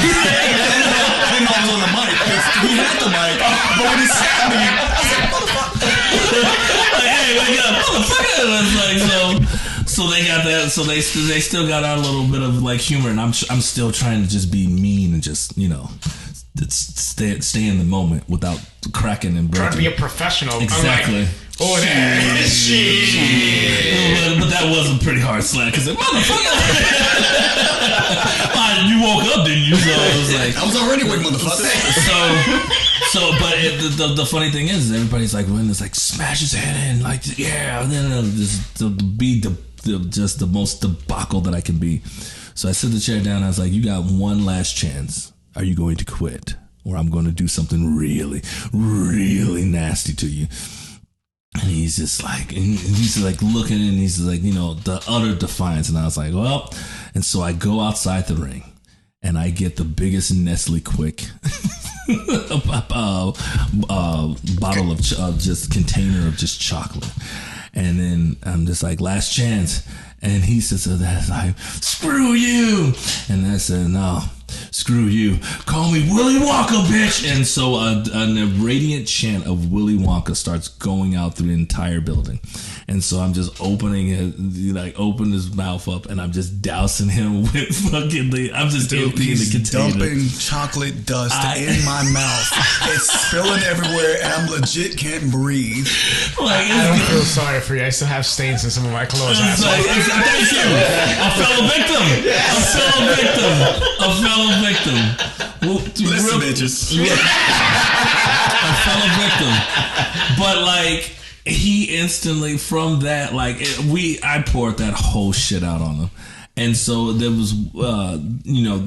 didn't know I was on the mic. He had the mic, but when he slapped me, I said, motherfucker. Like, hey, we got motherfucker. It's like, so they got that. So they still got our little bit of like humor, and I'm still trying to just be mean and just stay in the moment without cracking and breaking. Trying to be a professional. Exactly. Like, oh, that shit. But that was a pretty hard slap because motherfucker. You woke up, didn't you? So I was like, I was already awake, motherfucker. But the funny thing is, everybody's like, when it's like smash his head in, like yeah, and then just to be just the most debacle that I can be. So I sit the chair down. I was like, you got one last chance. Are you going to quit, or I'm going to do something really, really nasty to you? And he's just like, looking, and he's like, the utter defiance. And I was like, well, and so I go outside the ring, and I get the biggest Nestle Quick bottle of just container of just chocolate, and then I'm just like, last chance. And he says to that, like, screw you. And I said, no, screw you. Call me Willy Wonka, bitch. And so a radiant chant of Willy Wonka starts going out through the entire building. And so I'm just opening his mouth up, and I'm just dousing him with fucking I'm just emptying the container. Dumping chocolate dust in my mouth. It's spilling everywhere, and I'm legit can't breathe. Like, I don't feel sorry for you. I still have stains in some of my clothes. Thank you. A fellow victim. Listen, bitches. A fellow victim. But like, he instantly from that, like, I poured that whole shit out on him. And so there was,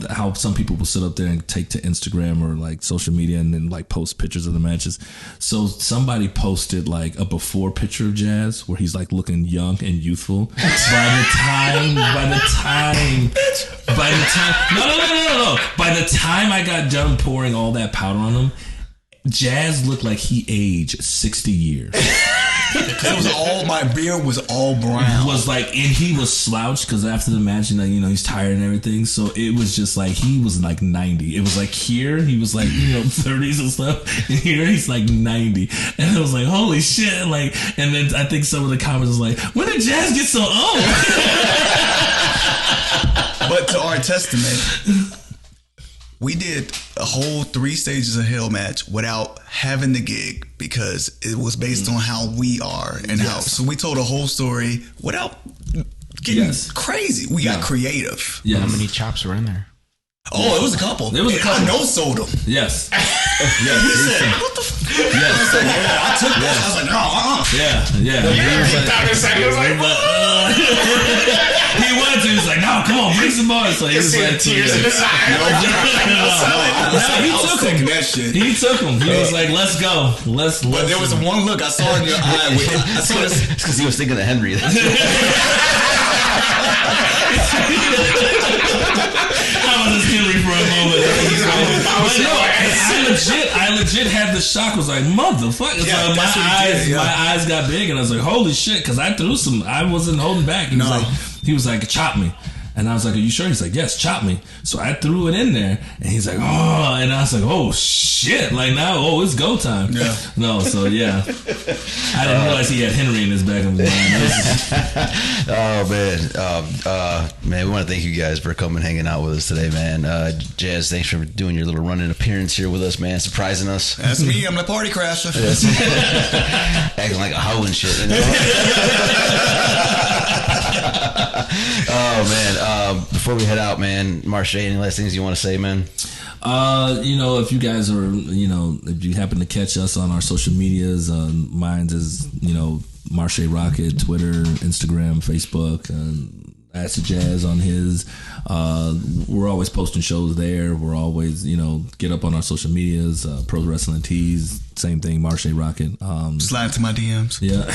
how some people will sit up there and take to Instagram or like social media and then like post pictures of the matches. So somebody posted like a before picture of Jazz where he's like looking young and youthful. By the time I got done pouring all that powder on him, Jazz looked like he aged 60 years. Because my beard was all brown. Was like, and he was slouched because after the match, he's tired and everything. So it was just like he was like 90. It was like here he was like 30s and stuff, and here he's like 90. And I was like, holy shit! Like, and then I think some of the comments was like, when did Jazz get so old? But to our testament, we did a whole 3 stages of Hell match without having the gig because it was based on how we are and how. So we told a whole story without getting crazy. We got creative. Yes. How many chops were in there? Oh, it was a couple. I know sold them. Yes. Yeah. He said, what the fuck? Yes. I said, yeah, I took that. I was like, no, Yeah. He wanted to. He was like, no, come on, bring some more. So he was like, tears in his eyes. He took him. He was like, let's go. But there was one look I saw in your eye. It's because he was thinking of Henry. I was just Henry for a moment. I legit had the shock. I was like, motherfucker. Yeah, my eyes got big, and I was like, holy shit, because I threw some. I wasn't holding back. He was like, chop me. And I was like, are you sure? He's like, yes, chop me. So I threw it in there, and he's like, oh, and I was like, oh shit, like now, it's go time. Yeah. No, so yeah, I didn't realize he had Henry in his back of his mind. Oh man, we want to thank you guys for coming, hanging out with us today, man. Jazz, thanks for doing your little run-in appearance here with us, man, surprising us. That's me. I'm the party crasher. Acting like a hoe and shit. Oh man. Before we head out, man, Marshe, any last things you want to say, man? If you guys are, if you happen to catch us on our social medias, mine's is, Marshe Rockett, Twitter, Instagram, Facebook, Acid Jazz on his. We're always posting shows there. We're always, get up on our social medias. Pro Wrestling Tees, same thing. Marshe Rockett. Slide to my DMs. Yeah.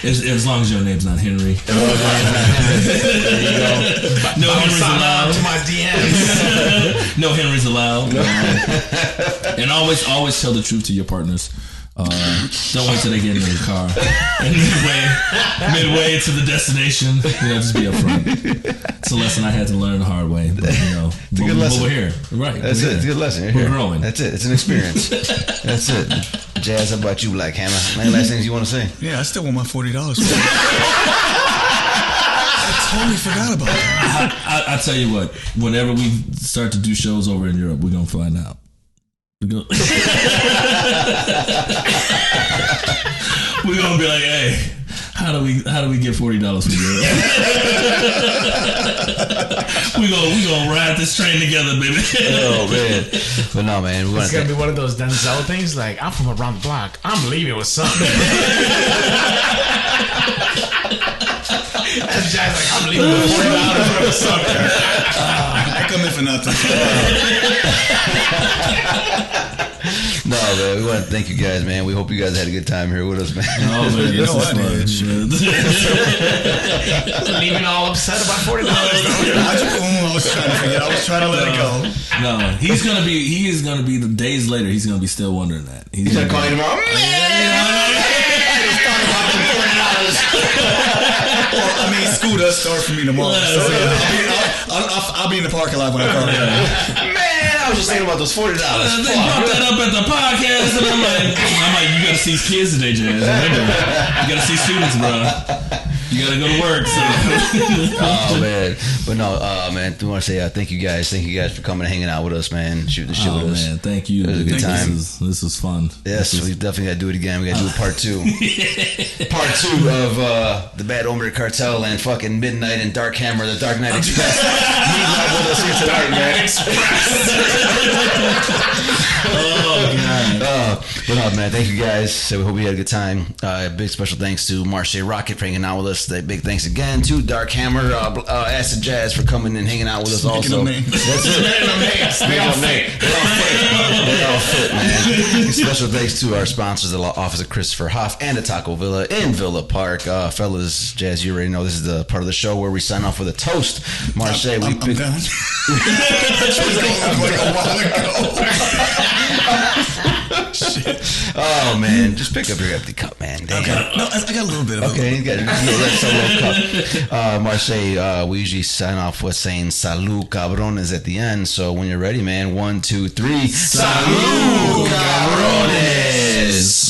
as long as your name's not Henry. There you go. No Henry's allowed. To my DMs. No Henry's allowed. And always tell the truth to your partners. Don't wait till they get in the car. And midway to the destination, just be upfront. It's a lesson I had to learn the hard way. But, it's a good lesson. We're here. Right. That's it. It's a good lesson. We're growing. That's it. It's an experience. That's it. Jazz, how about you, Black Hammer? Any last things you want to say? Yeah, I still want my $40 for it. I totally forgot about that. I tell you what, whenever we start to do shows over in Europe, we're going to find out. We're gonna be like, hey, how do we get $40 from you? we gonna ride this train together, baby. Oh man, but no, man, it's gonna be one of those Denzel things. Like, I'm from around the block. I'm leaving with something. That's Jazz like, I'm leaving with $40 for something. I come in for nothing. No, man, we want to thank you guys, man. We hope you guys had a good time here with us, man. Oh, man, You know what, man? Leaving all upset about $40. I was trying to forget. I was trying to let it go. No, he is gonna be the days later. He's gonna be still wondering that. He's gonna call you tomorrow. Man, I just thought about the $40. Well, school does start for me tomorrow. So I'll be in the parking lot when I come. Man, I was just thinking about those $40. They brought that up at the podcast, and I'm like, you gotta see kids today, Jazz. Remember, you gotta see students, bro. You gotta go to work. So. Oh man, but no, man. I want to say thank you guys. Thank you guys for coming and hanging out with us, man. Shooting the shit with us. Man, thank you. It was a good time. This was fun. Yes, we definitely got to do it again. We got to do a part 2. Part 2 of the Bad Ombre Cartel and fucking Midnight and Dark Hammer, the Dark Knight Express. Meet up with us here tonight, man. Oh god. But no, man. Thank you guys. So we hope you had a good time. Big special thanks to Marshe Rockett for hanging out with us. Big thanks again to Dark Hammer, Acid Jazz for coming and hanging out with us. Also, that's it. They all fit, man. Special thanks to our sponsors, the Law Office of Christopher Hoff and the Taco Villa in Villa Park. Fellas, Jazz, you already know this is the part of the show where we sign off with a toast. Marshe, I'm done. Like a while ago. Shit. Oh man, just pick up your empty cup, man. Damn. Okay. No, I got a little bit of it. Okay, you got a solo cup. Marshe, we usually sign off with saying "Salud, cabrones" at the end. So when you're ready, man, 1, 2, 3, Salud, cabrones.